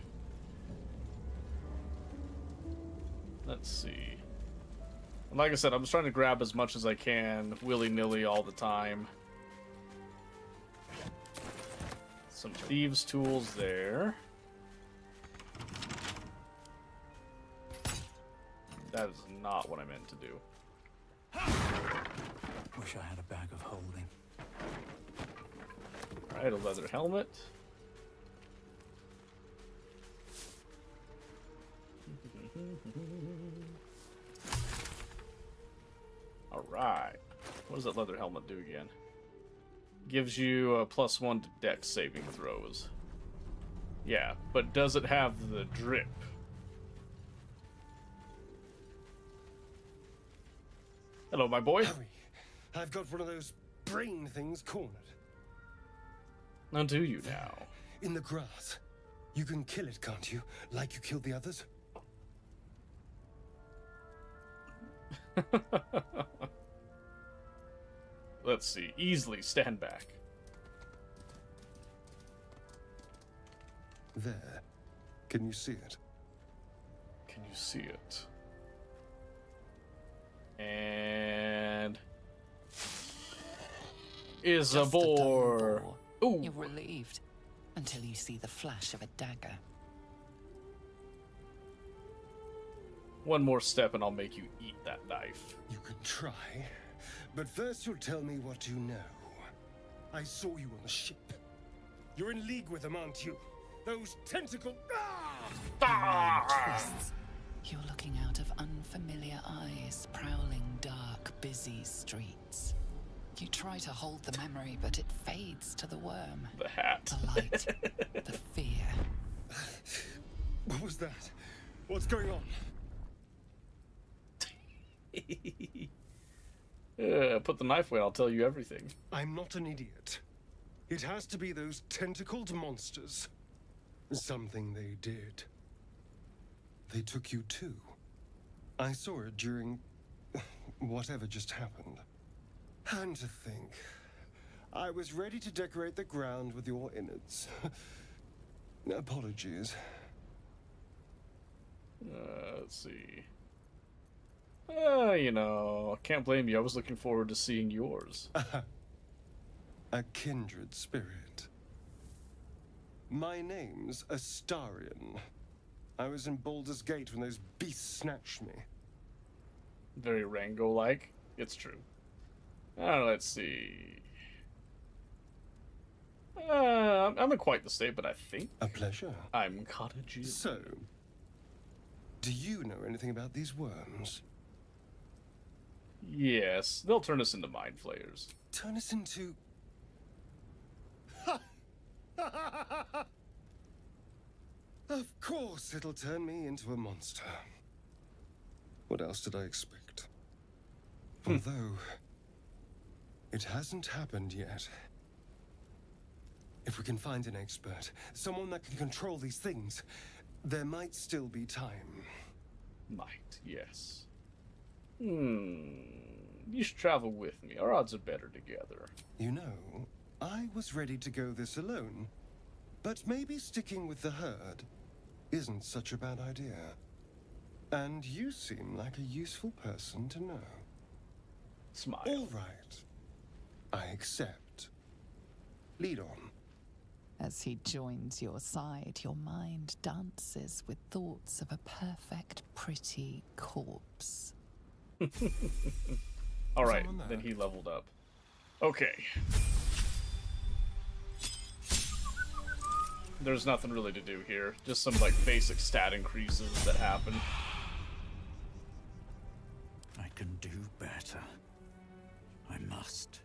Let's see. And like I said, I'm just trying to grab as much as I can, willy-nilly all the time. Some thieves' tools there. That is not what I meant to do. Wish I had a bag of holding. Alright, a leather helmet. Alright. What does that leather helmet do again? Gives you a +1 to dex saving throws. Yeah, but does it have the drip? Hello, my boy. Hurry! I've got one of those brain things cornered. Now do you now? In the grass. You can kill it, can't you? Like you killed the others? Let's see. Easily stand back. There. Can you see it? Can you see it? And is a Just a dull bore. bore. Ooh. You're relieved until you see the flash of a dagger. One more step and I'll make you eat that knife. You can try. But first you'll tell me what you know. I saw you on the ship. You're in league with them, aren't you? Those tentacle... Twists. You're looking out of unfamiliar eyes, prowling dark, busy streets. You try to hold the memory, but it fades to the worm. The hat. The light. The fear. What was that? What's going on? Put the knife away, I'll tell you everything. I'm not an idiot. It has to be those tentacled monsters. Something they did. They took you too. I saw it during whatever just happened. And to think, I was ready to decorate the ground with your innards. Apologies. Let's see. You know, can't blame you. I was looking forward to seeing yours. A kindred spirit. My name's Astarion. I was in Baldur's Gate when those beasts snatched me. Very Rango-like. It's true. Let's see. I'm in quite the state, but I think A pleasure. I'm cottagey. So, do you know anything about these worms? Yes, they'll turn us into mind flayers. Turn us into... Of course it'll turn me into a monster. What else did I expect? Although, it hasn't happened yet. If we can find an expert, someone that can control these things, there might still be time. Might, yes. You should travel with me. Our odds are better together. You know, I was ready to go this alone, but maybe sticking with the herd isn't such a bad idea. And you seem like a useful person to know. Smile. All right. I accept. Lead on. As he joins your side, your mind dances with thoughts of a perfect, pretty corpse. All right, Someone then there. he leveled up. Okay. There's nothing really to do here. Just some, like, basic stat increases that happen. I can do better. I must.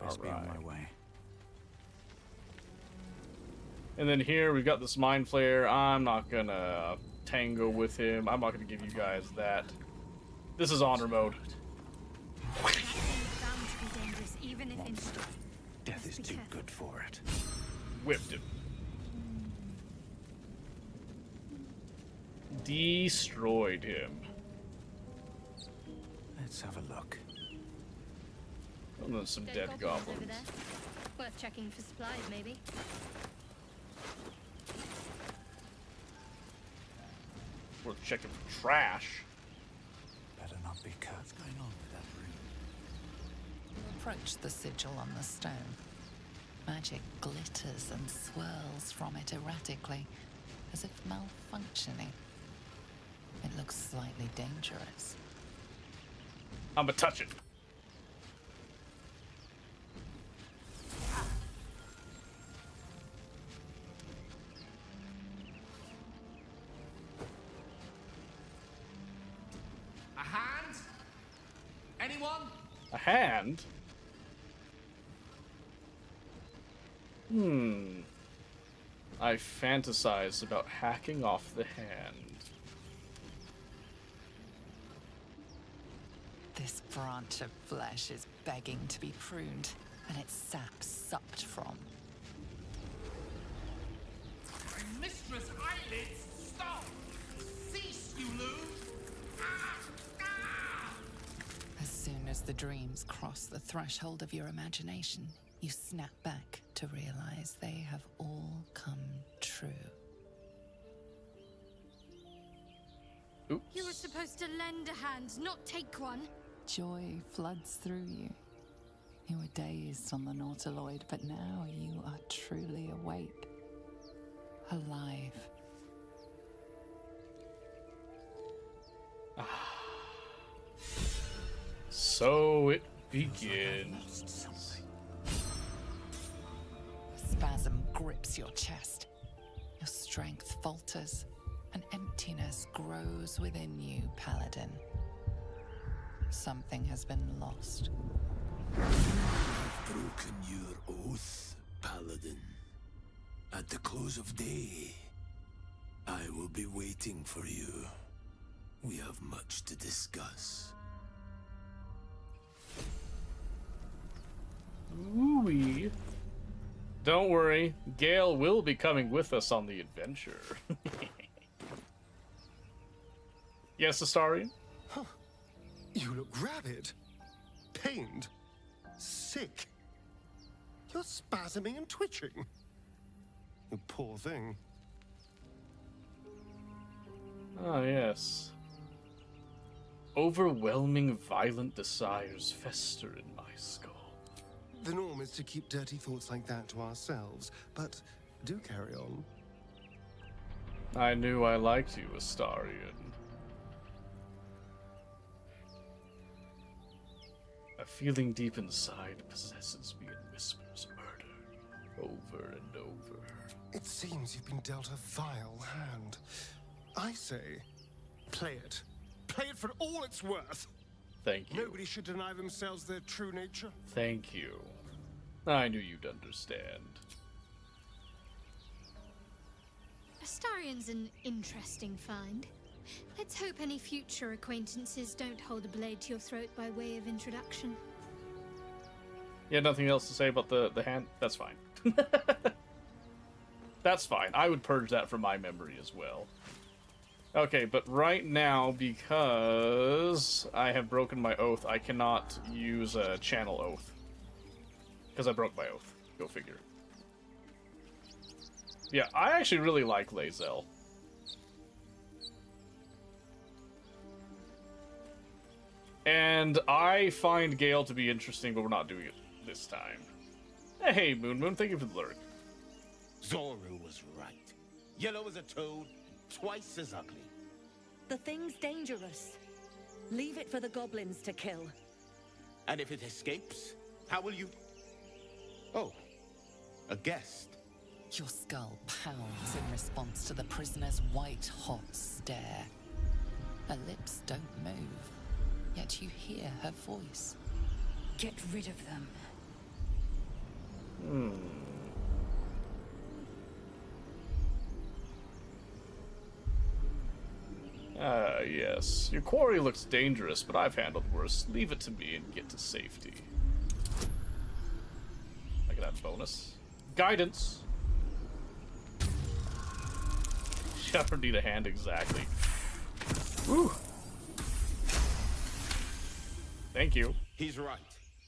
Best be on my Alright. way. And then here, we've got this Mind Flayer. I'm not gonna tango with him. I'm not gonna give you guys that. This is honor mode. That thing is bound to be dangerous, even if in stride. Death Just is be too careful. good for it. Whipped him. Destroyed him. Let's have a look. And then some dead Over goblins. there. Worth checking for supplies, maybe. Worth checking for trash. Better not be cut. What's going on with that room? Approach the sigil on the stone. Magic glitters and swirls from it erratically, as if malfunctioning. It looks slightly dangerous. I'ma touch it. A hand? Anyone? A hand? I fantasize about hacking off the hand. This branch of flesh is begging to be pruned, and its sap sucked from. Mistress Eyelids, stop! Cease, you lose! Ah! Ah! As soon as the dreams cross the threshold of your imagination, you snap back to realize they have all come true. Oops. You were supposed to lend a hand, not take one. Joy floods through you. You were dazed on the Nautiloid, but now you are truly awake. Alive. So it begins. A spasm grips your chest. Your strength falters. An emptiness grows within you, Paladin. Something has been lost. I've broken your oath, Paladin. At the close of day, I will be waiting for you. We have much to discuss. Ooh-wee. Don't worry, Gale will be coming with us on the adventure. Yes, Astarion? You look rabid, pained, sick. You're spasming and twitching. You poor thing. Ah, yes. Overwhelming violent desires fester in my skull. The norm is to keep dirty thoughts like that to ourselves, but do carry on. I knew I liked you, Astarion. A feeling deep inside possesses me and whispers murder over and over. It seems you've been dealt a vile hand. I say, play it. Play it for all it's worth. Thank you. Nobody should deny themselves their true nature. Thank you. I knew you'd understand. Astarion's an interesting find. Let's hope any future acquaintances don't hold a blade to your throat by way of introduction. You had nothing else to say about the hand? That's fine. That's fine. I would purge that from my memory as well. Okay, but right now, because I have broken my oath, I cannot use a channel oath. Because I broke my oath. Go figure. Yeah, I actually really like Lae'zel. And I find Gale to be interesting, but we're not doing it this time. Hey, Moon Moon, thank you for the lurk. Zoru was right. Yellow as a toad, twice as ugly. The thing's dangerous. Leave it for the goblins to kill. And if it escapes, how will you... Oh, a guest. Your skull pounds in response to the prisoner's white-hot stare. Her lips don't move, yet you hear her voice. Get rid of them. Ah, yes. Your quarry looks dangerous, but I've handled worse. Leave it to me and get to safety. Look at that bonus. Guidance. Shepherd need a hand exactly. Woo. Thank you. He's right.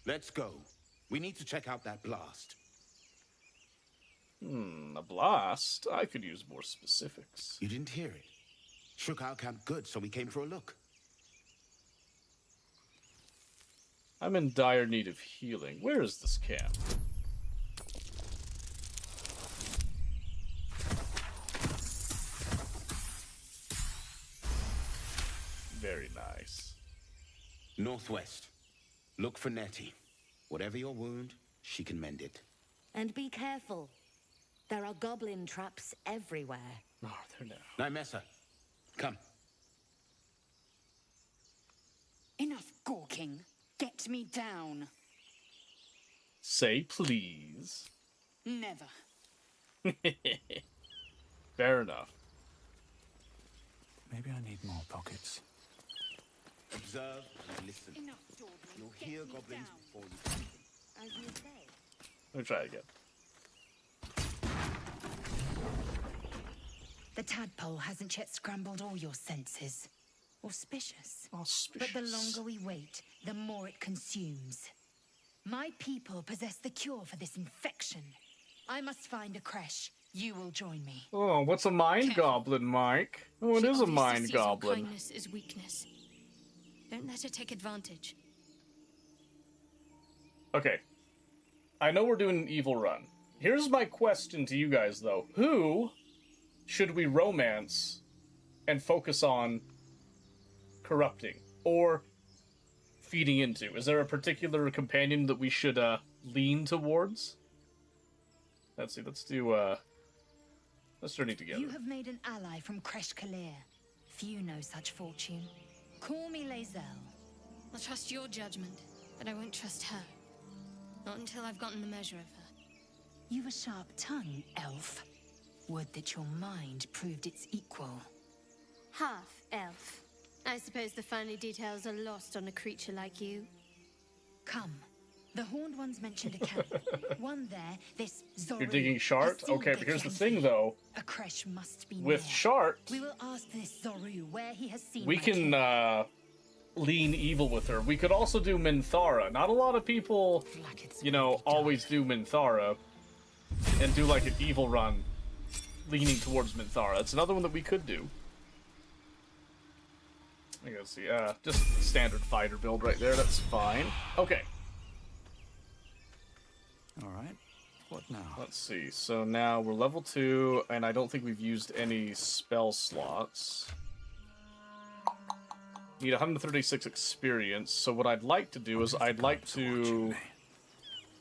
Let's go. We need to check out that blast. A blast? I could use more specifics. You didn't hear it. Shook our camp good, so we came for a look. I'm in dire need of healing. Where is this camp? Very nice. Northwest. Look for Nettie. Whatever your wound, she can mend it. And be careful. There are goblin traps everywhere. Oh, there now. Nymessa, come. Enough gawking. Get me down. Say please. Never. Fair enough. Maybe I need more pockets. Observe and listen. Enough dawdling. You'll Get hear me goblins down. before you find them. As you say. Let me try again. The tadpole hasn't yet scrambled all your senses. Auspicious. Auspicious. But the longer we wait, the more it consumes. My people possess the cure for this infection. I must find a creche. You will join me. Oh, what's a mind goblin, Mike? Oh, it She is a obviously mind sees your goblin. kindness is weakness. Don't let her take advantage. Okay. I know we're doing an evil run. Here's my question to you guys, though. Who should we romance and focus on corrupting or feeding into? Is there a particular companion that we should lean towards? Let's see, let's journey together. You have made an ally from Creche Kalir. Few know such fortune. Call me Lae'zel. I'll trust your judgment, but I won't trust her. Not until I've gotten the measure of her. You've a sharp tongue, elf. Would that your mind proved its equal. Half elf. I suppose the finer details are lost on a creature like you. Come. The Horned Ones mentioned a camp. One there, this Zoru. You're digging Shart? Okay, but here's the thing, though. A creche must be With near. Shart, We will ask this Zoru where he has seen we my can kin. lean evil with her. We could also do Minthara. Not a lot of people, you know, always do Minthara and do like an evil run leaning towards Minthara. It's another one that we could do. I gotta see. Just standard fighter build right there. That's fine. Okay. All right. What now? Let's see. So now we're level 2, and I don't think we've used any spell slots. Need 136 experience. So what I'd like to do is I'd like to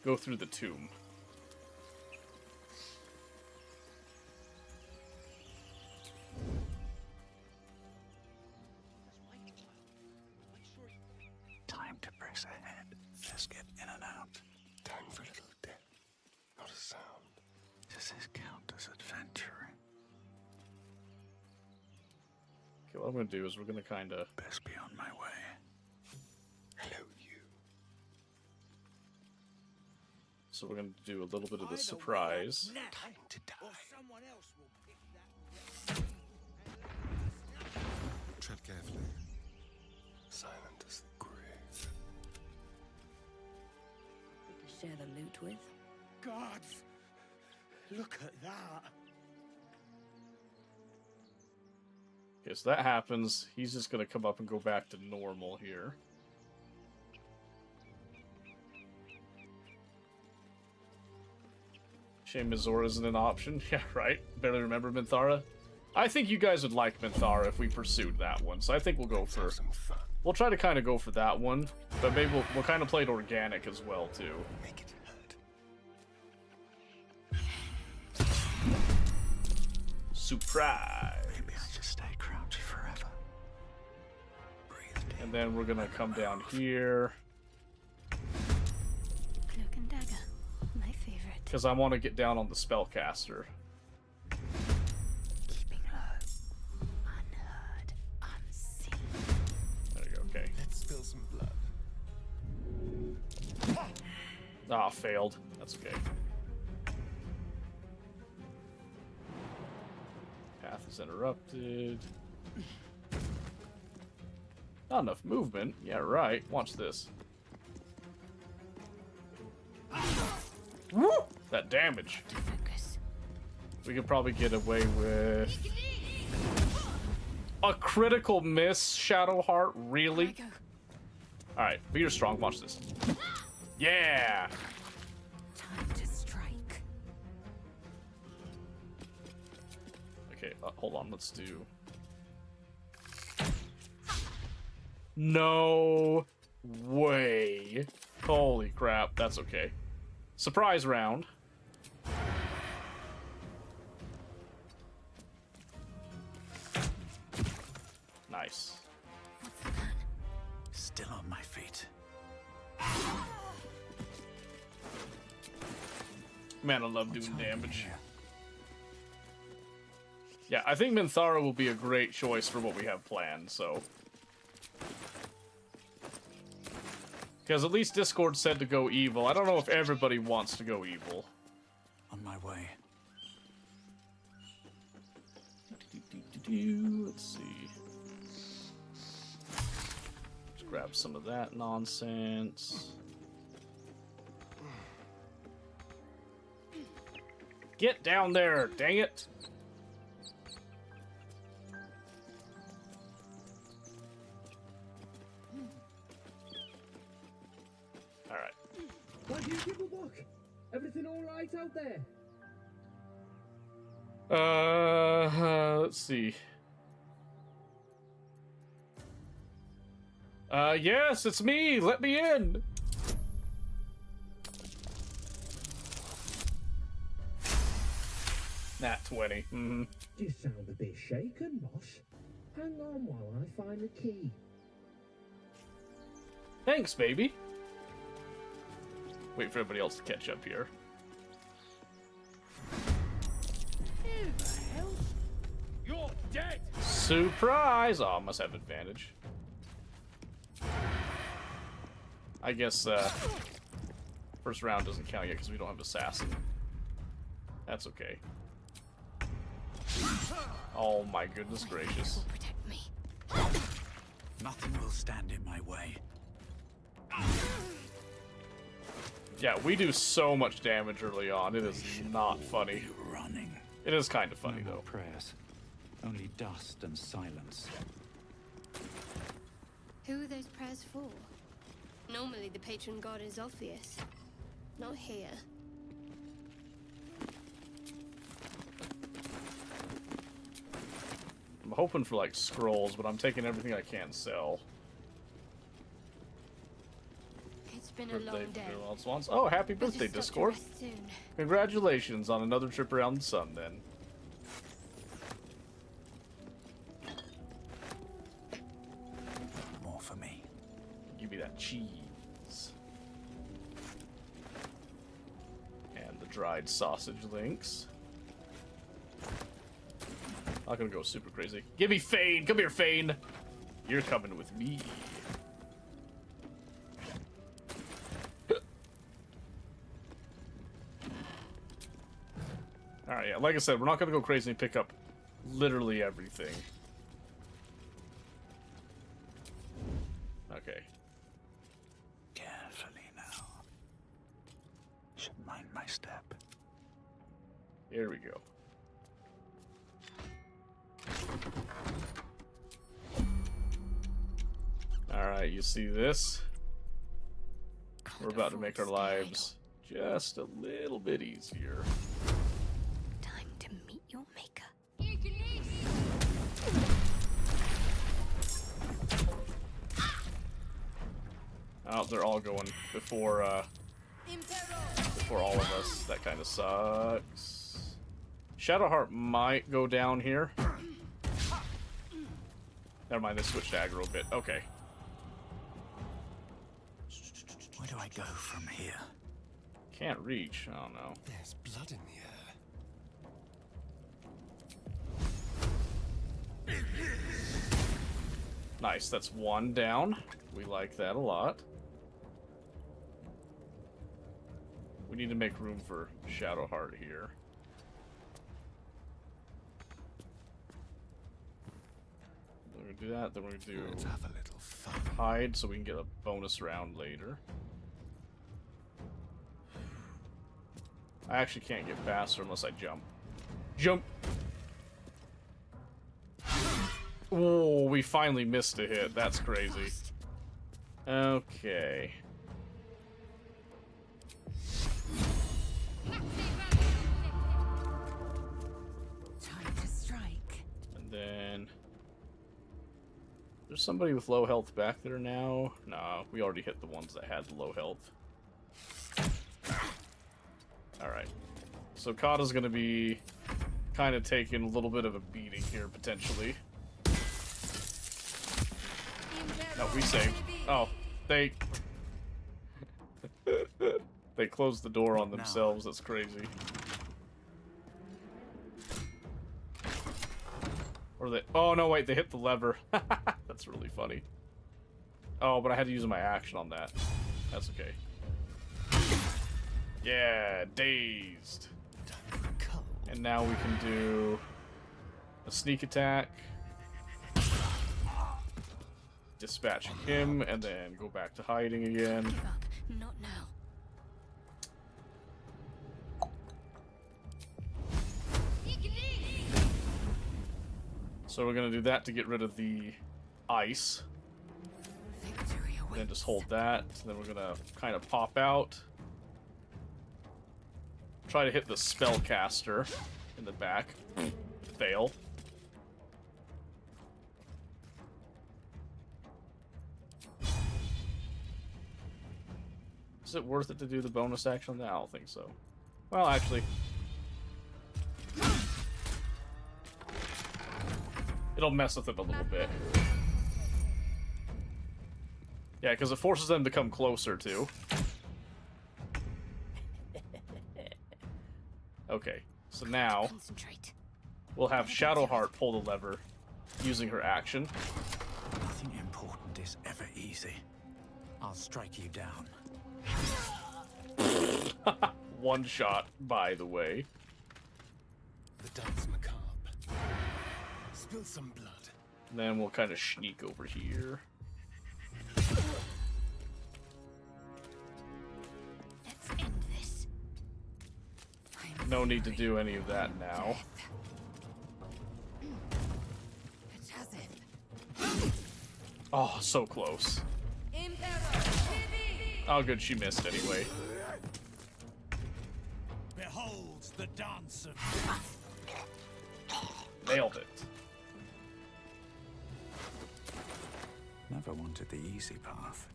go through the tomb. Time to press ahead. Let's get in and out. Time for a little death, not a sound. Does this count as adventuring? Okay, what I'm going to do is we're going to kind of... Best be on my way. Hello, you. So we're going to do a little bit of the surprise. Time to die. Someone else will pick that. Tread carefully. Silent as the grave. To share the loot with. Gods! Look at that! Okay, so that happens. He's just going to come up and go back to normal here. Shame Mizora isn't an option. Yeah, right. Barely remember Minthara. I think you guys would like Minthara if we pursued that one, so I think we'll go for... Have some fun. We'll try to kind of go for that one, but maybe we'll kind of play it organic as well, too. Make it hurt. Surprise! Maybe I just stay crouched forever. Breathe deep. And then we're gonna come down here, Cloak and dagger. My favorite. because I want to get down on the spellcaster. Keeping low. Unheard. Unseen. There you go, okay. Let's spill some blood. Ah, failed. That's okay. Path is interrupted. Not enough movement. Yeah, right. Watch this. Woo! That damage. To focus. We could probably get away with a critical miss, Shadowheart. Really? Go. Alright, but you're strong. Watch this. Yeah! Time to strike. Okay, hold on. Let's do... No way. Holy crap, that's okay. Surprise round. Nice. Still on my feet. Man, I love doing damage. Yeah, I think Minthara will be a great choice for what we have planned, so. Because at least Discord said to go evil. I don't know if everybody wants to go evil. On my way. Let's see. Let's grab some of that nonsense. Get down there, dang it! Alright. Why do you give a walk? Everything alright out there? Let's see. Yes, it's me! Let me in! Nat 20. Mm-hmm. You sound a bit shaken, boss. Hang on while I find the key. Thanks, baby. Wait for everybody else to catch up here. Who the hell? You're dead! Surprise! Oh, I must have advantage. I guess, first round doesn't count yet because we don't have Assassin. That's okay. Oh my goodness gracious. Protect me. Nothing will stand in my way. Yeah, we do so much damage early on. It is not funny. Running. It is kind of funny, No though. more prayers. Only dust and silence. Who are those prayers for? Normally the patron god is obvious. Not here. I'm hoping for, like, scrolls, but I'm taking everything I can sell. It's been a long day. Oh, happy Better birthday, stop to Discord. rest soon. Congratulations on another trip around the sun, then. More for me. Give me that cheese. And the dried sausage links. Not gonna go super crazy. Give me Fane! Come here, Fane! You're coming with me. Alright, yeah, like I said, we're not gonna go crazy and pick up literally everything. Okay. Carefully now. Should mind my step. Here we go. Alright, you see this? We're about to make our lives just a little bit easier. Time to meet your maker. Oh, they're all going before all of us. That kind of sucks. Shadowheart might go down here. Never mind, they switched aggro a bit. Okay. Where do I go from here? Can't reach. Oh no. There's blood in the air. Nice, that's one down. We like that a lot. We need to make room for Shadowheart here. We're gonna do that, then we're gonna do Let's have a little fun. hide so we can get a bonus round later. I actually can't get faster unless I jump. Jump! Oh, we finally missed a hit. That's crazy. Okay. Time to strike. And then there somebody with low health back there now? No, we already hit the ones that had low health. Alright. So Kata's gonna be kind of taking a little bit of a beating here, potentially. No, we saved. Oh, they... they closed the door on themselves, that's crazy. Or they... Oh, no, wait, they hit the lever. That's really funny. Oh, but I had to use my action on that. That's okay. Yeah, dazed. And now we can do a sneak attack. Dispatching him, and then go back to hiding again. Give up. Not now. So we're gonna do that to get rid of the ice. Then just hold that. Then we're gonna kind of pop out. Try to hit the spellcaster in the back. Fail. Is it worth it to do the bonus action on that? I don't think so. Well, actually. It'll mess with it a little bit. Yeah, because it forces them to come closer, too. Okay, so now we'll have Shadowheart pull the lever using her action. Nothing important is ever easy. I'll strike you down. One shot, by the way. The dance macabre. Spill some blood. And then we'll kind of sneak over here. Let's end this. No need to do any of that now. Oh, so close. Oh, good, she missed anyway. Behold the dance of Nailed it. Never wanted the easy path.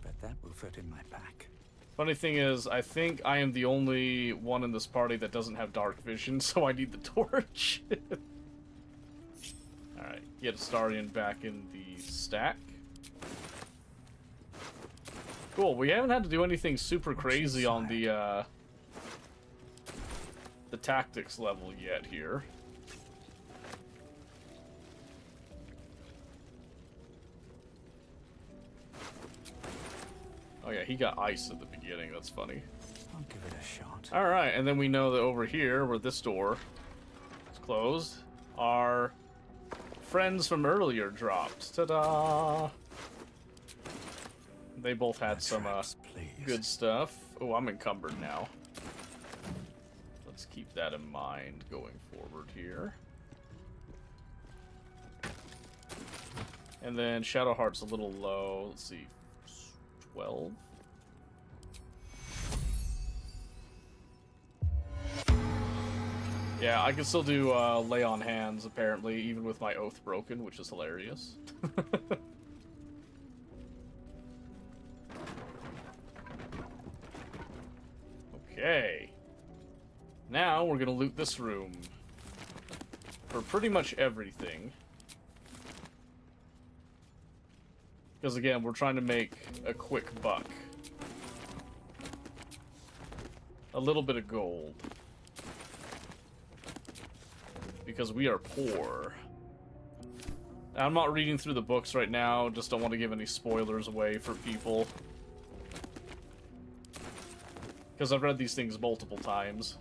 But that will fit in my pack. Funny thing is, I think I am the only one in this party that doesn't have dark vision, so I need the torch. Alright, get Astarion back in the stack. Cool, we haven't had to do anything super crazy on the tactics level yet here. Oh yeah, he got ice at the beginning, that's funny. I'll give it a shot. Alright, and then we know that over here, where this door is closed, our friends from earlier dropped. Ta-da! They both had some good stuff. Oh, I'm encumbered now. Let's keep that in mind going forward here. And then Shadowheart's a little low. Let's see. 12? Yeah, I can still do lay on hands, apparently, even with my oath broken, which is hilarious. Okay. Now we're gonna loot this room for pretty much everything. Because again, we're trying to make a quick buck. A little bit of gold. Because we are poor. I'm not reading through the books right now, just don't want to give any spoilers away for people. Because I've read these things multiple times.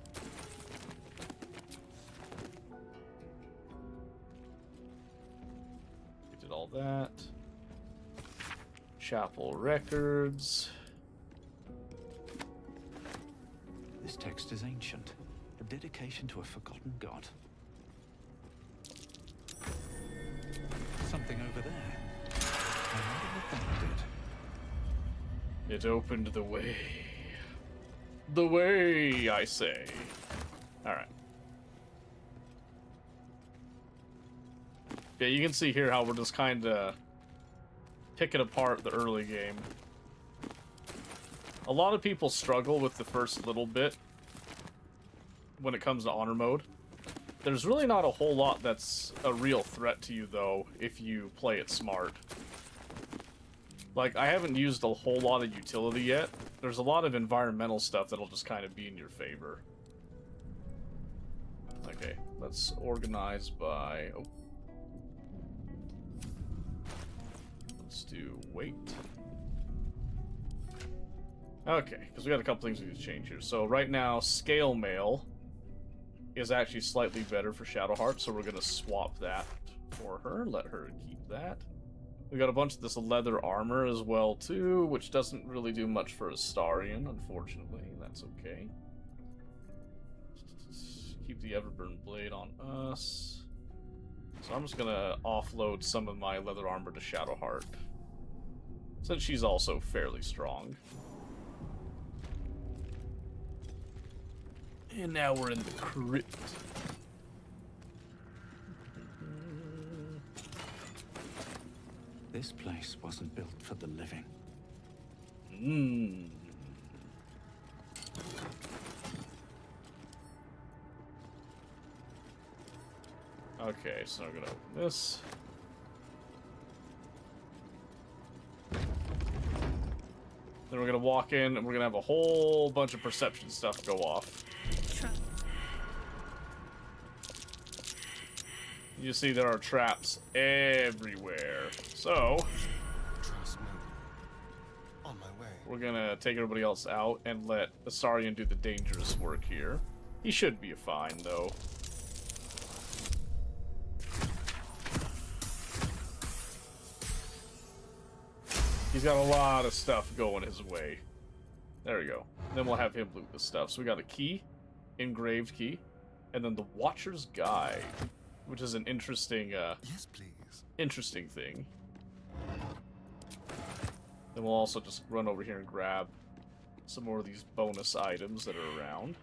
We did all that. Chapel records. This text is ancient. A dedication to a forgotten god. Something over there. I wonder what that did. It opened the way. The way, I say. Alright. Yeah, you can see here how we're just kind of picking apart the early game. A lot of people struggle with the first little bit when it comes to honor mode. There's really not a whole lot that's a real threat to you, though, if you play it smart. Like, I haven't used a whole lot of utility yet. There's a lot of environmental stuff that'll just kind of be in your favor. Okay, let's organize by... Oh. Let's do weight. Okay, because we got a couple things we need to change here. So right now, scale mail is actually slightly better for Shadowheart, so we're going to swap that for her. Let her keep that. We got a bunch of this leather armor as well, too, which doesn't really do much for Astarion, unfortunately. That's okay. Keep the Everburn blade on us. So I'm just going to offload some of my leather armor to Shadowheart, since she's also fairly strong. And now we're in the crypt. This place wasn't built for the living. Okay, so I'm gonna open this. Then we're gonna walk in and we're gonna have a whole bunch of perception stuff go off. You see there are traps everywhere. So Trust me. On my way. we're gonna take everybody else out and let Astarion do the dangerous work here. He should be fine though. He's got a lot of stuff going his way. There we go. Then we'll have him loot the stuff. So we got a key, engraved key, and then the Watcher's Guide, which is an interesting, Yes, please. interesting thing. Then we'll also just run over here and grab some more of these bonus items that are around,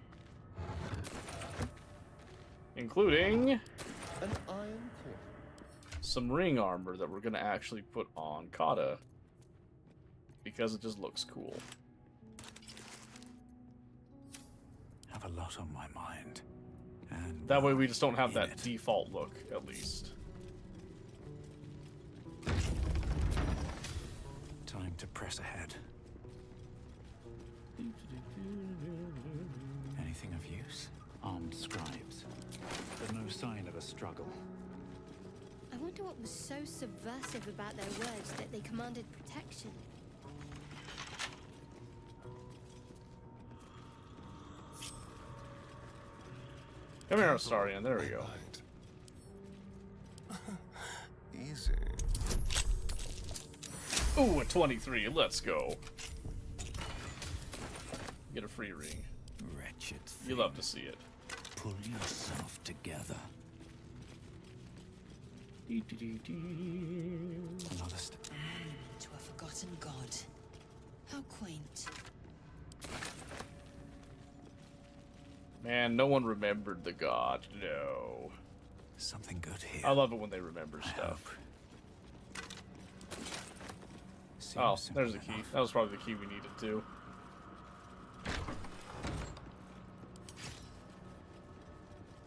including An iron core. some ring armor that we're gonna actually put on Kata, because it just looks cool. Have a lot on my mind. And That way we just don't have that default look, at least. time to press ahead. Anything of use? Armed scribes. But no sign of a struggle. I wonder what was so subversive about their words that they commanded protection. Come here, Astarion. There we go. Easy. Ooh, a 23. Let's go. Get a free ring. Wretched thing. You love to see it. Pull yourself together. Another A monument to a forgotten god. How quaint. Man, no one remembered the god. No. Something good here. I love it when they remember stuff. Oh, there's the key. That was probably the key we needed too.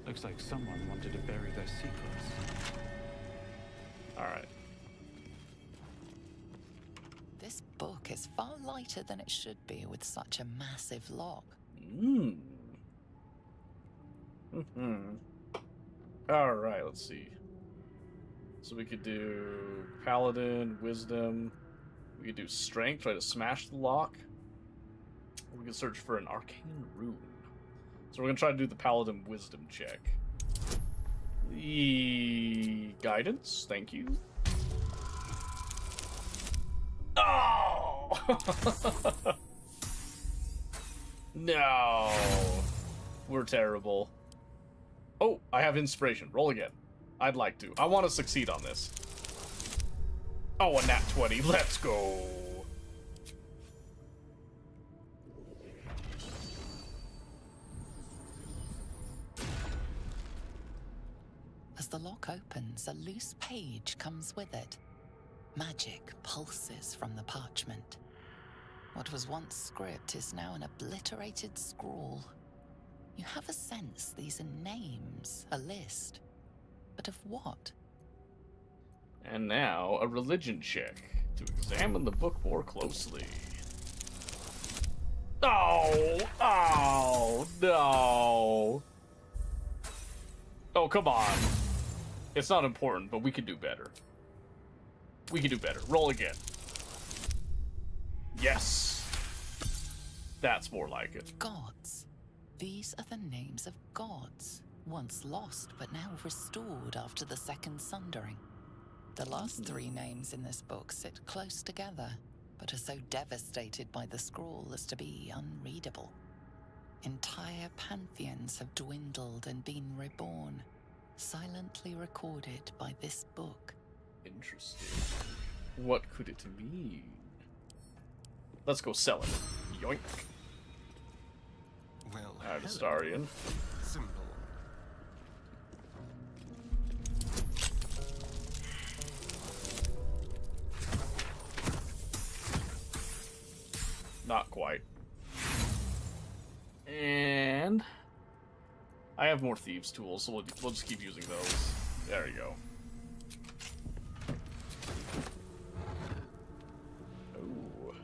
Looks like someone wanted to bury their secrets. Alright. This book is far lighter than it should be with such a massive log. Alright, let's see. So we could do Paladin, Wisdom. We could do Strength, try to smash the lock. Or we could search for an Arcane Rune. So we're going to try to do the Paladin Wisdom check. Guidance, thank you. Oh! No! We're terrible. Oh, I have inspiration. Roll again. I'd like to. I want to succeed on this. Oh, a nat 20. Let's go. As the lock opens, a loose page comes with it. Magic pulses from the parchment. What was once script is now an obliterated scrawl. You have a sense these are names, a list. But of what? And now, a religion check to examine the book more closely. Oh! Oh, no! Oh, come on. It's not important, but we can do better. We can do better. Roll again. Yes! That's more like it. Gods. These are the names of gods, once lost but now restored after the Second Sundering. The last three names in this book sit close together, but are so devastated by the scroll as to be unreadable. Entire pantheons have dwindled and been reborn, silently recorded by this book. Interesting. What could it mean? Let's go sell it. Yoink. Well, Astarion. Simple. Not quite. And I have more thieves' tools, so we'll just keep using those. There you go. Ooh.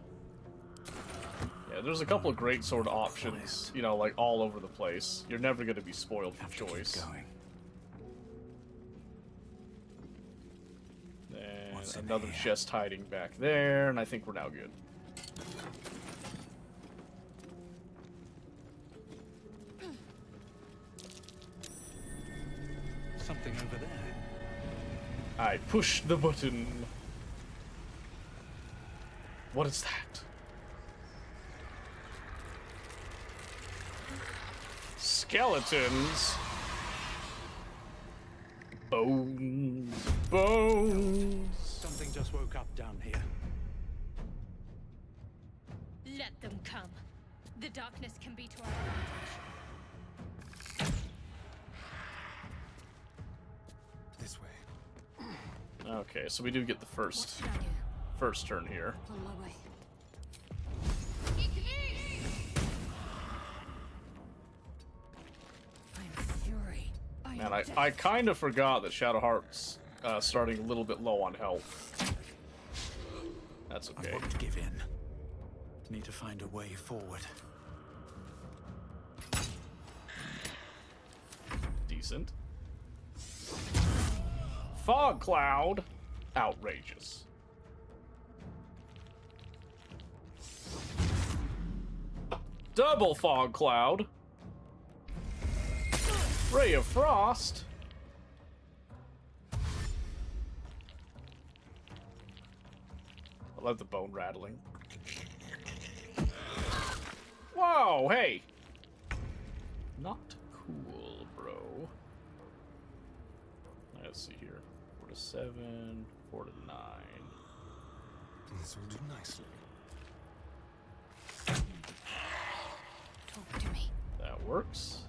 Yeah, there's a couple of great sword options, you know, like all over the place. You're never going to be spoiled for choice. And another chest hiding back there, and I think we're now good. Something over there. I push the button. What is that? Skeletons. Bones. Bones. Something just woke up down here. Let them come. The darkness can be to our advantage. This way. Okay, so we do get the first turn here. On my way. I'm fury. Man, I kind of forgot that Shadowheart's starting a little bit low on health. That's okay. I won't give in. Need to find a way forward. Decent. Fog cloud. Outrageous. Double fog cloud. Ray of frost. I love the bone rattling. Whoa, hey. Not cool, bro. Let's see here. 4 to 7, 4 to 9. This will do nicely. Talk to me. That works.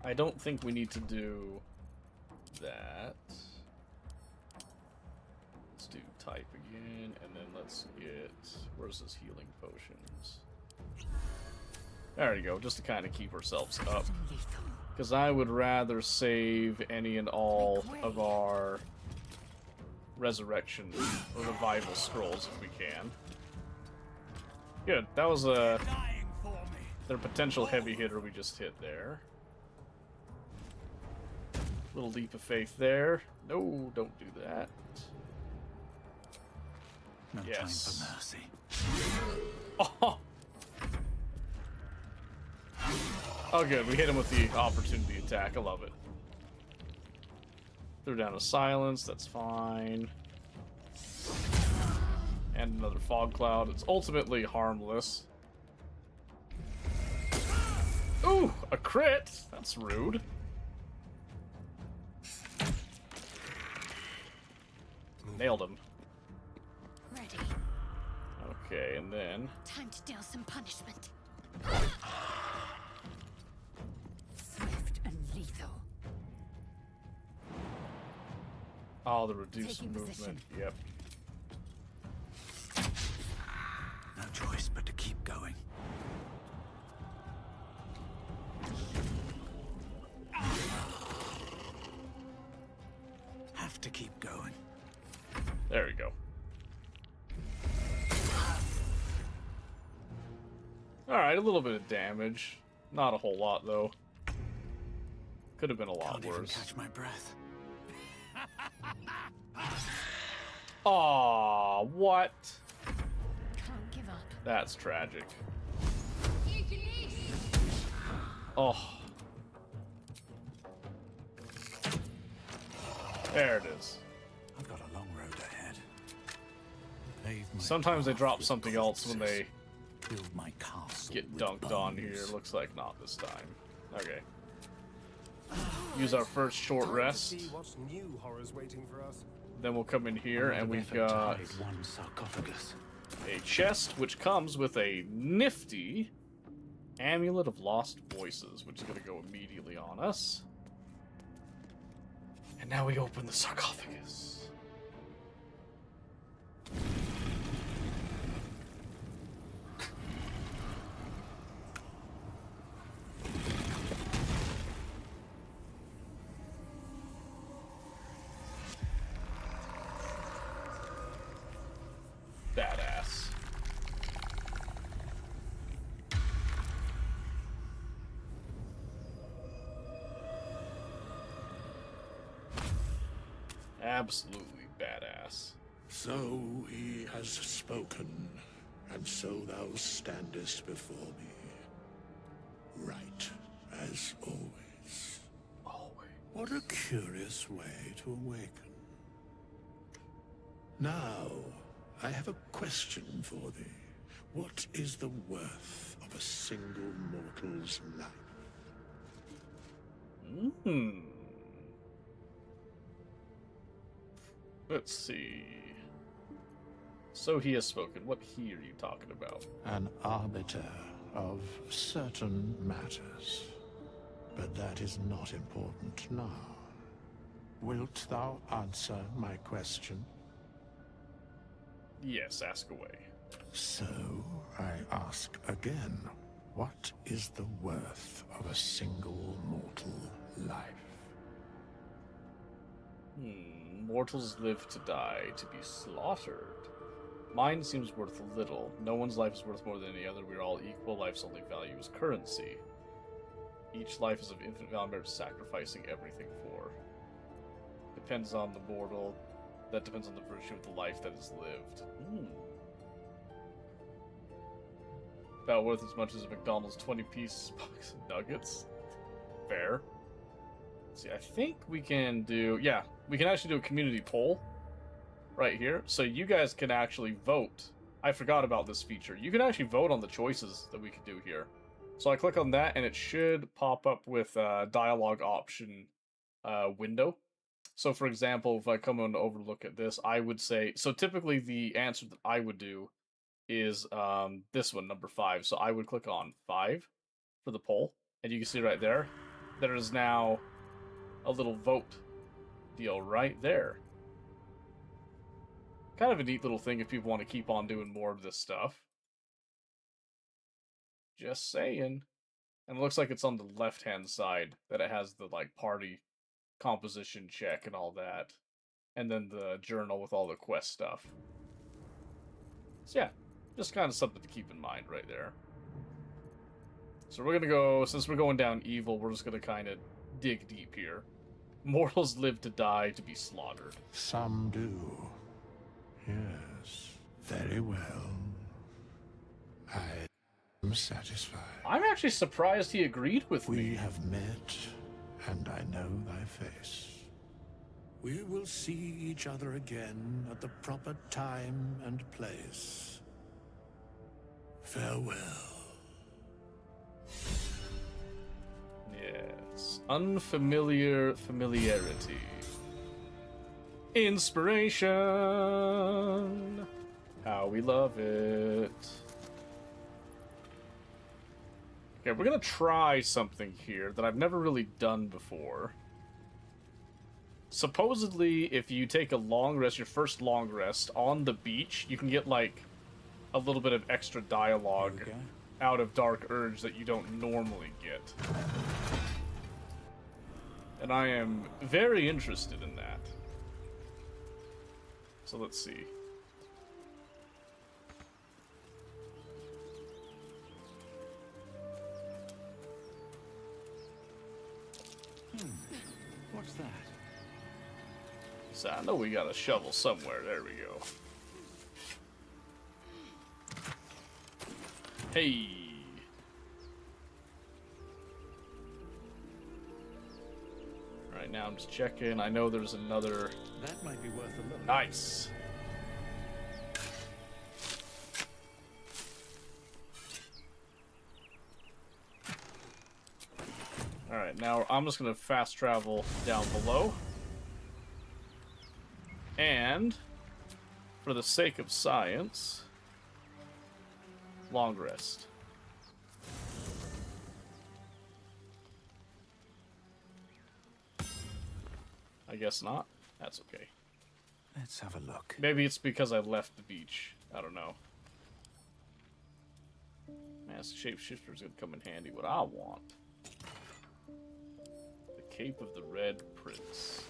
I don't think we need to do that. Let's do type again, and then let's get... Where's this healing potions? There you go, just to kind of keep ourselves up. Because I would rather save any and all of our resurrection or revival scrolls if we can. Good, that was their potential heavy hitter we just hit there. Little leap of faith there. No, don't do that. No yes. time for mercy. Oh. Oh, good. We hit him with the opportunity attack. I love it. Threw down a silence. That's fine. And another fog cloud. It's ultimately harmless. Ooh, a crit. That's rude. Nailed him. Ready. Okay, and then Time to deal some punishment. Swift and lethal. the reduced Taking movement. position. Yep. No choice but to keep going. Have to keep going. There we go. Alright, a little bit of damage. Not a whole lot, though. Could have been a lot Can't even worse. catch my breath. Aw, what? Can't give up. That's tragic. Oh. There it is. I've got a long road ahead. Pave my Sometimes they path drop with something else when they build my castle get with dunked on here. bones. Looks like not this time. Okay. Use our first short Time to rest. see what new horrors waiting for us. Then we'll come in here and we've Another got effort to hide one sarcophagus. a chest which comes with a nifty Amulet of Lost Voices, which is going to go immediately on us. And now we open the sarcophagus. Badass. Absolutely badass. So he has spoken, and so thou standest before me. Right, as always. Always. What a curious way to awaken. Now, I have a question for thee. What is the worth of a single mortal's life? Let's see. So he has spoken. What he are you talking about? An arbiter of certain matters. But that is not important now. Wilt thou answer my question? Yes, ask away. So, I ask again, what is the worth of a single mortal life? Mortals live to die, to be slaughtered. Mine seems worth little. No one's life is worth more than any other. We are all equal. Life's only value is currency. Each life is of infinite value, worth sacrificing everything for. Depends on the mortal. That depends on the virtue of the life that is lived. About worth as much as a McDonald's 20-piece box of nuggets. Fair. See, I think we can do... Yeah, we can actually do a community poll right here. So you guys can actually vote. I forgot about this feature. You can actually vote on the choices that we can do here. So I click on that, and it should pop up with a dialogue option window. So, for example, if I come and overlook at this, I would say... So typically the answer that I would do is this one, number 5. So I would click on 5 for the poll. And you can see right there, there is now a little vote deal right there. Kind of a neat little thing if people want to keep on doing more of this stuff. Just saying. And it looks like it's on the left-hand side that it has the, like, party composition check and all that. And then the journal with all the quest stuff. So yeah, just kind of something to keep in mind right there. So we're gonna go, since we're going down evil, we're just gonna kind of dig deep here. Mortals live to die, to be slaughtered. Some do. Yes, very well. I am satisfied. I'm actually surprised he agreed with me. We have met, and I know thy face. We will see each other again at the proper time and place. Farewell. Yes. Unfamiliar familiarity. Inspiration! How we love it. Okay, we're gonna try something here that I've never really done before. Supposedly, if you take a long rest, your first long rest, on the beach, you can get, like, a little bit of extra dialogue out of Dark Urge that you don't normally get. And I am very interested in that. So let's see. What's that? So I know we got a shovel somewhere. There we go. Hey. Right now I'm just checking. I know there's another. That might be worth a look. Nice. Alright, now I'm just going to fast travel down below. And, for the sake of science, long rest. I guess not. That's okay. Let's have a look. Maybe it's because I left the beach. I don't know. Mass Shapeshifter's gonna come in handy. What I want. The Cape of the Red Prince.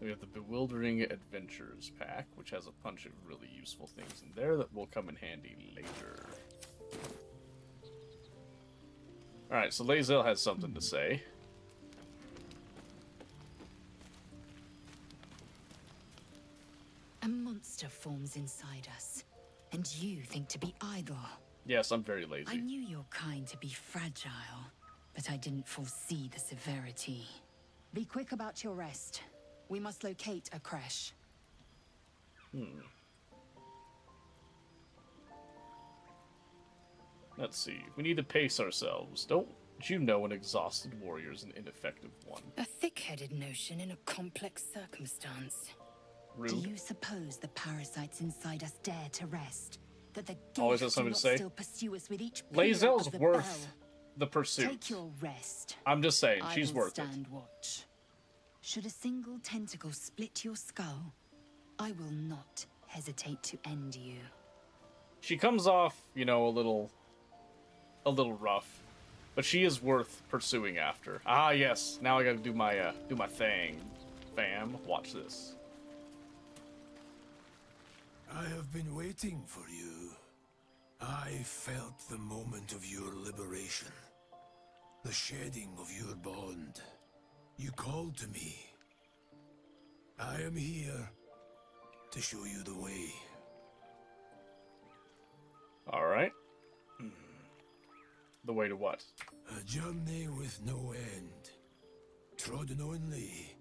We have the Bewildering Adventures pack, which has a bunch of really useful things in there that will come in handy later. Alright, so Lae'zel has something to say. A monster forms inside us, and you think to be idle. Yes, I'm very lazy. I knew your kind to be fragile, but I didn't foresee the severity. Be quick about your rest. We must locate a creche. Let's see. We need to pace ourselves. Don't you know an exhausted warrior is an ineffective one? A thick-headed notion in a complex circumstance. Rude. Do you suppose the parasites inside us dare to rest? That the Always ghosts has do something to not say. still pursue us with each peal Lae'zel's of the worth bell? the pursuit. Take your rest. I'm just saying, I she's will worth it. stand watch. Should a single tentacle split your skull, I will not hesitate to end you. She comes off, you know, a little rough, but she is worth pursuing after. Ah, yes. Now I gotta do my thing, fam. Watch this. I have been waiting for you. I felt the moment of your liberation. The shedding of your bond. You called to me. I am here to show you the way. Alright. The way to what? A journey with no end. Trodden only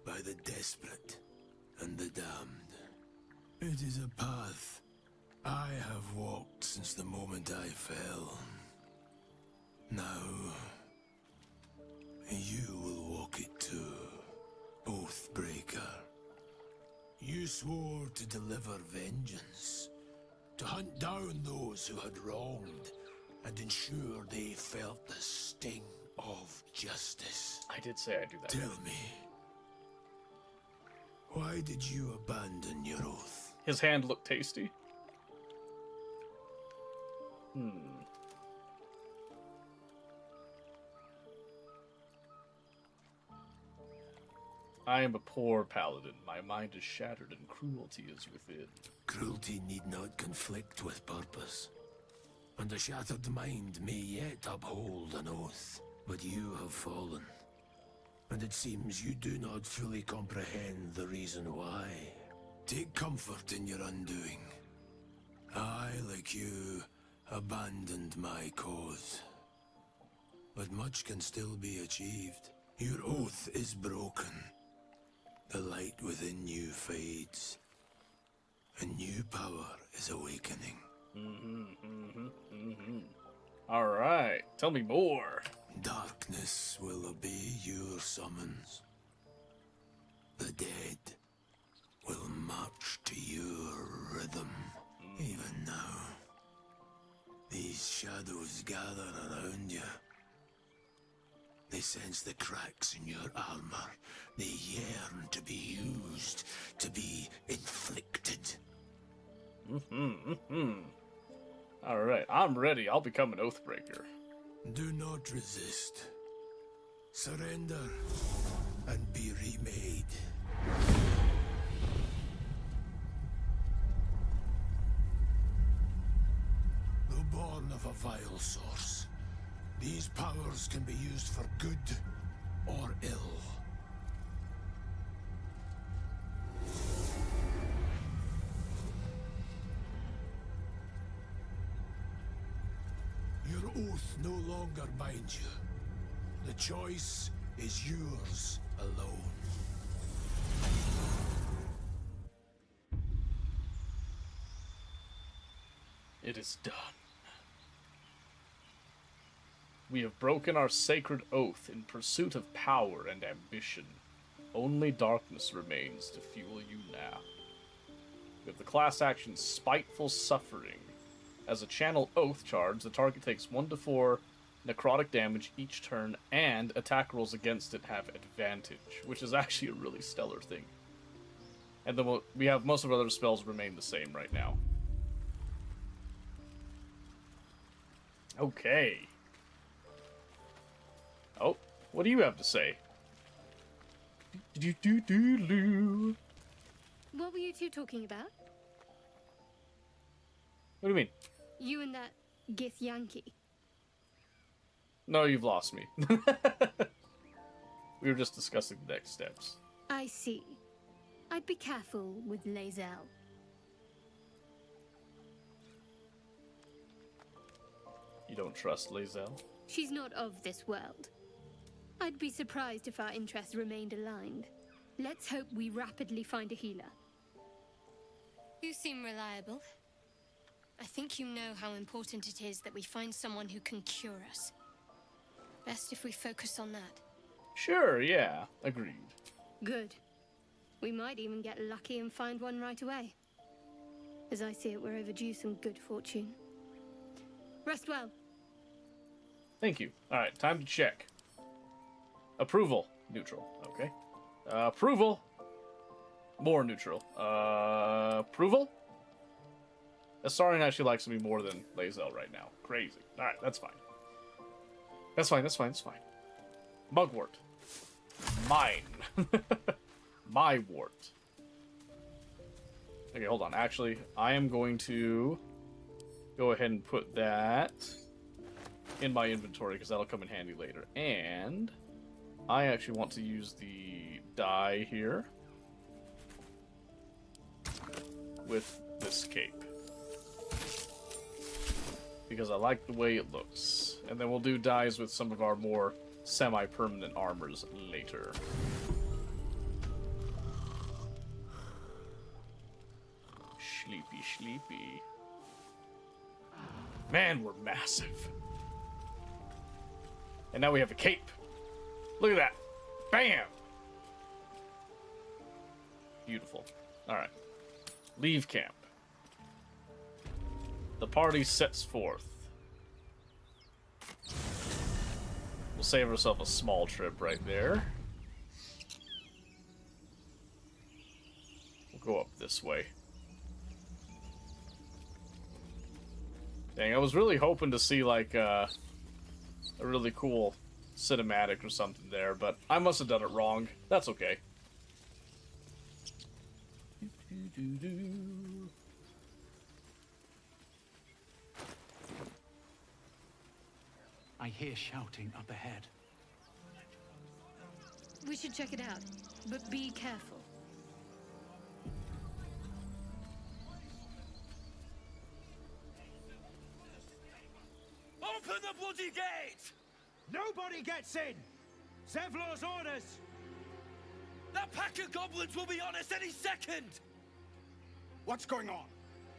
by the desperate and the damned. It is a path I have walked since the moment I fell. Now, you will walk it too, Oathbreaker. You swore to deliver vengeance, to hunt down those who had wronged, and ensure they felt the sting of justice. I did say I'd do that. Tell me, why did you abandon your oath? His hand looked tasty. I am a poor paladin. My mind is shattered and cruelty is within. Cruelty need not conflict with purpose. And a shattered mind may yet uphold an oath. But you have fallen. And it seems you do not fully comprehend the reason why. Take comfort in your undoing. I, like you, abandoned my cause. But much can still be achieved. Your oath is broken. The light within you fades. A new power is awakening. Alright, tell me more. Darkness will obey your summons. The dead shadows gather around you. They sense the cracks in your armor. They yearn to be used, to be inflicted. Alright, I'm ready. I'll become an Oathbreaker. Do not resist. Surrender and be remade. Though born of a vile source, these powers can be used for good or ill. Your oath no longer binds you. The choice is yours alone. It is done. We have broken our sacred oath in pursuit of power and ambition. Only darkness remains to fuel you now. We have the class action Spiteful Suffering. As a channel oath charge, the target takes 1 to 4 necrotic damage each turn, and attack rolls against it have advantage, which is actually a really stellar thing. And then we have most of our other spells remain the same right now. Okay. Oh, what do you have to say? What were you two talking about? What do you mean? You and that Githyanki. No, you've lost me. We were just discussing the next steps. I see. I'd be careful with Lae'zel. You don't trust Lae'zel? She's not of this world. I'd be surprised if our interests remained aligned. Let's hope we rapidly find a healer. You seem reliable. I think you know how important it is that we find someone who can cure us. Best if we focus on that. Sure, yeah. Agreed. Good. We might even get lucky and find one right away. As I see it, we're overdue some good fortune. Rest well. Thank you. Alright, time to check. Approval. Neutral. Okay. Approval. More neutral. Approval? Astarion actually likes me more than Lae'zel right now. Crazy. Alright, that's fine. That's fine, that's fine, that's fine. Mugwort. Mine. My wart. Okay, hold on. Actually, I am going to go ahead and put that in my inventory because that'll come in handy later. And I actually want to use the die here with this cape because I like the way it looks. And then we'll do dyes with some of our more semi-permanent armors later. Sleepy, sleepy. Man, we're massive. And now we have a cape. Look at that. Bam! Beautiful. Alright. Leave camp. The party sets forth. We'll save ourselves a small trip right there. We'll go up this way. Dang, I was really hoping to see like a really cool cinematic or something there, but I must have done it wrong. That's okay. I hear shouting up ahead. We should check it out, but be careful. Open the bloody gate! Nobody gets in! Zevlor's orders! That pack of goblins will be on us any second! What's going on?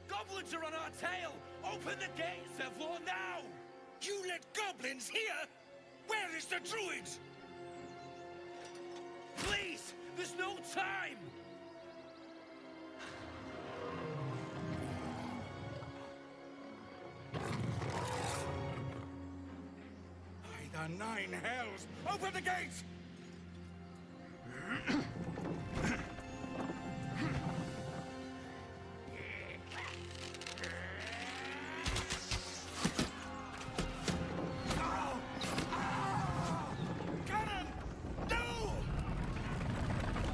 Goblins are on our tail! Open the gate, Zevlor, now! You let goblins here? Where is the druid? Please! There's no time! nine hells! Open the gates!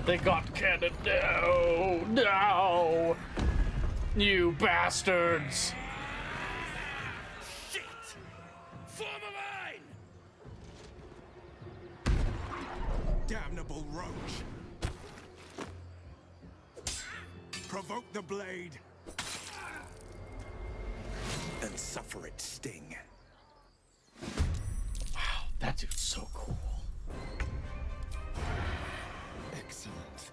They got cannon. No, no, you bastards! Shit! Form a line! Damnable roach! Provoke the blade and suffer its sting. Wow, that dude's so cool. Excellent.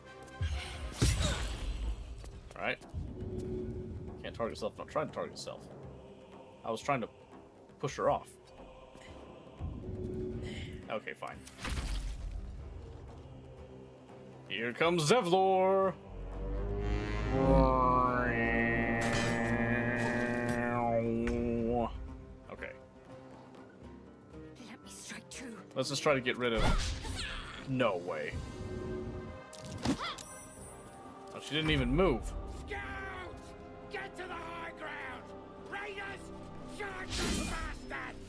Alright. Can't target yourself. Not trying to target yourself. I was trying to push her off. Okay, fine. Here comes Zevlor! Okay. Let me strike true. Let's just try to get rid of it. No way. Oh, she didn't even move. Scouts! Get to the high ground! Raiders! Charge those bastards!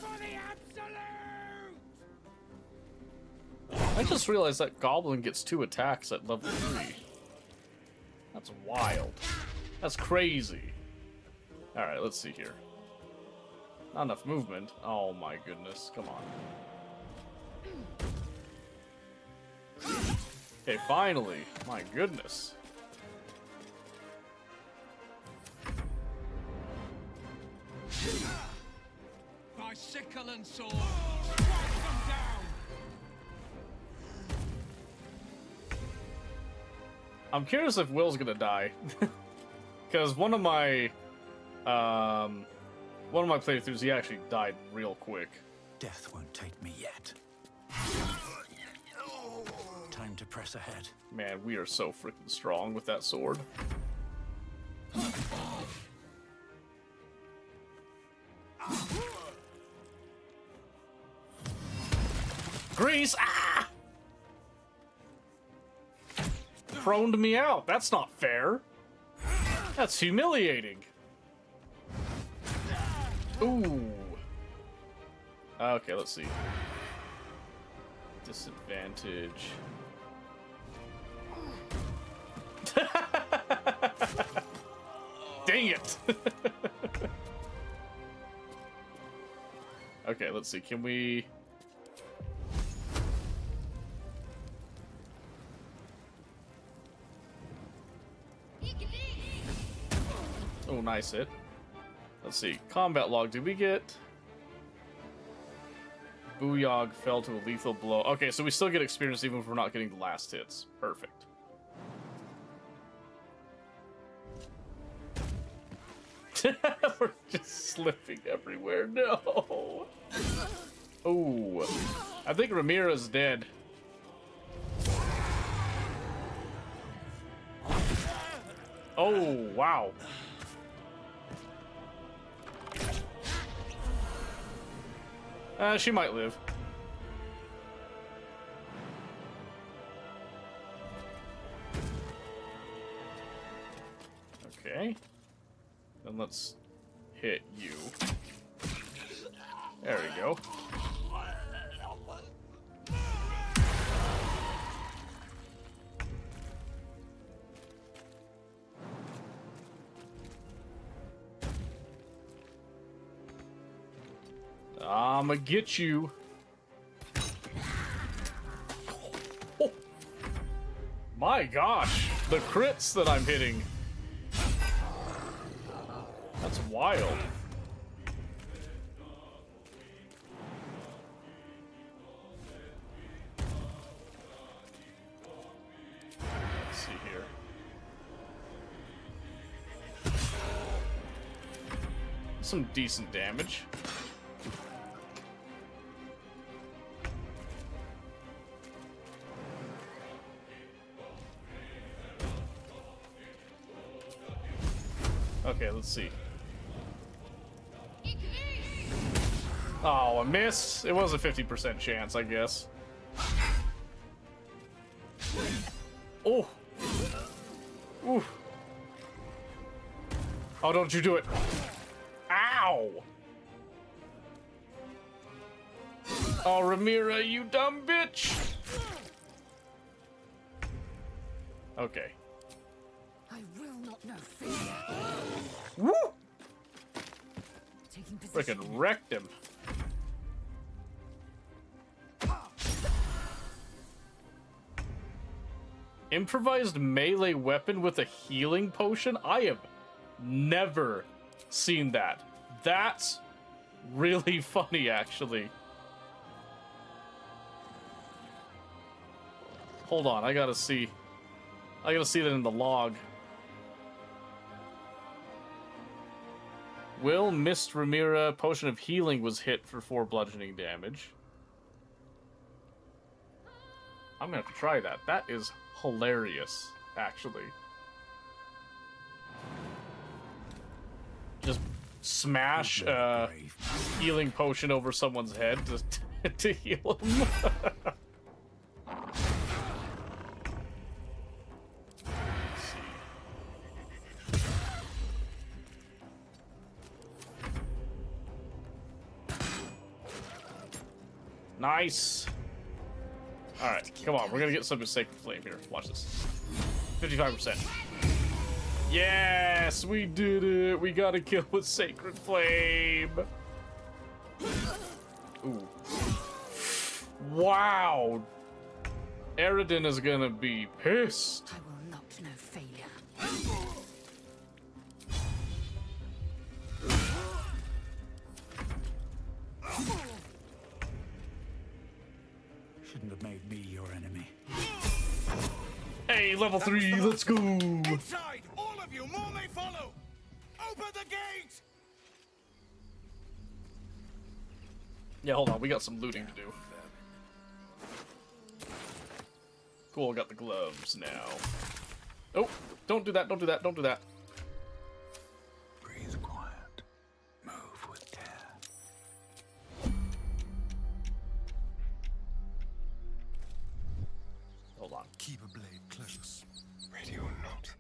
For the absolute! I just realized that Goblin gets 2 attacks at level 3. That's wild. That's crazy. Alright, let's see here. Not enough movement. Oh my goodness. Come on. Okay, finally. My goodness. By sickle and sword, strike them down! I'm curious if Will's gonna die. Because one of my playthroughs, he actually died real quick. Death won't take me yet. Time to press ahead. Man, we are so freaking strong with that sword. Grease! Ah! Proned me out. That's not fair. That's humiliating. Ooh. Okay, let's see. Disadvantage. Dang it! Okay, let's see. Can we... Oh, nice hit. Let's see. Combat log. Did we get... Booyog fell to a lethal blow. Okay, so we still get experience even if we're not getting the last hits. Perfect. We're just slipping everywhere. No. Oh, I think Ramira's dead. Oh, wow. She might live. Okay. Then let's hit you. There we go. I'ma get you. Oh. My gosh, the crits that I'm hitting. That's wild. Let's see here. Some decent damage. Okay, let's see. Oh, a miss? It was a 50% chance, I guess. Oh! Ooh! Oh, don't you do it! Ow! Oh, Ramira, you dumb bitch! Okay. I will not know fear. Woo! Taking position. Frickin' wrecked him. Improvised melee weapon with a healing potion? I have never seen that. That's really funny, actually. Hold on, I gotta see that in the log. Will missed Ramira potion of healing was hit for 4 bludgeoning damage. I'm gonna have to try that. That is hilarious, actually. Just smash a healing potion over someone's head to heal them. Nice. Alright, come on. We're gonna get some Sacred Flame here. Watch this. 55%. Yes, we did it. We got a kill with Sacred Flame. Ooh. Wow. Eredin is gonna be pissed. I will not know failure. Shouldn't have made me your enemy. Hey, level 3, let's go. Inside, all of you, more may follow. Open the gate. Yeah, hold on. We got some looting to do. Cool, got the gloves now. Oh, don't do that, don't do that, don't do that. Breathe quiet. Move with care. Hold on. Keep a blade close, ready or not.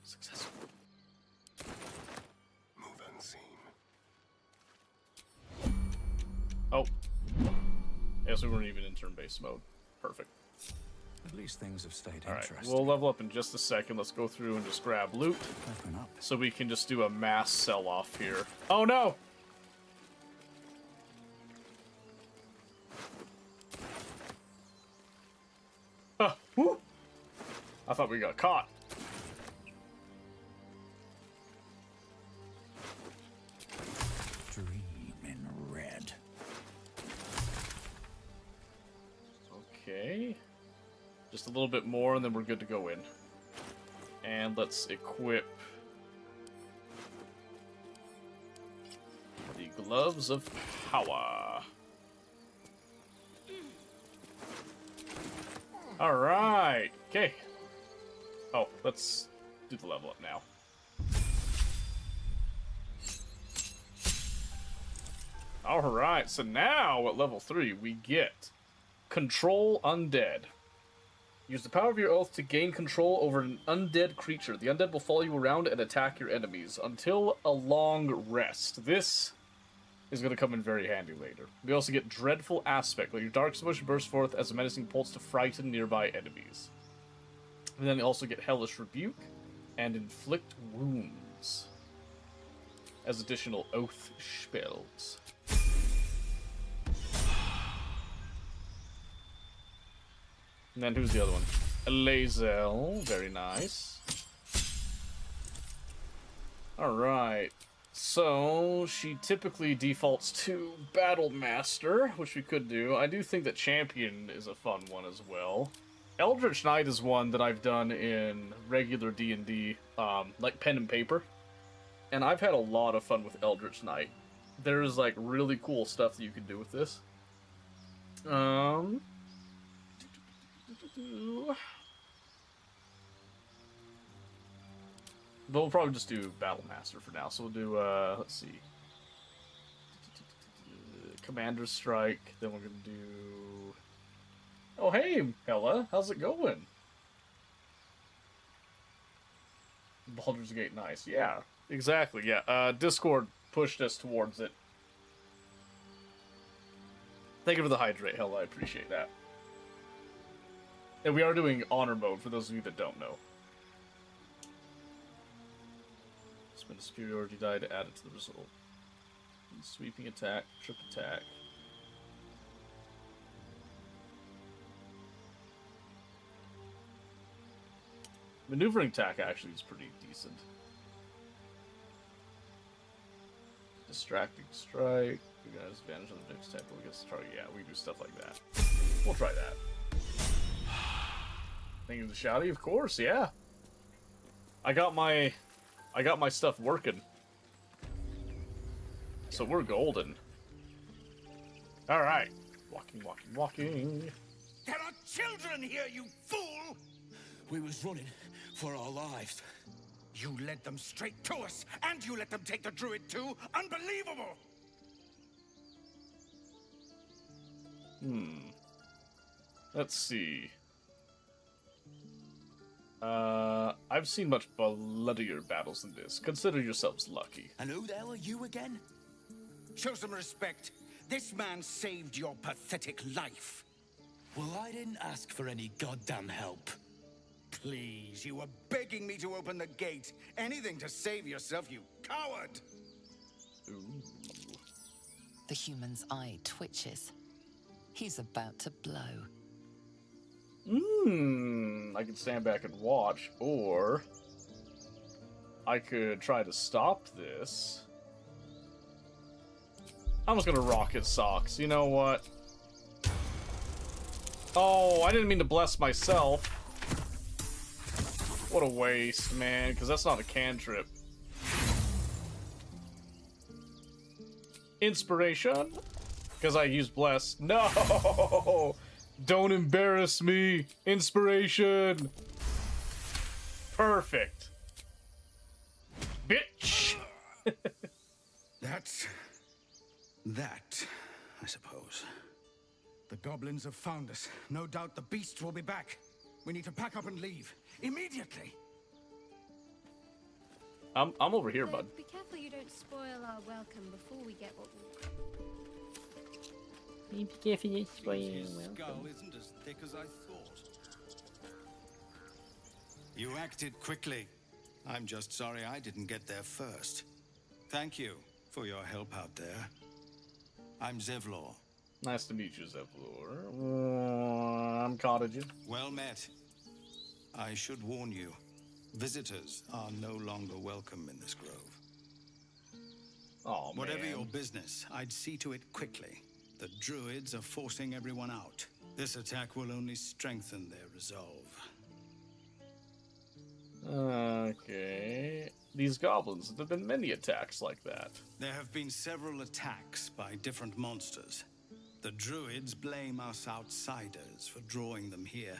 Successful. Move unseen. Oh. Yes, we weren't even in turn-based mode. Perfect. At least things have stayed Alright, interesting. we'll level up in just a second. Let's go through and just grab loot. Open up. So we can just do a mass sell-off here. Oh no! Woo! I thought we got caught. Dream in red. Okay. Just a little bit more and then we're good to go in. And let's equip the Gloves of Power. Alright. Okay. Oh, let's do the level up now. Alright, so now at level 3 we get Control Undead. Use the power of your oath to gain control over an undead creature. The undead will follow you around and attack your enemies until a long rest. This is going to come in very handy later. We also get Dreadful Aspect. Let your dark emotion burst forth as a menacing pulse to frighten nearby enemies. And then you also get Hellish Rebuke and Inflict Wounds as additional oath spells. And then who's the other one? Lae'zel, very nice. Alright, so she typically defaults to Battle Master, which we could do. I do think that Champion is a fun one as well. Eldritch Knight is one that I've done in regular D&D, like pen and paper. And I've had a lot of fun with Eldritch Knight. There's like really cool stuff that you can do with this. Um. But we'll probably just do Battle Master for now. So we'll do, let's see. Commander Strike. Then we're going to do... Oh, hey, Hella. How's it going? Baldur's Gate, nice. Yeah, exactly, yeah. Discord pushed us towards it. Thank you for the hydrate, Hella. I appreciate that. And we are doing Honor Mode, for those of you that don't know. Spend a superiority die to add it to the result. Sweeping attack, trip attack. Maneuvering attack actually is pretty decent. Distracting strike. We got advantage on the next attack against the target. Yeah, we do stuff like that. We'll try that. Thank you, the shouty, of course, yeah. I got my stuff working. So we're golden. Alright. Walking. There are children here, you fool! We was running for our lives. You led them straight to us, and you let them take the druid too? Unbelievable! Let's see. I've seen much bloodier battles than this. Consider yourselves lucky. And who the hell are you again? Show some respect. This man saved your pathetic life. Well, I didn't ask for any goddamn help. Please, you were begging me to open the gate. Anything to save yourself, you coward! Ooh. The human's eye twitches. He's about to blow. I could stand back and watch, or I could try to stop this. I'm just gonna rock his socks. You know what? Oh, I didn't mean to bless myself. What a waste, man, because that's not a cantrip. Inspiration? Because I used bless. No! Don't embarrass me! Inspiration! Perfect. Bitch! That, I suppose. The goblins have found us. No doubt the beasts will be back. We need to pack up and leave. Immediately! I'm over here, bud. Be careful you don't spoil our welcome before we get what we... Be careful you spoil your His welcome. skull isn't as thick as I thought. You acted quickly. I'm just sorry I didn't get there first. Thank you for your help out there. I'm Zevlor. Nice to meet you, Zevlor. I'm Cottages. Well met. I should warn you, visitors are no longer welcome in this grove. Oh, man. Whatever your business, I'd see to it quickly. The druids are forcing everyone out. This attack will only strengthen their resolve. Okay. These goblins, there have been many attacks like that. There have been several attacks by different monsters. The druids blame us outsiders for drawing them here.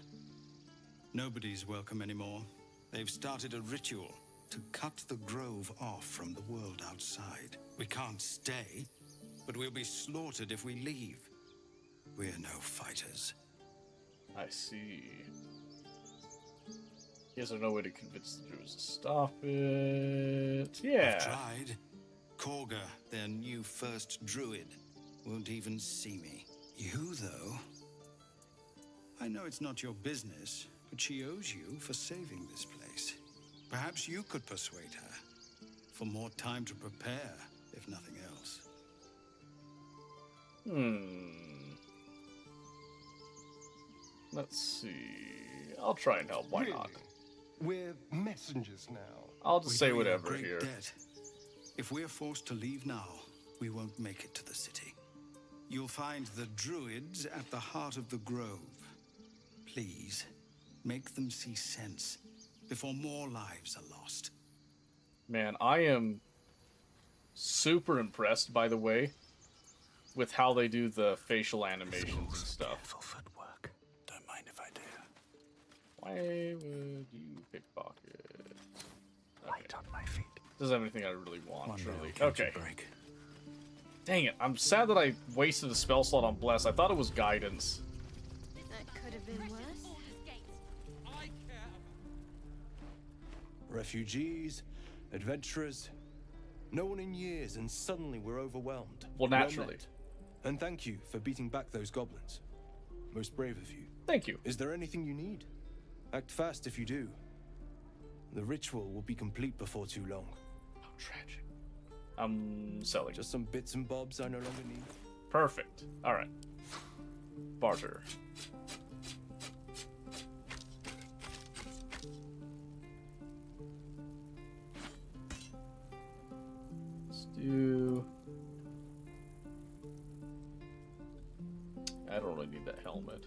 Nobody's welcome anymore. They've started a ritual to cut the grove off from the world outside. We can't stay, but we'll be slaughtered if we leave. We're no fighters. I see. Is there no way to convince the druids to stop it? Yeah. I've tried. Korga, their new first druid, won't even see me. You, though? I know it's not your business, but she owes you for saving this place. Perhaps you could persuade her. For more time to prepare, if nothing else. Let's see. I'll try and help. Why Really? not? We're messengers now. I'll just We say owe you a whatever great here. debt. If we're forced to leave now, we won't make it to the city. You'll find the druids at the heart of the grove. Please, make them see sense before more lives are lost. Man, I am super impressed, by the way, with how they do the facial animations and stuff. Footwork. Don't mind if I do. Why would you pickpocket? Light on my feet. Doesn't have anything I really want, One truly. nail catch a Okay. break. Dang it, I'm sad that I wasted a spell slot on Bless. I thought it was Guidance. That could have been worse. Refugees, adventurers, no one in years, and suddenly we're overwhelmed. Well, naturally. met. And thank you for beating back those goblins. Most brave of you. Thank you. Is there anything you need? Act fast if you do. The ritual will be complete before too long. How tragic. I'm selling. Just some bits and bobs I no longer need. Perfect. Alright. Barter. Let's do... I don't really need that helmet.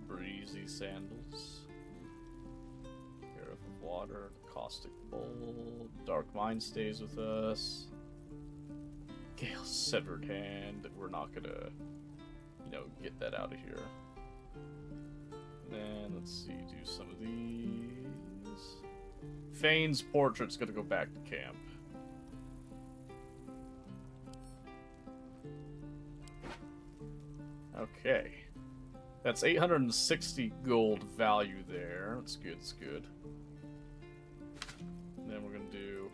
Breezy sandals. Carafe of water. Caustic bowl. Dark mind stays with us. Gale's severed hand. We're not gonna, you know, get that out of here. And then let's see, do some of these. Fane's portrait's gonna go back to camp. Okay. That's 860 gold value there. That's good, it's good. And then we're gonna do...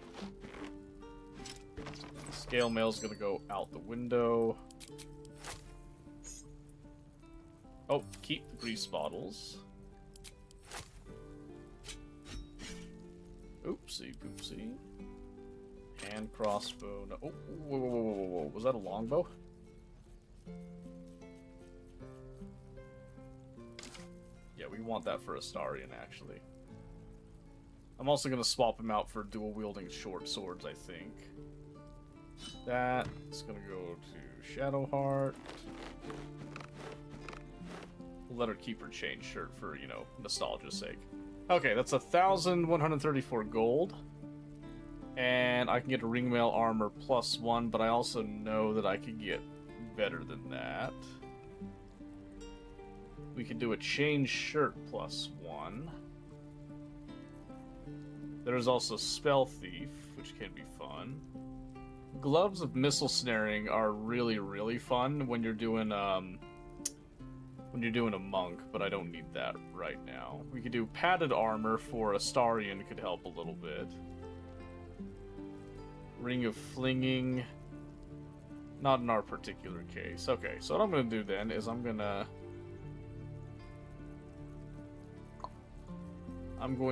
Scale mail's gonna go out the window. Oh, keep the grease bottles. Oopsie poopsie. Hand crossbow. No. Oh, whoa, whoa, whoa, whoa, whoa. Was that a longbow? Yeah, we want that for Astarion, actually. I'm also gonna swap him out for dual-wielding short swords, I think. That's gonna go to Shadowheart. We'll let her keep her chain shirt for, you know, nostalgia's sake. Okay, that's 1,134 gold. And I can get a ringmail armor +1, but I also know that I could get better than that. We could do a chain shirt +1. There's also Spell Thief, which can be fun. Gloves of Missile Snaring are really, really fun when you're doing a monk, but I don't need that right now. We could do padded armor for Astarion, could help a little bit. Ring of Flinging, not in our particular case. Okay, so what I'm gonna do then is I'm going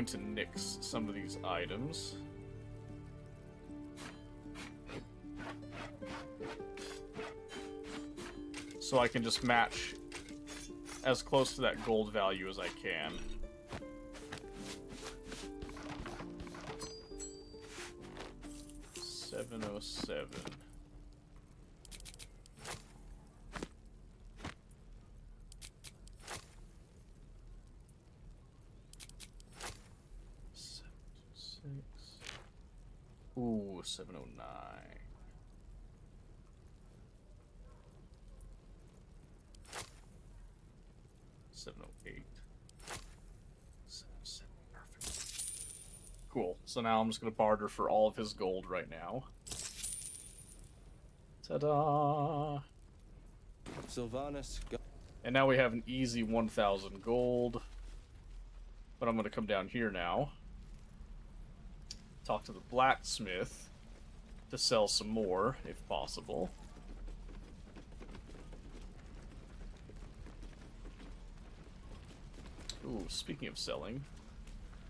to nix some of these items. So I can just match as close to that gold value as I can. $707. Ooh, 709. 708. 77. Perfect. Cool. So now I'm just gonna barter for all of his gold right now. Ta-da! Sylvanas. And now we have an easy 1,000 gold. But I'm gonna come down here now. Talk to the blacksmith to sell some more, if possible. Ooh, speaking of selling,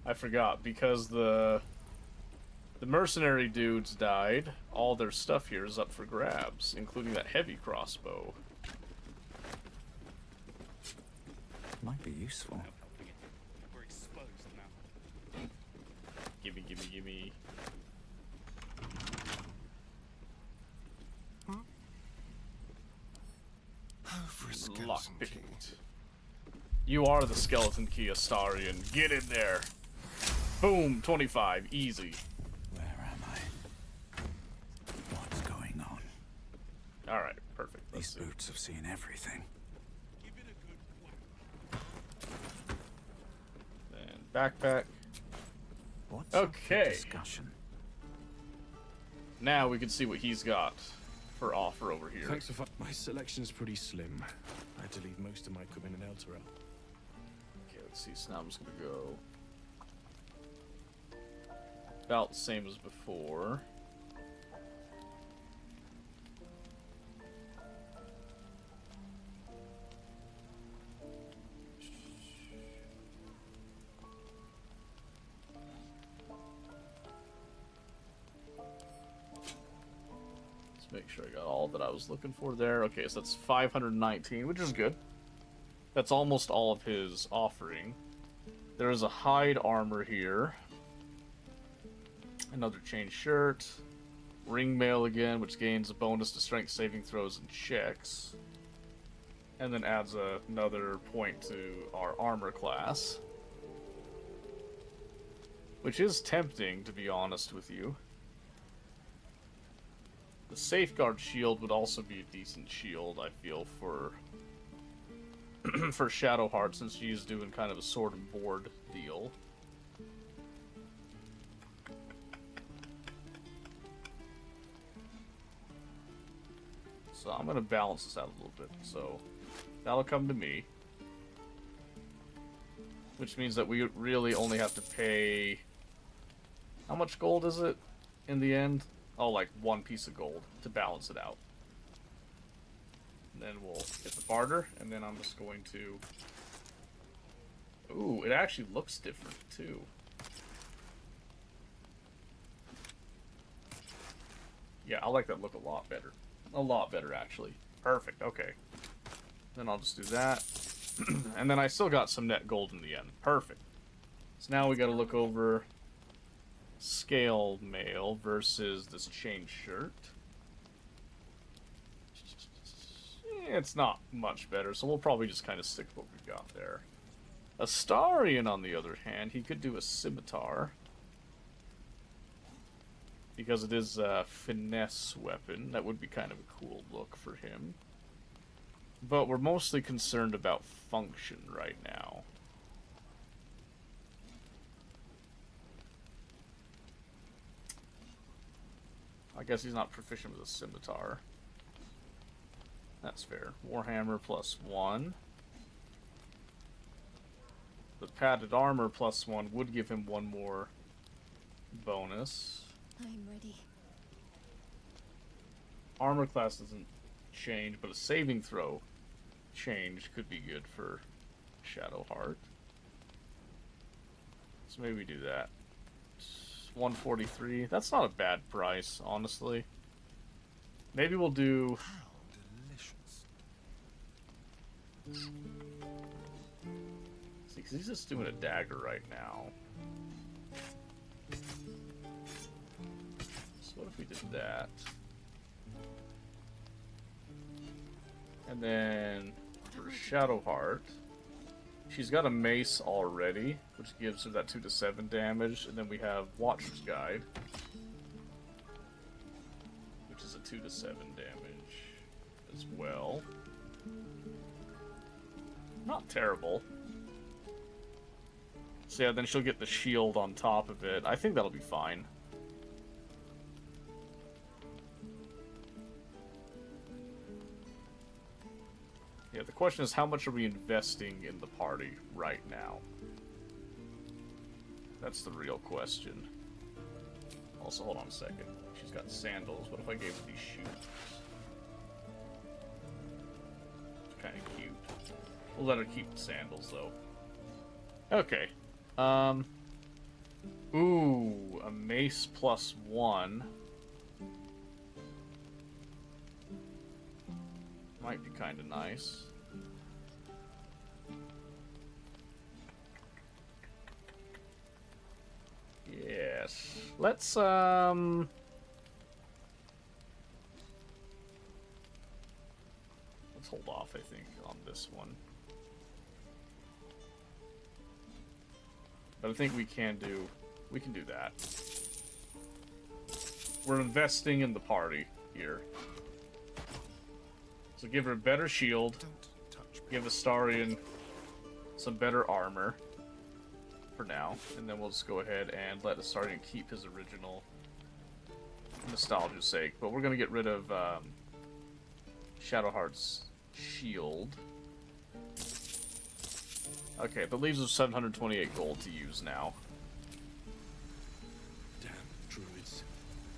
I forgot, because the mercenary dudes died, all their stuff here is up for grabs, including that heavy crossbow. Might be useful. We're exposed now. Gimme, gimme, gimme. Lockpick. You are the skeleton key, Astarion. Get in there. Boom, 25, easy. Where am I? What's going on? All right, perfect. These boots have seen everything. Then backpack. What's okay. Discussion. Now we can see what he's got for offer over here. Thanks for my selection's pretty slim. I had to leave most of my equipment in Elturel. Okay, let's see. So now I'm just gonna go about the same as before. Make sure I got all that I was looking for there. Okay, so that's 519, which is good. That's almost all of his offering. There is a hide armor here. Another chain shirt. Ring mail again, which gains a bonus to strength saving throws and checks. And then adds another point to our armor class. Which is tempting, to be honest with you. The Safeguard shield would also be a decent shield, I feel, for for Shadowheart, since she's doing kind of a sword and board deal. So I'm going to balance this out a little bit. So that'll come to me. Which means that we really only have to pay... How much gold is it in the end? Oh, like 1 piece of gold to balance it out. And then we'll get the barter, and then I'm just going to... Ooh, it actually looks different, too. Yeah, I like that look a lot better. A lot better, actually. Perfect, okay. Then I'll just do that. And then I still got some net gold in the end. Perfect. So now we gotta look over... Scale mail versus this chain shirt. It's not much better, so we'll probably just kind of stick with what we got there. Astarion, on the other hand, he could do a scimitar. Because it is a finesse weapon. That would be kind of a cool look for him. But we're mostly concerned about function right now. I guess he's not proficient with a scimitar. That's fair. Warhammer +1. The padded armor +1 would give him 1 more bonus. I'm ready. Armor class doesn't change, but a saving throw change could be good for Shadowheart. So maybe we do that. 143. That's not a bad price, honestly. Maybe we'll do... See, because he's just doing a dagger right now. So what if we did that? And then for Shadowheart, she's got a mace already, which gives her that 2 to 7 damage, and then we have Watcher's Guide, which is a 2 to 7 damage as well. Not terrible. So yeah, then she'll get the shield on top of it. I think that'll be fine. Yeah, the question is, how much are we investing in the party right now? That's the real question. Also, hold on a second. She's got sandals. What if I gave her these shoes? It's kind of cute. We'll let her keep the sandals, though. Okay. Ooh, a mace +1. Might be kind of nice. Yes. Let's hold off, I think, on this one. But I think we can do that. We're investing in the party here. So give her a better shield. Give Astarion some better armor for now, and then we'll just go ahead and let Astarion keep his original nostalgia's sake. But we're gonna get rid of Shadowheart's shield. Okay, that leaves us 728 gold to use now. Damn druids.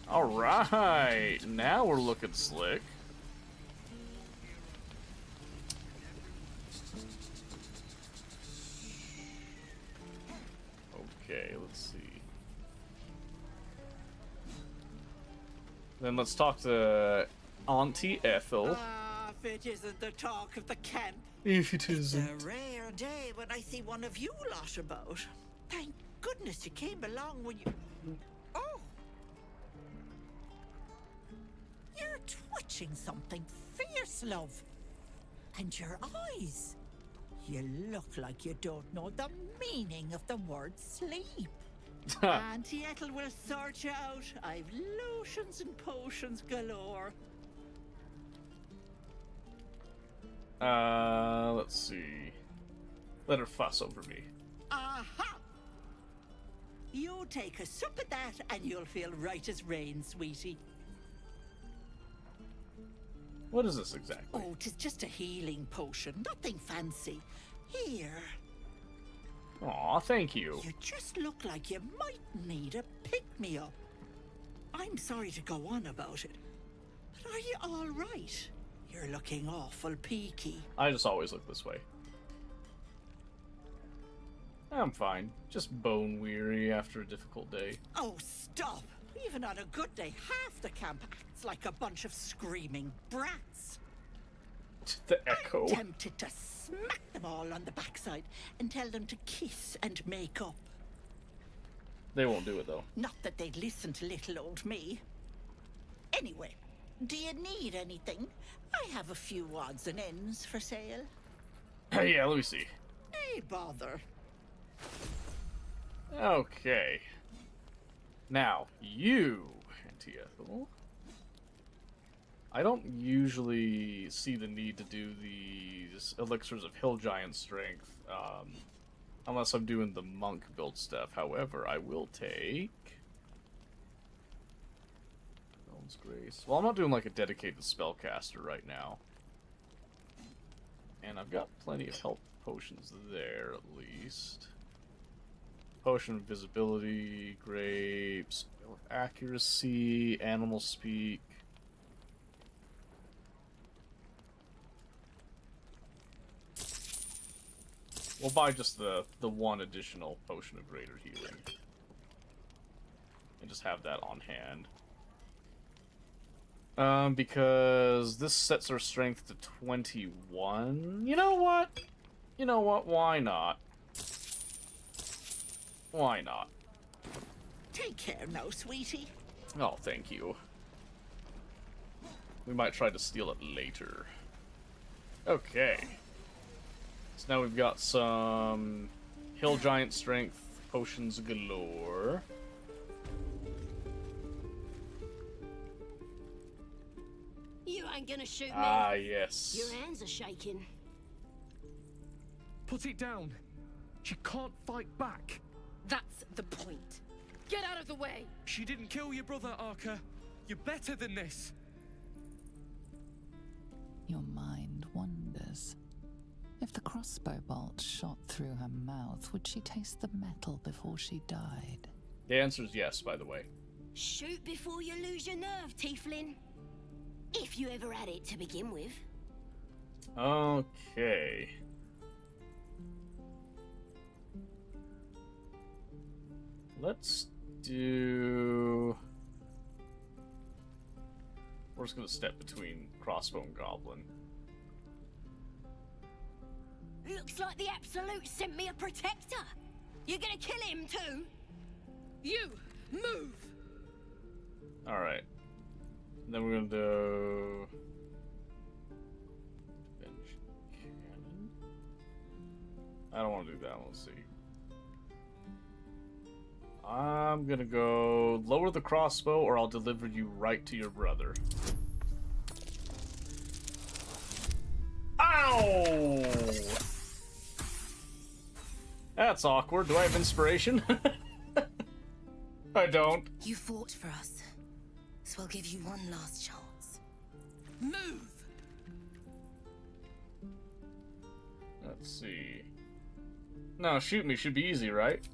Alright, now we're looking slick. Okay, let's see. Then let's talk to Auntie Ethel. Ah, if it isn't the talk of the camp. If it It's isn't. a rare day when I see one of you lot about. Thank goodness you came along when you... Oh! You're twitching something fierce, love. And your eyes. You look like you don't know the meaning of the word sleep. Auntie Ethel will sort you out. I've lotions and potions galore. Let's see. Let her fuss over me. Aha! You take a sip of that and you'll feel right as rain, sweetie. What is this exactly? Oh, 'tis just a healing potion, nothing fancy. Here. Aw, thank you. You just look like you might need a pick-me-up. I'm sorry to go on about it, but are you all right? You're looking awful peaky. I just always look this way. I'm fine. Just bone weary after a difficult day. Oh, stop! Even on a good day, half the camp acts like a bunch of screaming brats. The echo. I'm tempted to smack them all on the backside and tell them to kiss and make up. They won't do it, though. Not that they'd listen to little old me. Anyway, do you need anything? I have a few odds and ends for sale. Yeah, let me see. Hey, bother. Okay. Now, you, Auntie Ethel. I don't usually see the need to do these elixirs of hill giant strength, unless I'm doing the monk build stuff. However, I will take Elm's Grace. Well, I'm not doing like a dedicated spellcaster right now, and I've got plenty of health potions there at least. Potion of Visibility, Grapes, Accuracy, Animal Speak. We'll buy just the one additional Potion of Greater Healing. And just have that on hand. Because this sets our strength to 21. You know what? You know what? Why not? Why not? Take care now, sweetie. Oh, thank you. We might try to steal it later. Okay. So now we've got some Hill Giant Strength potions galore. You ain't gonna shoot me. Ah, yes. Your hands are shaking. Put it down. She can't fight back. That's the point. Get out of the way. She didn't kill your brother, Arca. You're better than this. Your mind wanders. If the crossbow bolt shot through her mouth, would she taste the metal before she died? The answer is yes, by the way. Shoot before you lose your nerve, Tiefling. If you ever had it to begin with. Okay. Let's do... We're just gonna step between crossbow and goblin. Looks like the Absolute sent me a protector. You're gonna kill him too? You, move! Alright. Then we're gonna do... Bench Cannon. I don't want to do that. Let's see. I'm gonna go lower the crossbow, or I'll deliver you right to your brother. Ow! That's awkward. Do I have inspiration? I don't. You fought for us, so I'll give you one last chance. Move! Let's see. No, shoot me should be easy, right?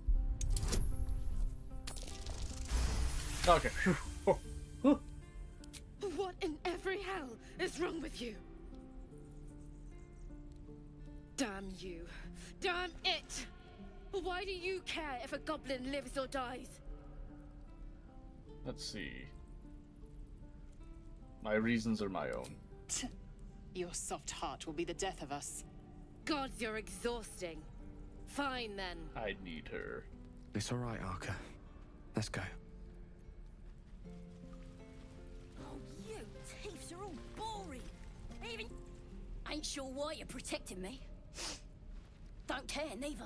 Okay. What in every hell is wrong with you? Damn you. Damn it! Why do you care if a goblin lives or dies? Let's see. My reasons are my own. Your soft heart will be the death of us. Gods, you're exhausting. Fine then. I need her. It's alright, Arca. Let's go. Oh, you thieves are all boring. Even... Ain't sure why you're protecting me. Don't care, neither.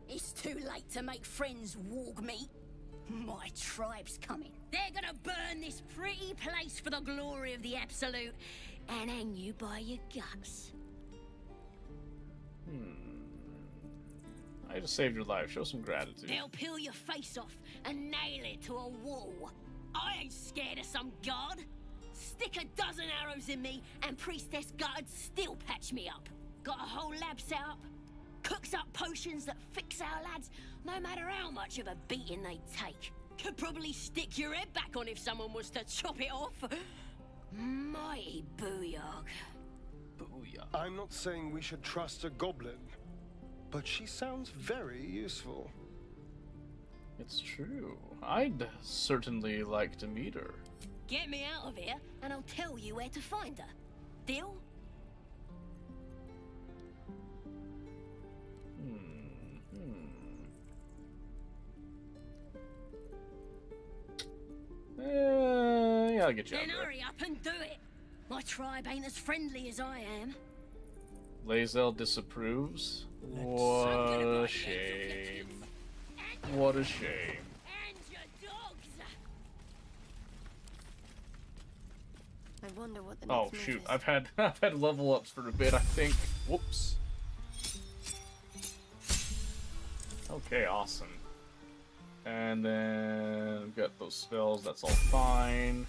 It's too late to make friends, warg meat. My tribe's coming. They're gonna burn this pretty place for the glory of the Absolute and hang you by your guts. I just saved your life. Show some gratitude. They'll peel your face off and nail it to a wall. I ain't scared of some god. Stick a dozen arrows in me and Priestess Gut'd still patch me up. Got a whole lab set up. Cooks up potions that fix our lads, no matter how much of a beating they take. Could probably stick your head back on if someone was to chop it off. Mighty booyah. Booyah. I'm not saying we should trust a goblin, but she sounds very useful. It's true. I'd certainly like to meet her. Get me out of here, and I'll tell you where to find her. Deal? Yeah, I'll get you out Then there. hurry up and do it. My tribe ain't as friendly as I am. Lae'zel disapproves. What a shame. What a shame. And your dogs. I wonder what the Oh next move shoot, is. I've had level ups for a bit, I think. Whoops. Okay, awesome. And then we've got those spells, that's all fine.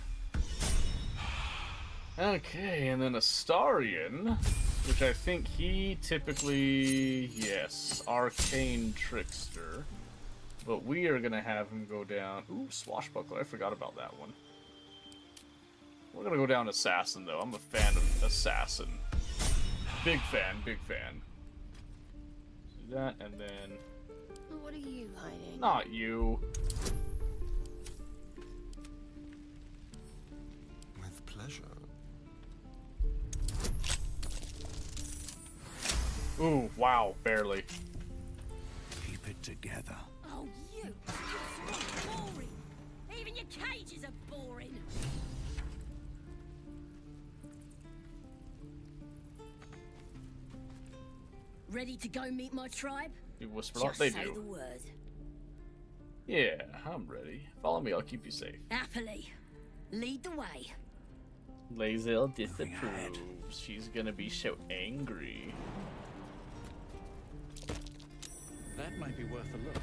Okay, and then Astarion, which I think he typically, yes, Arcane Trickster. But we are gonna have him go down. Ooh, Swashbuckler, I forgot about that one. We're gonna go down Assassin though. I'm a fan of Assassin. Big fan, big fan. Do that, and then What are you hiding? not you. With pleasure. Ooh, wow, barely. Keep it together. Oh, you! You're so boring. Even your cages are boring. Ready to go meet my tribe? You whisper Just like they say the do. word. Yeah, I'm ready. Follow me, I'll keep you safe. Happily. Lead the way. Lae'zel disapproves. She's gonna be so angry. That might be worth a look.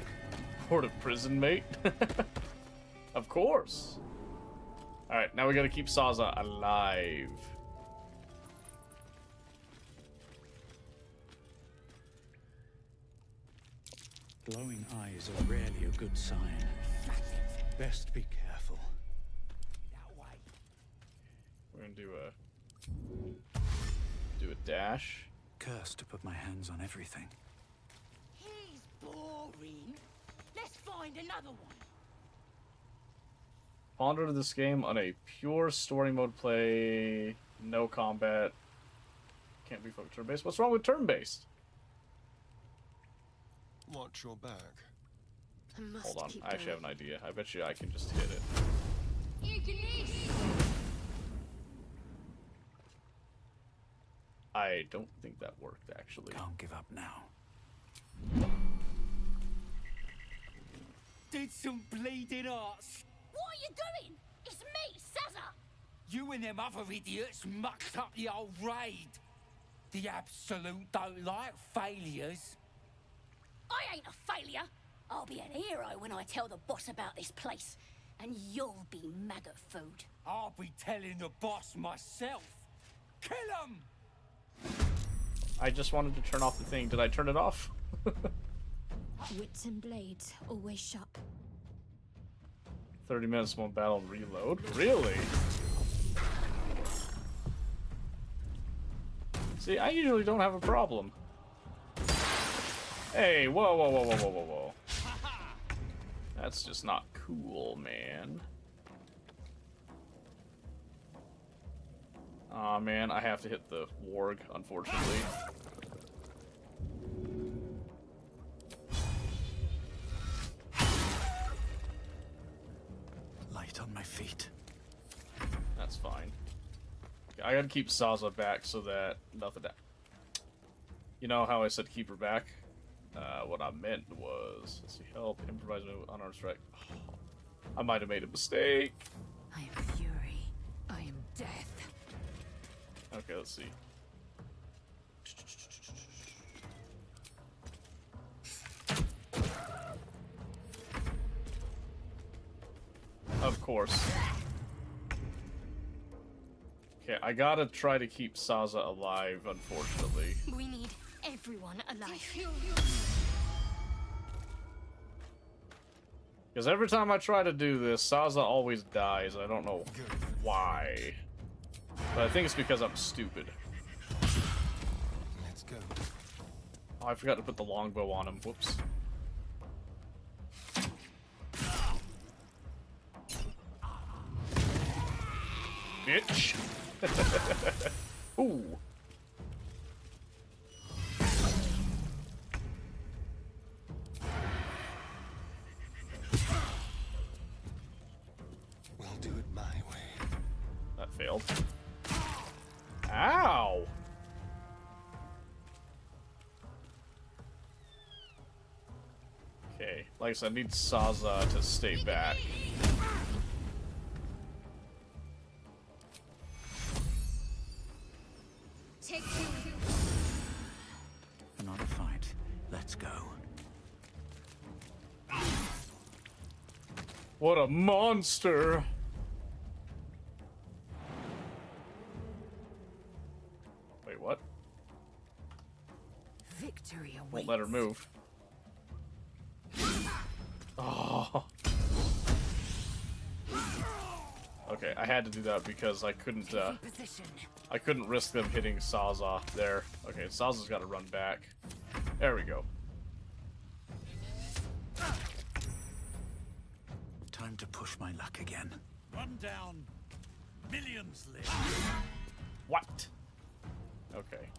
Port of prison, mate. Of course. Alright, now we gotta keep Saza alive. Glowing eyes are rarely a good sign. Best be careful. We're gonna do a dash. Cursed to put my hands on everything. He's boring. Let's find another one. Ponder this game on a pure story mode play, no combat. Can't be focused turn-based. What's wrong with turn-based? Watch your back. I must Hold on, keep I actually have going. an idea. I bet you I can just hit it. I don't think that worked, actually. Can't give up now. need some bleeding hearts. What are you doing? It's me, Sazza! You and them other idiots mucked up the old raid. The Absolute don't like failures. I ain't a failure. I'll be an hero when I tell the boss about this place. And you'll be maggot food. I'll be telling the boss myself. Kill him! I just wanted to turn off the thing. Did I turn it off? Wits and blades, always sharp. 30 minutes, one battle, and reload? Really? See, I usually don't have a problem. Hey, whoa, whoa, whoa, whoa, whoa, whoa, whoa. That's just not cool, man. Aw, man, I have to hit the warg, unfortunately. Light on my feet. That's fine. I gotta keep Sazza back so that nothing... You know how I said keep her back? What I meant was... Let's see, help, improvise, unarmed strike. Oh, I might have made a mistake. I am fury. I am death. Okay, let's see. Of course. Okay, I gotta try to keep Sazza alive, unfortunately. We need everyone alive. Because every time I try to do this, Sazza always dies. I don't know why. But I think it's because I'm stupid. Let's go. Oh, I forgot to put the longbow on him. Whoops. Bitch. Ooh. We'll do it my way. That failed. Ow! Okay, like I said, I need Sazza to stay back. Take two. Another fight. Let's go. What a monster! Wait, what? Victory awaits. Won't let her move. Oh. Okay, I had to do that because I couldn't risk them hitting Sazza there. Okay, Sazza's got to run back. There we go. Time to push my luck again. Run down. Millions live. What? Okay.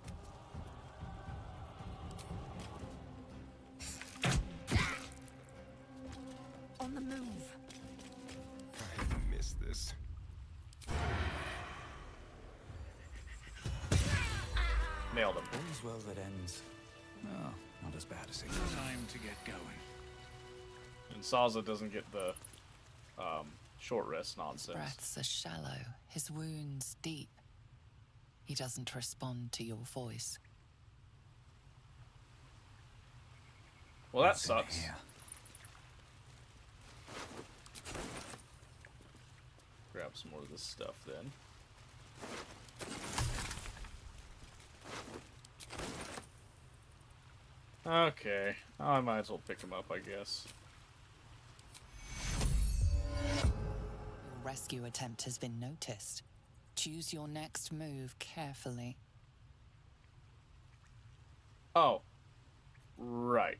On the move. I missed this. Nailed him. All's well that ends. Oh, not as bad as it was. Time to get going. And Sazza doesn't get the short rest nonsense. Breaths are shallow, his wounds deep. He doesn't respond to your voice. Well, that sucks. Grab some more of this stuff then. Okay, I might as well pick him up, I guess. Your rescue attempt has been noticed. Choose your next move carefully. Oh. Right.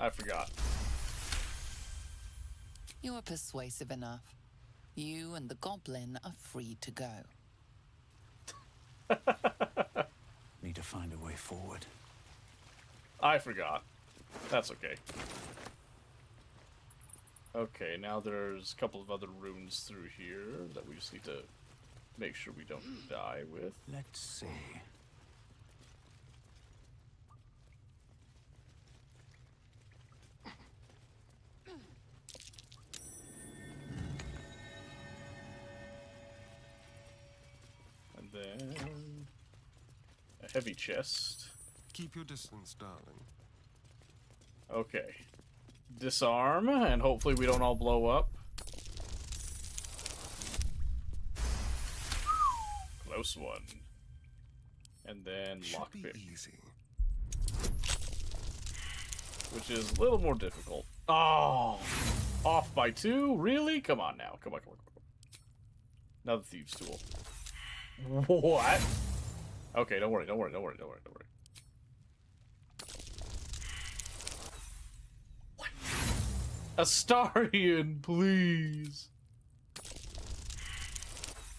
I forgot. You are persuasive enough. You and the goblin are free to go. Need to find a way forward. I forgot. That's okay. Okay, now there's a couple of other runes through here that we just need to make sure we don't die with. Let's see. And then a heavy chest. Keep your distance, darling. Okay. Disarm, and hopefully we don't all blow up. Close one. And then lockpick. Which is a little more difficult. Oh! Off by 2? Really? Come on now. Come on, come on, come on. Another thieves' tool. What? Okay, don't worry, don't worry, don't worry, don't worry, don't worry. What? Astarion, please.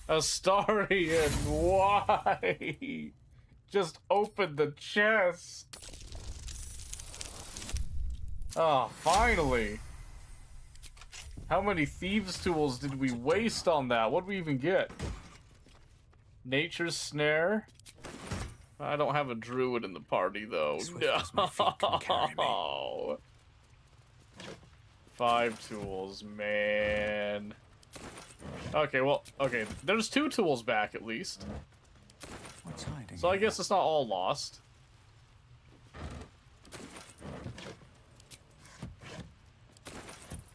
Astarion, why? Just open the chest. Oh, finally. How many thieves' tools did we waste on that? What did we even get? Nature's Snare? I don't have a druid in the party, though. No. 5 tools, man. Okay, well, okay. There's 2 tools back, at least. What's hiding? So I guess it's not all lost.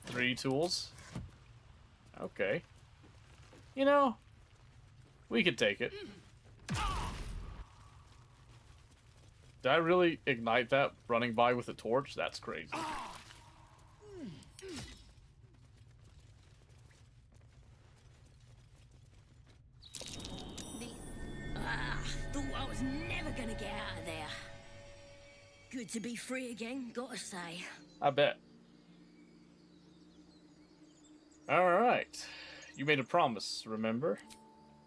Three tools. Okay. You know, we could take it. Did I really ignite that running by with a torch? That's crazy. Thought I was never gonna get out of there. Good to be free again, gotta say. I bet. Alright. You made a promise, remember?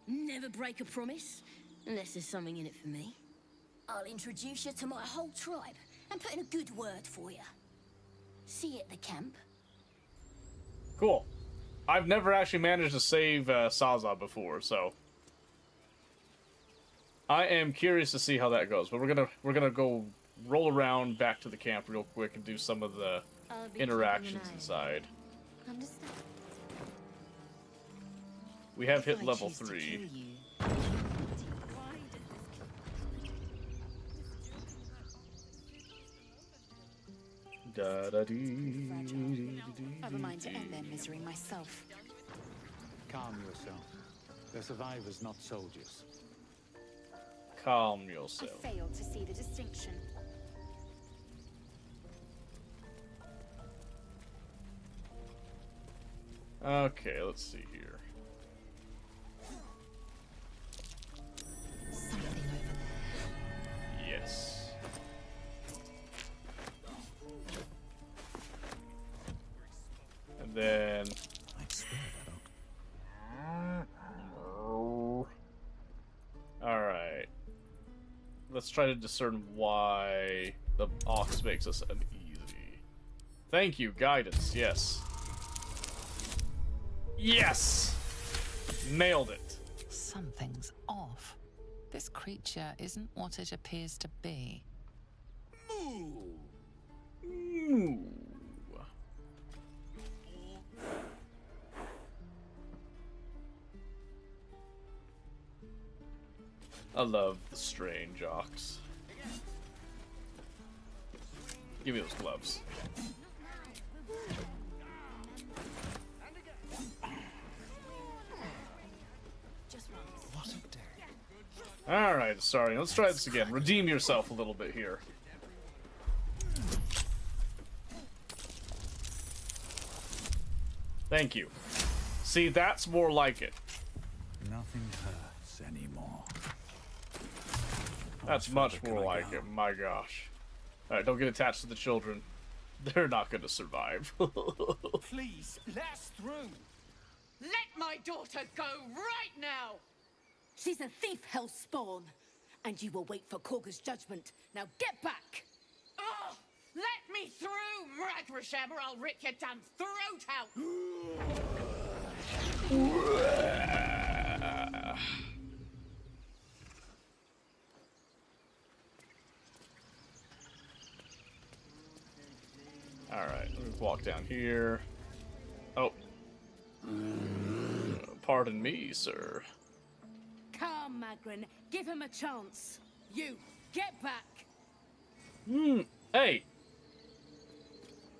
Never break a promise, unless there's something in it for me. I'll introduce you to my whole tribe and put in a good word for you. See you at the camp. Cool. I've never actually managed to save Saza before, so I am curious to see how that goes. But we're gonna go roll around back to the camp real quick and do some of the interactions inside. Understand? We have hit level 3. Never mind to end their misery myself. Calm yourself. They're survivors, not soldiers. Calm yourself. I failed to see the distinction. Okay, let's see here. Something over there. Yes. And then I'd swear alright. Let's try to discern why the ox makes us uneasy. Thank you, guidance, yes. Yes! Nailed it. Something's off. This creature isn't what it appears to be. Moo. I love the strange ox. Give me those gloves. Alright, sorry, let's try this again. Redeem yourself a little bit here. Thank you. See, that's more like it. nothing hurts anymore. That's much more like it, my gosh. Alright, don't get attached to the children. They're not gonna survive. Please, let us through. Let my daughter go right now! She's a thief, Hellspawn. And you will wait for Korga's judgment. Now get back! Oh, let me through, Mragrasham, or I'll rip your damn throat out! Alright, let me walk down here. Oh. Pardon me, sir. Come, Magrin. Give him a chance. You, get back. Hey!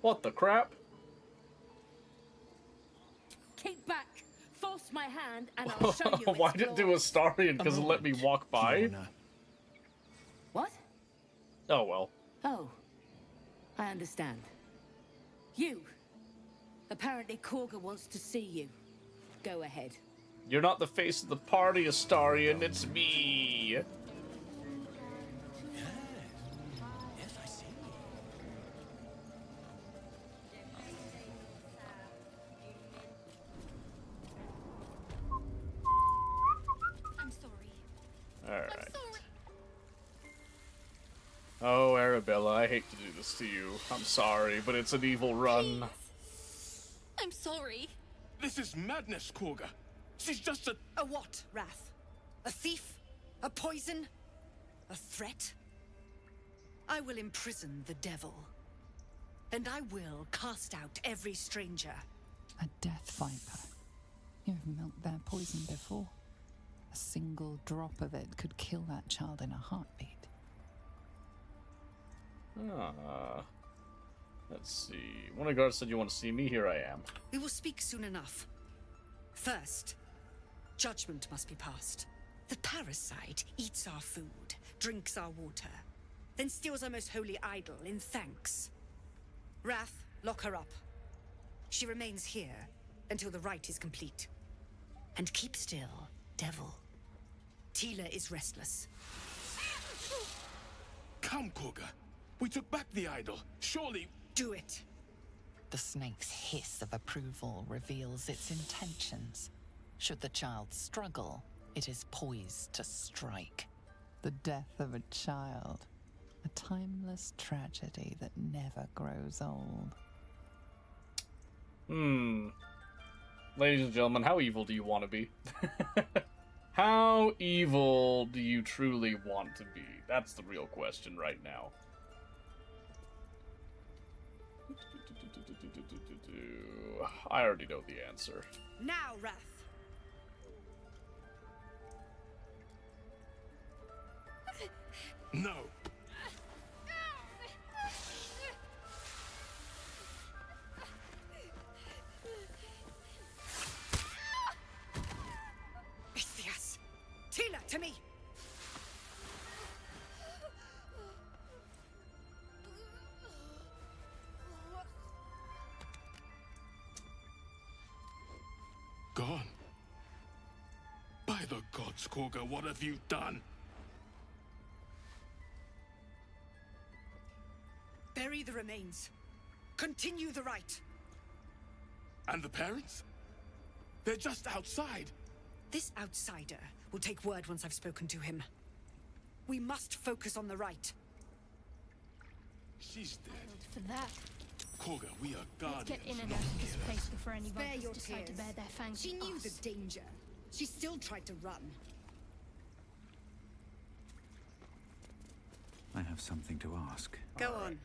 What the crap? Keep back. Force my hand and I'll show you. Why did it do Astarion? Because it let me walk by? What? Oh, well. Oh. I understand. You. Apparently Korga wants to see you. Go ahead. You're not the face of the party, Astarion. It's me. Yes, I see. I'm sorry. Alright. I'm sorry. Oh, Arabella, I hate to do this to you. I'm sorry, but it's an evil run. I'm sorry. This is madness, Korga. She's just a... A what, Wrath? A thief? A poison? A threat? I will imprison the devil. And I will cast out every stranger. A death viper. You've milked their poison before. A single drop of it could kill that child in a heartbeat. Let's see. One of the guards said you want to see me. Here I am. We will speak soon enough. First, judgment must be passed. The parasite eats our food, drinks our water, then steals our most holy idol in thanks. Wrath, lock her up. She remains here until the rite is complete. And keep still, devil. Tila is restless. Come, Korga. We took back the idol. Surely... Do it. The snake's hiss of approval reveals its intentions. Should the child struggle, it is poised to strike. The death of a child. A timeless tragedy that never grows old. Ladies and gentlemen, how evil do you want to be? How evil do you truly want to be? That's the real question right now. I already know the answer. Now, Wrath. No. Ichthyas! Tila, to me! Gone. By the gods, Korga, what have you done? Bury the remains. Continue the rite. And the parents? They're just outside. This outsider will take word once I've spoken to him. We must focus on the rite. She's dead. For that, Korga, we are guardians. let's get in and out of this place before any Spare vipers your decide to tears. bare their fangs She at knew us. the danger. She still tried to run. I have something to ask. Go on.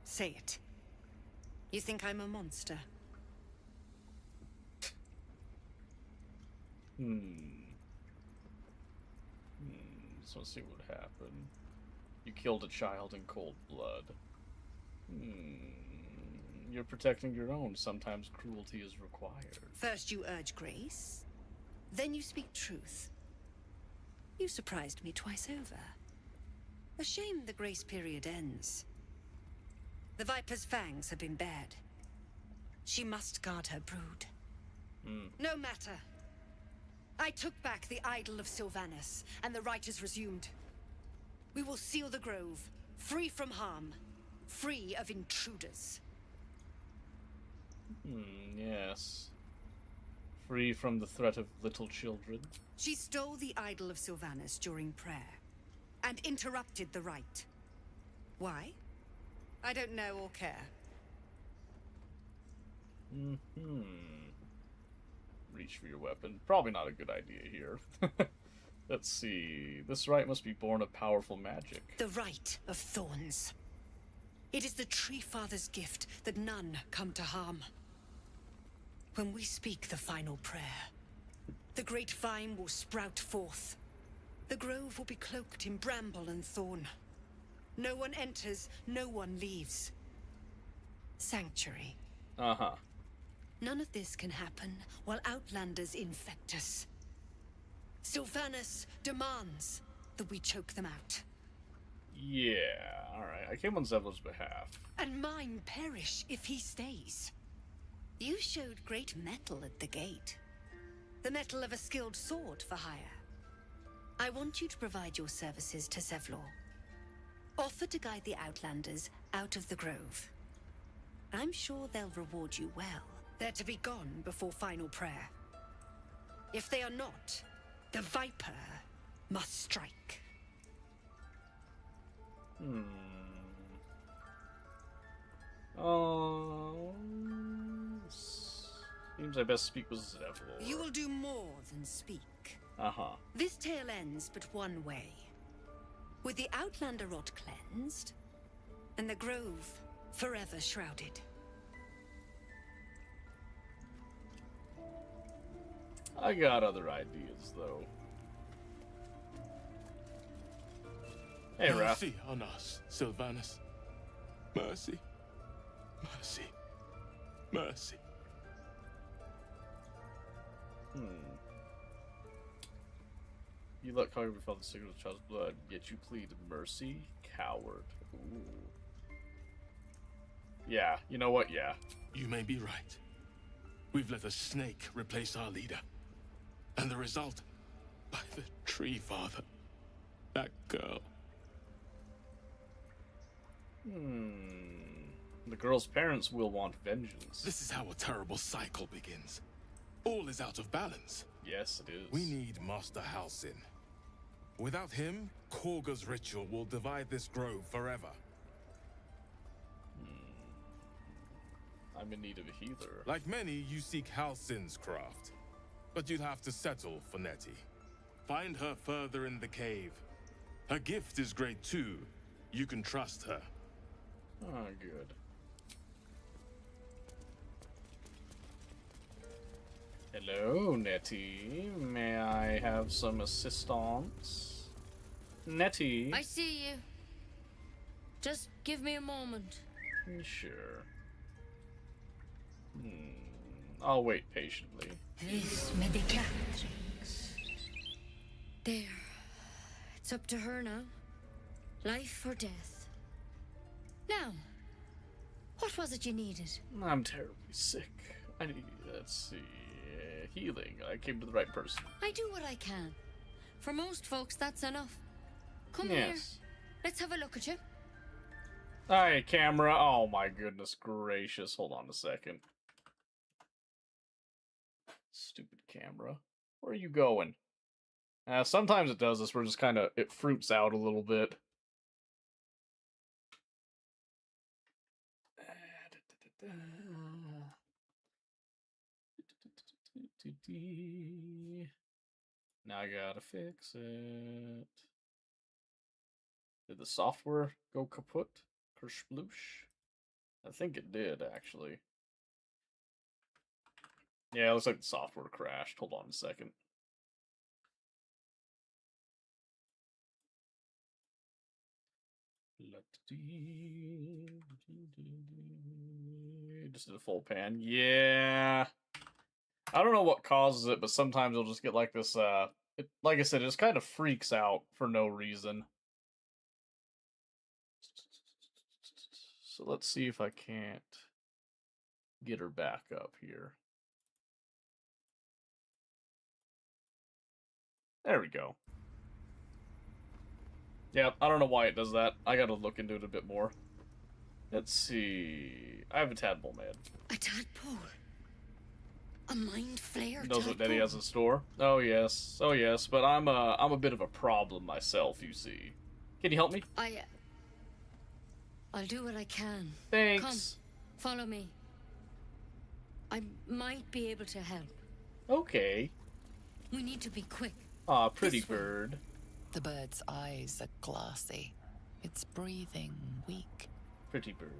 Say it. You think I'm a monster? So let's see what happened. You killed a child in cold blood. You're protecting your own. Sometimes cruelty is required. First you urge grace, then you speak truth. You surprised me twice over. A shame the grace period ends. The Viper's fangs have been bared. She must guard her brood. No matter. I took back the idol of Sylvanas, and the rite is resumed. We will seal the grove, free from harm, free of intruders. Yes. Free from the threat of little children. She stole the idol of Sylvanas during prayer, and interrupted the rite. Why? I don't know or care. Reach for your weapon. Probably not a good idea here. Let's see. This rite must be born of powerful magic. The Rite of Thorns. It is the Tree Father's gift that none come to harm. When we speak the final prayer, the great vine will sprout forth. The grove will be cloaked in bramble and thorn. No one enters, no one leaves. Sanctuary. Uh-huh. None of this can happen while Outlanders infect us. Sylvanas demands that we choke them out. Yeah, alright. I came on Zevlor's behalf. And mine perish if he stays. You showed great mettle at the gate. The mettle of a skilled sword for hire. I want you to provide your services to Zevlor. Offer to guide the Outlanders out of the grove. I'm sure they'll reward you well. They're to be gone before final prayer. If they are not, the Viper must strike. Seems I best speak with Zevlor. You will do more than speak. Uh-huh. This tale ends but one way. With the Outlander rot cleansed, and the grove forever shrouded. I got other ideas, though. Hey, Raph. Mercy on us, Sylvanas. Mercy. Mercy. Mercy. You let Conquer befell the secret of the child's blood, yet you plead mercy? Coward. Ooh. Yeah, you know what? Yeah. You may be right. We've let a snake replace our leader. And the result? By the Tree Father. That girl. The girl's parents will want vengeance. This is how a terrible cycle begins. All is out of balance. Yes, it is. We need Master Halsin. Without him, Korga's ritual will divide this grove forever. I'm in need of a healer. Like many, you seek Halsin's craft. But you'd have to settle for Nettie. Find her further in the cave. Her gift is great too. You can trust her. Oh, good. Hello, Nettie. May I have some assistance? Nettie. I see you. Just give me a moment. Sure. I'll wait patiently. This medicatrix. There. It's up to her now. Life or death. Now, what was it you needed? I'm terribly sick. I need, let's see, healing. I came to the right person. I do what I can. For most folks, that's enough. Come Yes. here. Let's have a look at you. Alright, camera. Oh my goodness gracious. Hold on a second. Stupid camera. Where are you going? Sometimes it does this where just kind of, it fruits out a little bit. Now I gotta fix it. Did the software go kaput? Kersploosh? I think it did, actually. Yeah, it looks like the software crashed. Hold on a second. Just did a full pan. Yeah. I don't know what causes it, but sometimes it'll just get like this, like I said, it just kind of freaks out for no reason. So let's see if I can't get her back up here. There we go. Yep, I don't know why it does that. I gotta look into it a bit more. Let's see. I have a tadpole, man. A tadpole? A mind flayer Knows what Nettie tadpole? has in store. Oh yes, but I'm a bit of a problem myself, you see. Can you help me? I'll do what I can. Thanks. Come, follow me. I might be able to help. Okay. We need to be quick. Aw, pretty bird. The bird's eyes are glassy, its breathing weak. Pretty bird.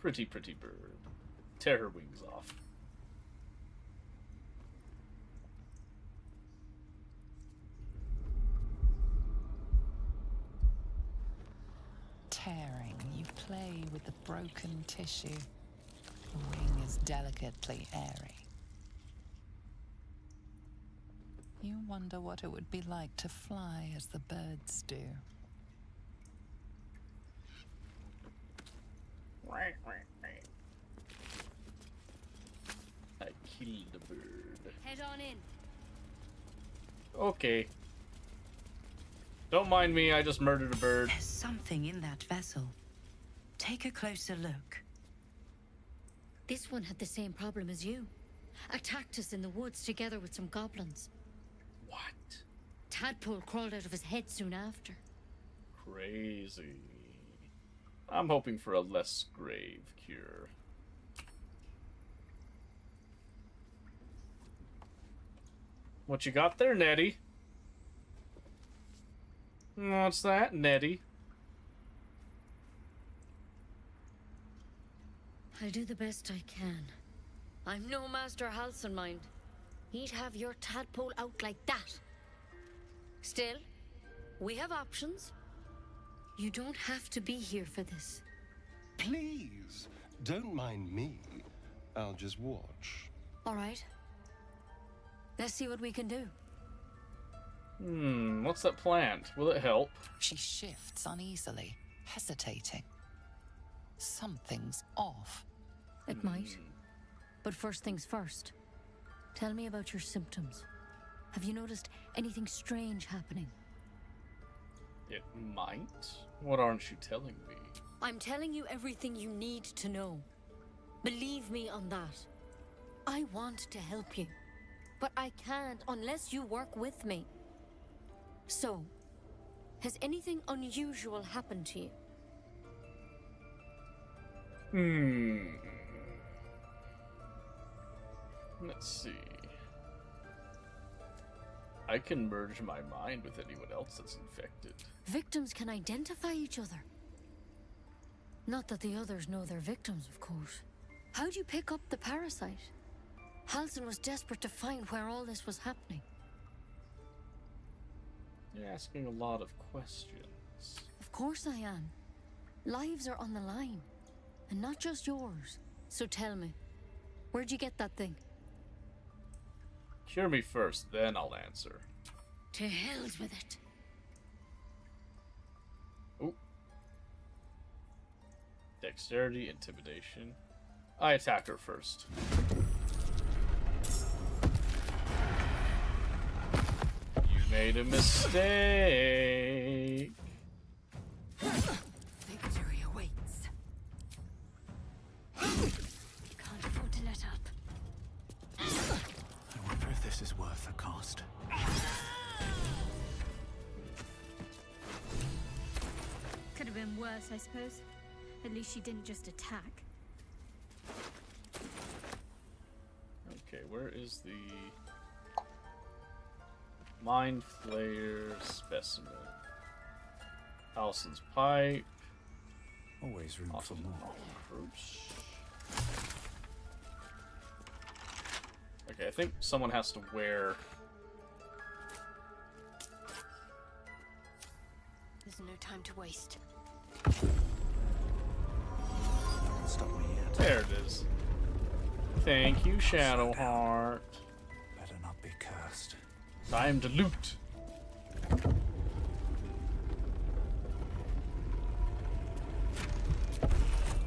Pretty, pretty bird. Tear her wings off. Tearing, you play with the broken tissue. The wing is delicately airy. You wonder what it would be like to fly as the birds do. I killed the bird. Head on in. Okay. Don't mind me, I just murdered a bird. There's something in that vessel. Take a closer look. This one had the same problem as you. Attacked us in the woods together with some goblins. What? Tadpole crawled out of his head soon after. Crazy. I'm hoping for a less grave cure. What you got there, Nettie? What's that, Nettie? I'll do the best I can. I'm no Master Halsin, mind. He'd have your tadpole out like that. Still, we have options. You don't have to be here for this. Please, don't mind me. I'll just watch. All right. Let's see what we can do. What's that plant? Will it help? She shifts uneasily, hesitating. Something's off. It might. But first things first. Tell me about your symptoms. Have you noticed anything strange happening? It might. What aren't you telling me? I'm telling you everything you need to know. Believe me on that. I want to help you, but I can't unless you work with me. So, has anything unusual happened to you? Let's see. I can merge my mind with anyone else that's infected. Victims can identify each other. Not that the others know they're victims, of course. How'd you pick up the parasite? Halsin was desperate to find where all this was happening. You're asking a lot of questions. Of course I am. Lives are on the line. And not just yours. So tell me, where'd you get that thing? Cure me first, then I'll answer. To hells with it. Ooh. Dexterity, intimidation. I attack her first. You made a mistake. Victory awaits. Can't afford to let up. I wonder if this is worth the cost. Could have been worse, I suppose. At least she didn't just attack. Okay, where is the Mind Flayer specimen? Halsin's pipe. Always room for more. Approach. Okay, I think someone has to wear. There's no time to waste. Stop me yet. There it is. Thank you, Shadowheart. Better not be cursed. Time to loot.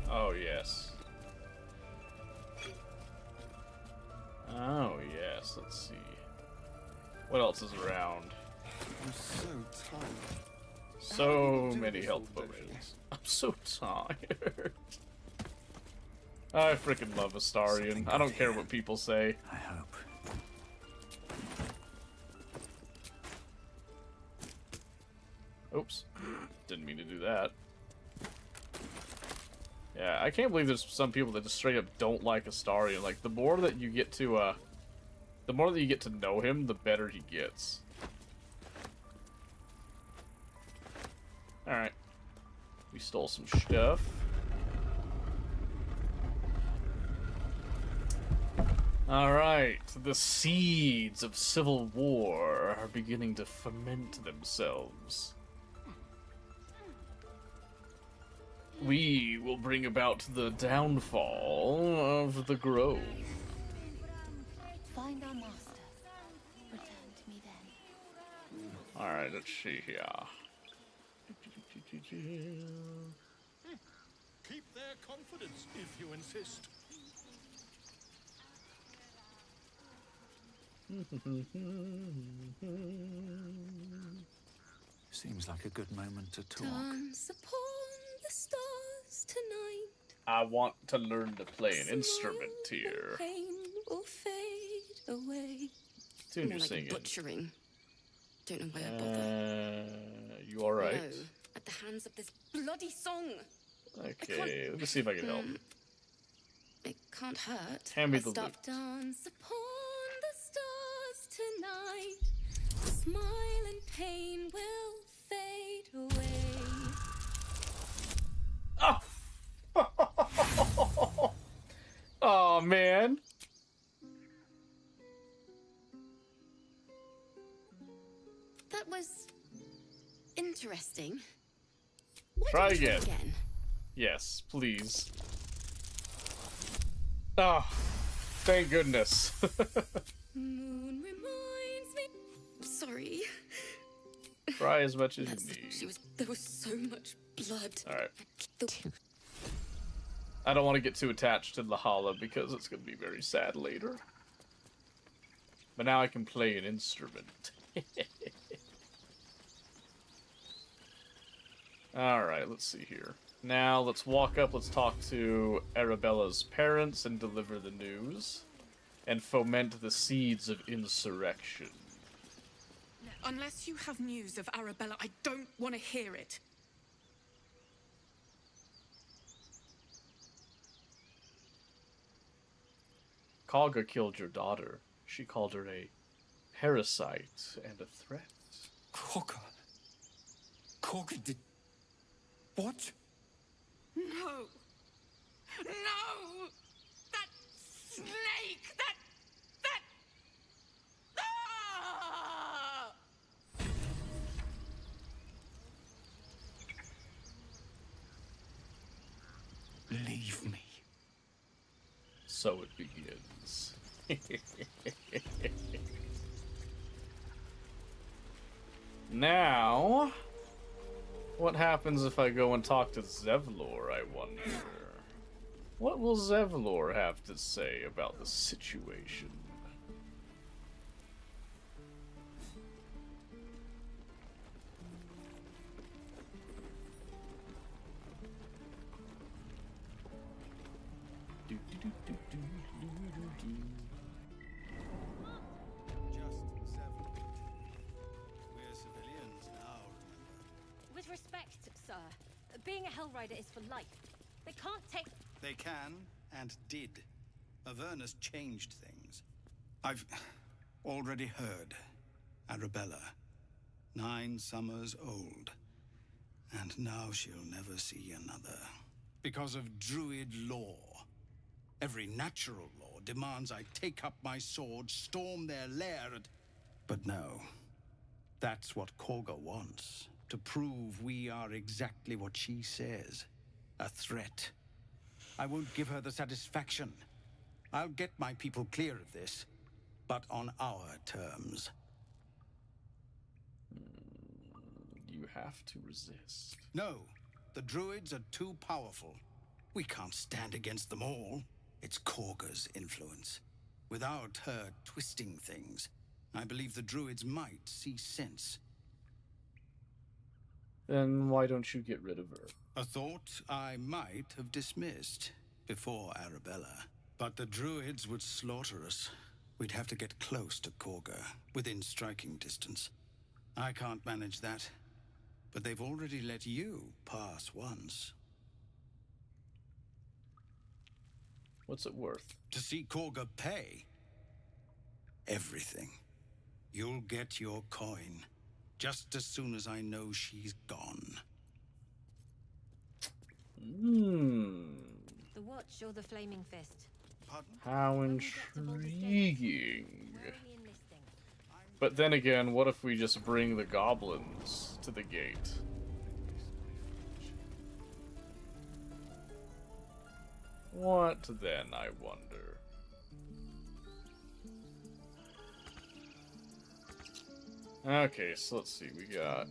Oh, yes. Oh, yes. Let's see. What else is around? I'm so tired. So many health potions. I'm so tired. I freaking love Astarion. I don't care what people say. I hope. Oops. Didn't mean to do that. Yeah, I can't believe there's some people that just straight up don't like Astarion. Like, the more that you get to know him, the better he gets. Alright. We stole some stuff. Alright, the seeds of civil war are beginning to ferment themselves. We will bring about the downfall of the Grove. Find our master. Return to me then. Alright, let's see here. Keep their confidence if you insist. Seems like a good moment to talk. Dance upon the stars tonight. I want to learn to play an instrument here. Pain will fade away. Tune More you're like singing. butchering. Don't know why I bother. You alright? No, at the hands of this bloody song. Okay, let me see if I can help. It can't hurt. Hand me I'll the stop. loot. Dance upon the stars tonight. Smile and pain will fade away. Oh man. That was interesting. Why Try don't you again. Yes, please. Oh, thank goodness. Moon reminds me. Sorry. Try as much as you need. There was so much blood. Alright. The I don't want to get too attached to Lahala because it's going to be very sad later. But now I can play an instrument. Alright, let's see here. Now, let's walk up, let's talk to Arabella's parents and deliver the news. And foment the seeds of insurrection. Unless you have news of Arabella, I don't want to hear it. Kagha killed your daughter. She called her a parasite and a threat. Kagha? Kagha did... What? No! No! That snake! That... Ah! Leave me. So it begins. Now, what happens if I go and talk to Zevlor, I wonder? What will Zevlor have to say about the situation? We're civilians now, With respect, sir, being a Hellrider is for life. They can't take. They can, and did. Avernus changed things. I've already heard. Arabella. 9 summers old. And now she'll never see another. Because of Druid law. Every natural law demands I take up my sword, storm their lair, and... But no. That's what Kagha wants. To prove we are exactly what she says. A threat. I won't give her the satisfaction. I'll get my people clear of this, but on our terms. You have to resist. No, the Druids are too powerful. We can't stand against them all. It's Kagha's influence. Without her twisting things, I believe the Druids might see sense. Then why don't you get rid of her? A thought I might have dismissed before Arabella. But the Druids would slaughter us. We'd have to get close to Kagha, within striking distance. I can't manage that. But they've already let you pass once. What's it worth? To see Kagha pay? Everything. You'll get your coin. Just as soon as I know she's gone. The watch or the flaming fist? How intriguing. But then again, what if we just bring the goblins to the gate? What then, I wonder? Okay, so let's see, we got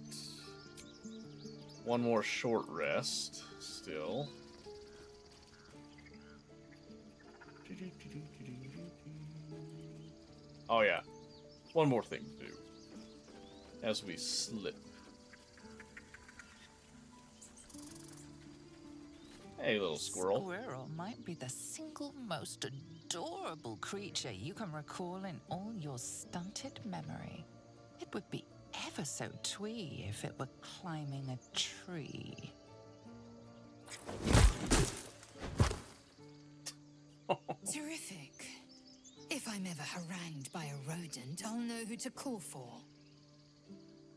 one more short rest still. Oh yeah, one more thing to do as we slip. Hey, little squirrel. Squirrel might be the single most adorable creature you can recall in all your stunted memory. It would be ever so twee if it were climbing a tree. Terrific. If I'm ever harangued by a rodent, I'll know who to call for.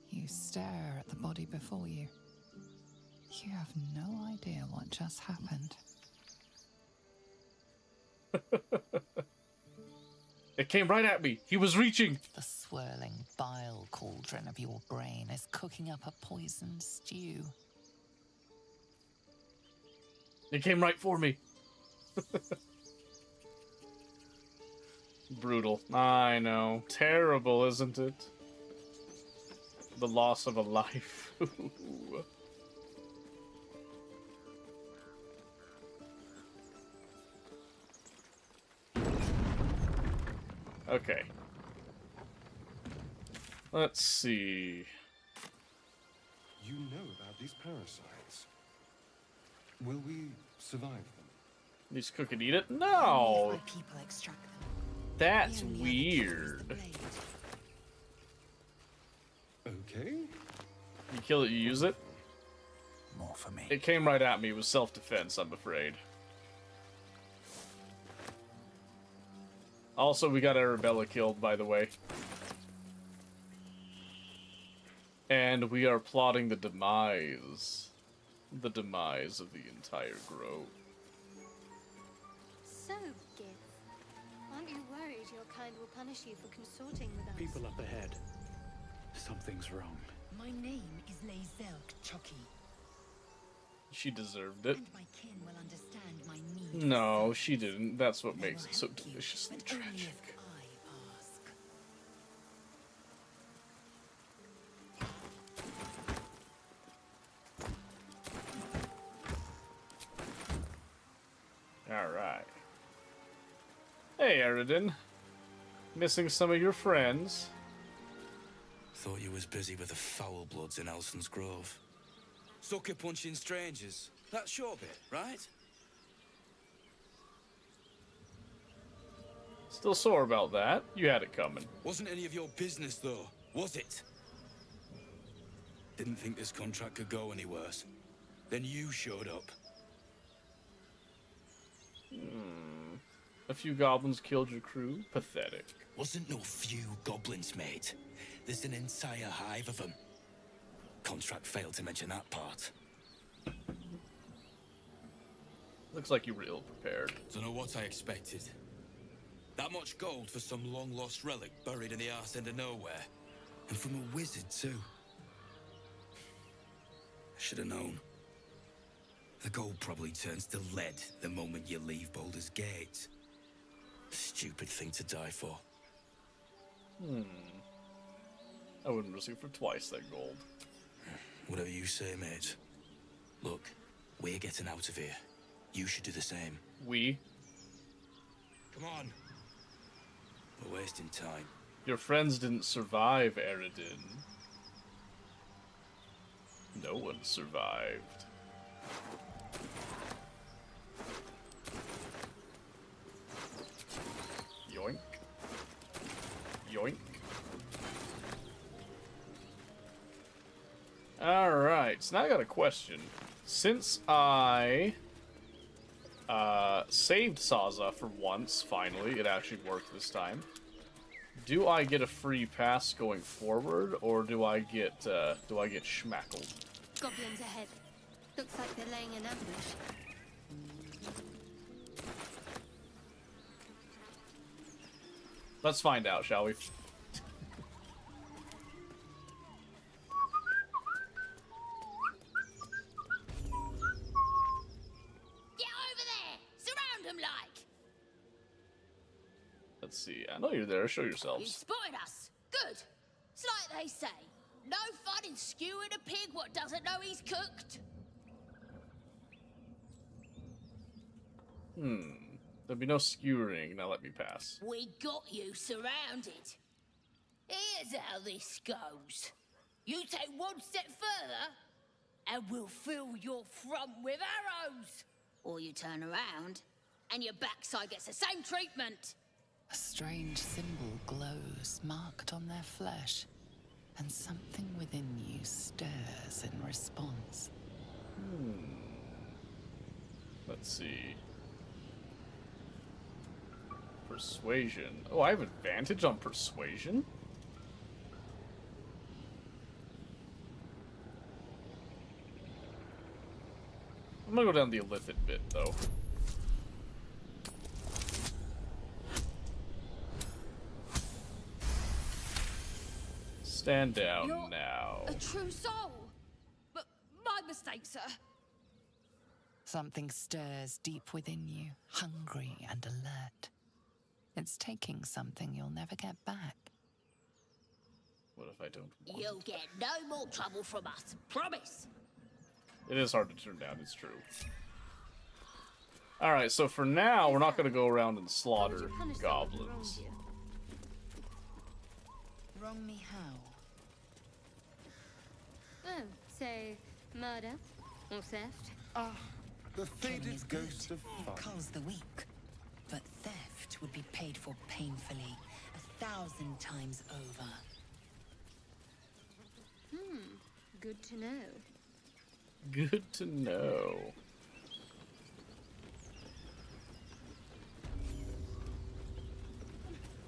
You stare at the body before you. You have no idea what just happened. It came right at me. He was reaching. The swirling bile cauldron of your brain is cooking up a poisoned stew. It came right for me. Brutal. I know. Terrible, isn't it? The loss of a life. Okay. Let's see. You know about these parasites. Will we survive them? At least cook and eat it? No! People extract them. That's weird. Okay. You kill it, you use it? More for me. It came right at me. It was self-defense, I'm afraid. Also, we got Arabella killed, by the way. And we are plotting the demise. The demise of the entire grove. So, Gith, aren't you worried your kind will punish you for consorting with us? People up ahead. Something's wrong. My name is Lae'zel K'Choki. She deserved it. And my kin will understand my need. No, she didn't. That's what makes it so deliciously tragic. Only if I ask. Alright. Hey, Eridan. Missing some of your friends. Thought you was busy with the foul bloods in Elson's Grove. Sucker punching strangers. That's your bit, right? Still sore about that. You had it coming. Wasn't any of your business, though, was it? Didn't think this contract could go any worse. Then you showed up. A few goblins killed your crew? Pathetic. Wasn't no few goblins, mate. There's an entire hive of them. Contract failed to mention that part. Looks like you were ill prepared. Don't know what I expected. That much gold for some long-lost relic buried in the arse end of nowhere. And from a wizard, too. I should have known. The gold probably turns to lead the moment you leave Baldur's Gate. Stupid thing to die for. I wouldn't risk it for twice that gold. Whatever you say, mate. Look, we're getting out of here. You should do the same. We? Come on. We're wasting time. Your friends didn't survive, Eridan. No one survived. Yoink. Yoink. Alright, so now I got a question. Since I saved Saza for once, finally, it actually worked this time. Do I get a free pass going forward, or do I get schmackled? Goblins ahead. Looks like they're laying an ambush. Let's find out, shall we? Get over there! Surround them like! Let's see. I know you're there. Show You yourselves. spotted us. Good. It's like they say. No fun in skewing a pig what doesn't know he's cooked. There'll be no skewering. Now let me pass. We got you surrounded. Here's how this goes. You take one step further, and we'll fill your front with arrows. Or you turn around, and your backside gets the same treatment. A strange symbol glows, marked on their flesh, and something within you stirs in response. Let's see. Persuasion. Oh, I have advantage on persuasion? I'm gonna go down the illithid bit, though. Stand down You're now. a true soul. But my mistake, sir. Something stirs deep within you, hungry and alert. It's taking something you'll never get back. What if I don't want You'll get no more trouble from us. Promise. it? It is hard to turn down, it's true. Alright, so for now, we're not gonna go around and slaughter goblins. Wrong me how? Oh, so murder or theft? The faded ghost of fun. Calls the weak. But theft would be paid for painfully, 1,000 times over. Good to know. Good to know.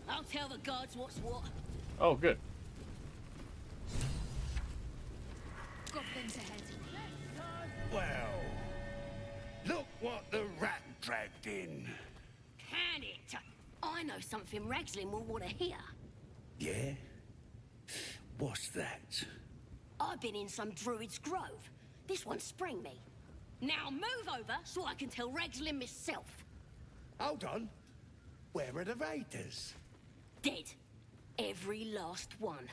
I'll tell the guards what's what. Oh, good. Goblins ahead. Well, look what the rat dragged in. Can it? I know something Ragslin will want to hear. Yeah? What's that? I've been in some druid's grove. This one sprang me. Now move over so I can tell Ragslin myself. Hold on. Where are the raiders? Dead. Every last one.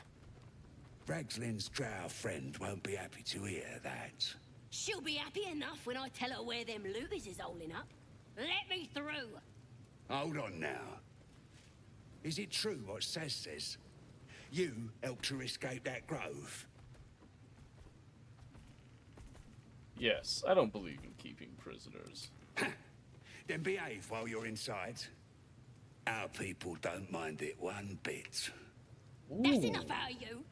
Ragslin's drow friend won't be happy to hear that. She'll be happy enough when I tell her where them looters is holding up. Let me through. Hold on now. Is it true what Saz says? You helped her escape that grove? Yes, I don't believe in keeping prisoners. Then behave while you're inside. Our people don't mind it one bit. That's enough out of you.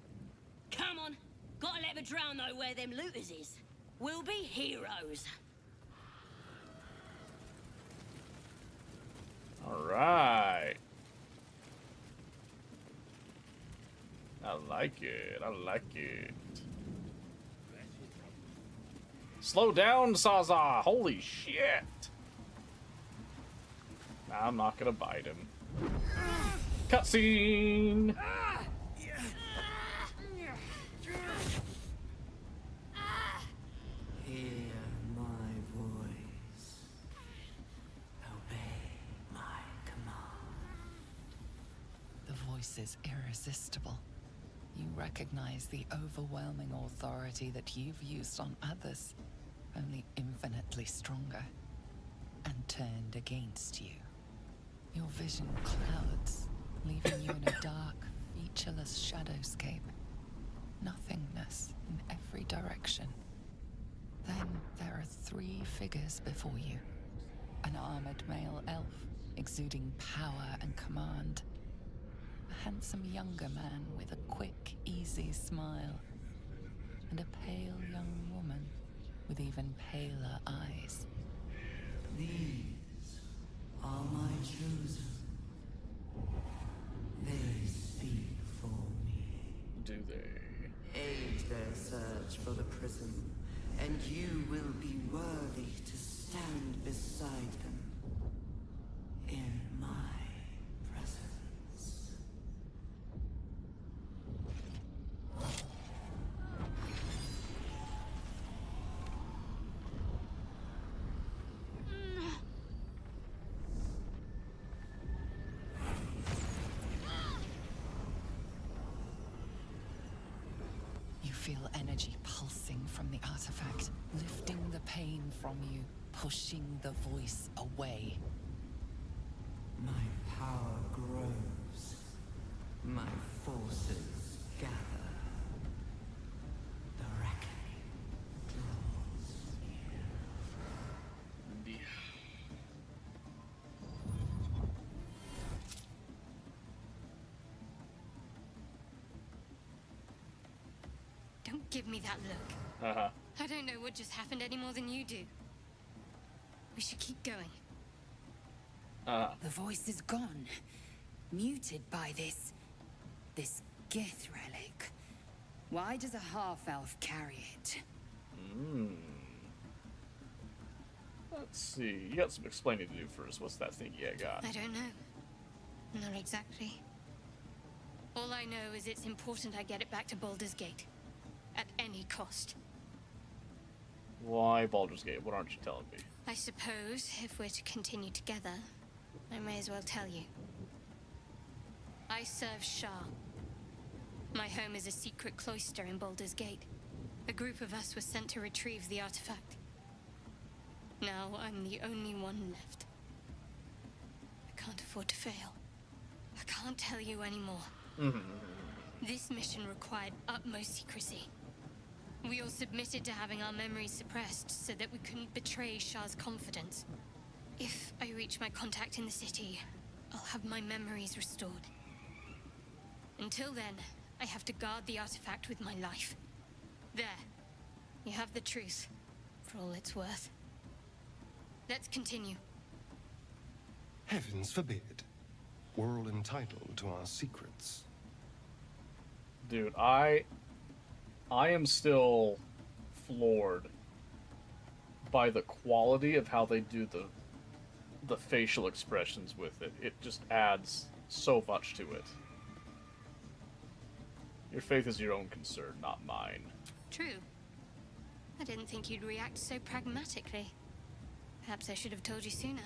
Come on. Gotta let the drow know where them looters is. We'll be heroes. Alright. I like it. I like it. Slow down, Saza! Holy shit! I'm not gonna bite him. Cutscene! Hear my voice. Obey my command. The voice is irresistible. You recognize the overwhelming authority that you've used on others, only infinitely stronger, and turned against you. Your vision clouds, leaving you in a dark, featureless shadowscape. Nothingness in every direction. Then there are 3 figures before you. An armored male elf, exuding power and command. A handsome younger man with a quick, easy smile. And a pale young woman with even paler eyes. These are my chosen. They speak for me. Do they? Aid their search for the prism, and you will be worthy to stand beside them in my presence. feel energy pulsing from the artifact, lifting the pain from you, pushing the voice away. My power grows. My forces gather. The reckoning draws near. Don't give me that look. Uh-huh. I don't know what just happened any more than you do. We should keep going. The voice is gone. Muted by this Gith relic. Why does a half-elf carry it? Let's see. You got some explaining to do first. What's that thing you got? I don't know. Not exactly. All I know is it's important I get it back to Baldur's Gate. At any cost. Why Baldur's Gate? What aren't you telling me? I suppose, if we're to continue together, I may as well tell you. I serve Shah. My home is a secret cloister in Baldur's Gate. A group of us was sent to retrieve the artifact. Now I'm the only one left. I can't afford to fail. I can't tell you anymore. This mission required utmost secrecy. We all submitted to having our memories suppressed so that we couldn't betray Shah's confidence. If I reach my contact in the city, I'll have my memories restored. Until then, I have to guard the artifact with my life. There. You have the truth, for all it's worth. Let's continue. Heavens forbid. We're all entitled to our secrets. Dude, I am still floored by the quality of how they do the facial expressions with it. It just adds so much to it. Your faith is your own concern, not mine. True. I didn't think you'd react so pragmatically. Perhaps I should have told you sooner.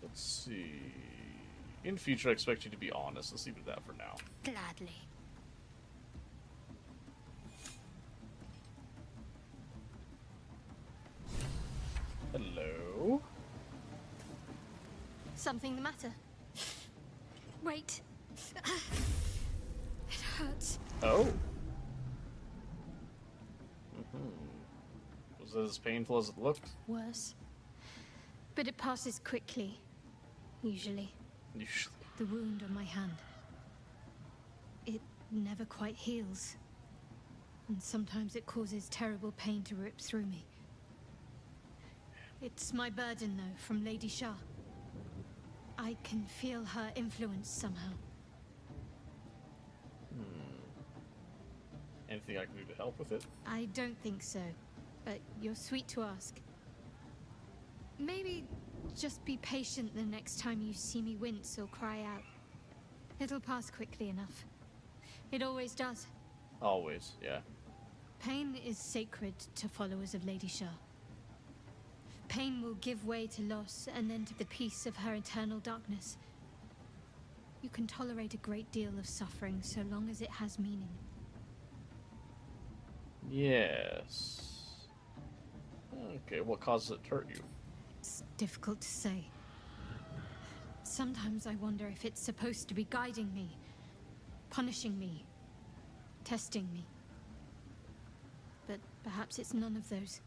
Let's see. In future, I expect you to be honest. Let's leave it at that for now. Gladly. Hello? Something the matter? Wait. It hurts. Oh. Was it as painful as it looked? Worse. But it passes quickly. Usually. Usually. The wound on my hand. It never quite heals. And sometimes it causes terrible pain to rip through me. It's my burden, though, from Lady Shah. I can feel her influence somehow. Anything I can do to help with it? I don't think so, but you're sweet to ask. Maybe just be patient the next time you see me wince or cry out. It'll pass quickly enough. It always does. Always, yeah. Pain is sacred to followers of Lady Shah. Pain will give way to loss and then to the peace of her eternal darkness. You can tolerate a great deal of suffering so long as it has meaning. Yes. Okay, what causes it to hurt you? It's difficult to say. Sometimes I wonder if it's supposed to be guiding me, punishing me, testing me. But perhaps it's none of those.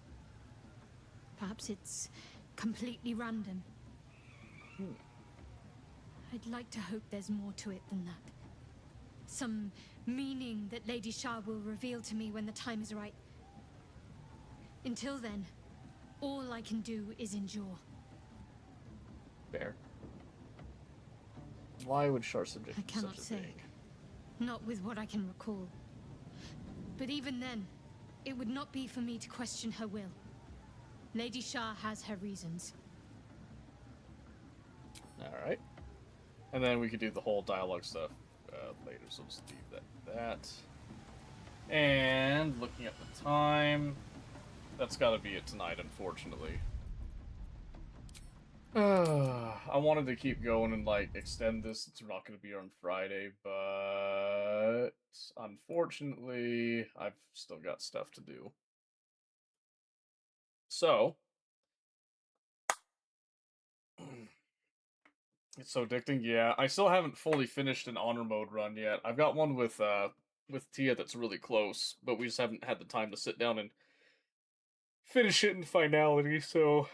Perhaps it's completely random. I'd like to hope there's more to it than that. Some meaning that Lady Shah will reveal to me when the time is right. Until then, all I can do is endure. Fair. Why would Shar subject I to cannot such a say. thing? Not with what I can recall. But even then, it would not be for me to question her will. Lady Shah has her reasons. Alright. And then we could do the whole dialogue stuff later, so just leave that. And looking at the time, that's gotta be it tonight, unfortunately. I wanted to keep going and like extend this. It's not going to be on Friday, but unfortunately, I've still got stuff to do. So it's so addicting. Yeah, I still haven't fully finished an honor mode run yet. I've got one with Tia that's really close, but we just haven't had the time to sit down and finish it in finality. So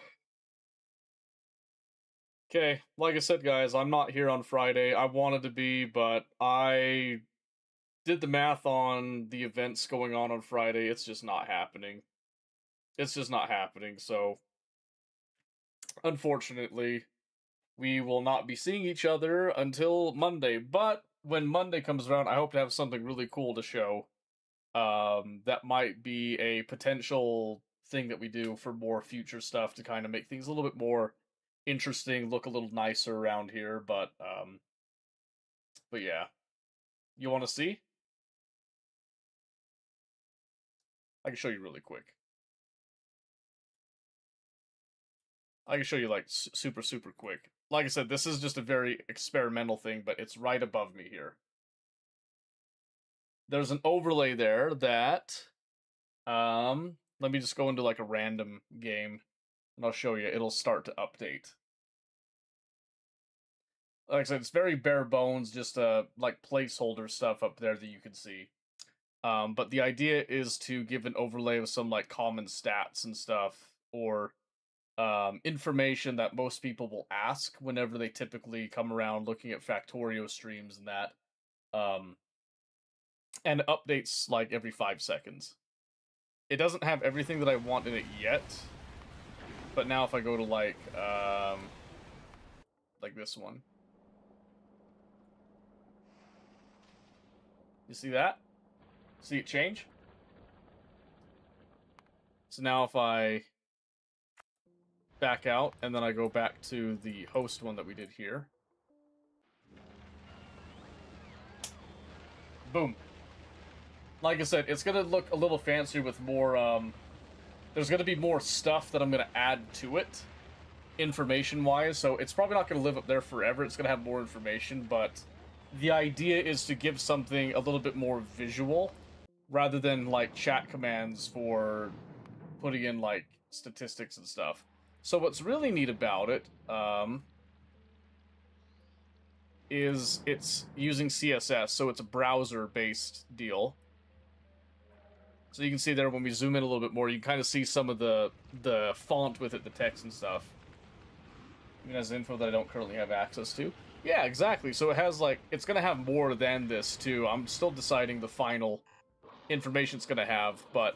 okay, like I said, guys, I'm not here on Friday. I wanted to be, but I did the math on the events going on Friday. It's just not happening. It's just not happening, so unfortunately, we will not be seeing each other until Monday. But when Monday comes around, I hope to have something really cool to show. That might be a potential thing that we do for more future stuff to kind of make things a little bit more interesting, look a little nicer around here, but yeah. You want to see? I can show you really quick. I can show you like super quick. Like I said, this is just a very experimental thing, but it's right above me here. There's an overlay there that let me just go into like a random game and I'll show you. It'll start to update. Like I said, it's very bare bones, just like placeholder stuff up there that you can see. But the idea is to give an overlay of some like common stats and stuff, or information that most people will ask whenever they typically come around looking at Factorio streams and that. And updates like every 5 seconds. It doesn't have everything that I want in it yet, but now if I go to like this one. You see that? See it change? So now if I back out and then I go back to the host one that we did here. Boom. Like I said, it's gonna look a little fancier with more, there's gonna be more stuff that I'm gonna add to it, information-wise, so it's probably not gonna live up there forever, it's gonna have more information, but the idea is to give something a little bit more visual, rather than, like, chat commands for putting in, like, statistics and stuff. So what's really neat about it, is it's using CSS, so it's a browser-based deal. So you can see there, when we zoom in a little bit more, you can kind of see some of the font with it, the text and stuff. Even has info that I don't currently have access to. Yeah, exactly. So it has, like, it's going to have more than this, too. I'm still deciding the final information it's going to have, but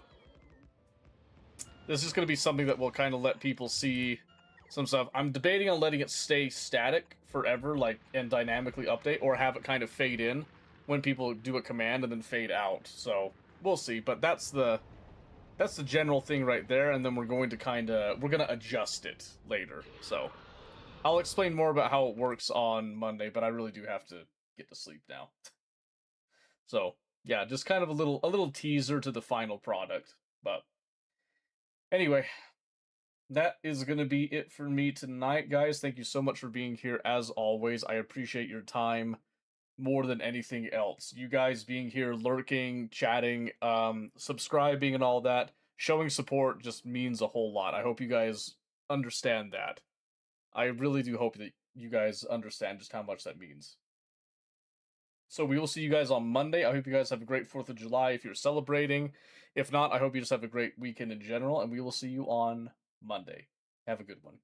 this is going to be something that will kind of let people see some stuff. I'm debating on letting it stay static forever, like, and dynamically update, or have it kind of fade in when people do a command and then fade out. So we'll see, but that's the general thing right there, and then we're going to adjust it later. So I'll explain more about how it works on Monday, but I really do have to get to sleep now. So yeah, just kind of a little teaser to the final product. But anyway, that is going to be it for me tonight, guys. Thank you so much for being here, as always. I appreciate your time more than anything else. You guys being here, lurking, chatting, subscribing and all that, showing support just means a whole lot. I hope you guys understand that. I really do hope that you guys understand just how much that means. So we will see you guys on Monday. I hope you guys have a great 4th of July if you're celebrating. If not, I hope you just have a great weekend in general, and we will see you on Monday. Have a good one.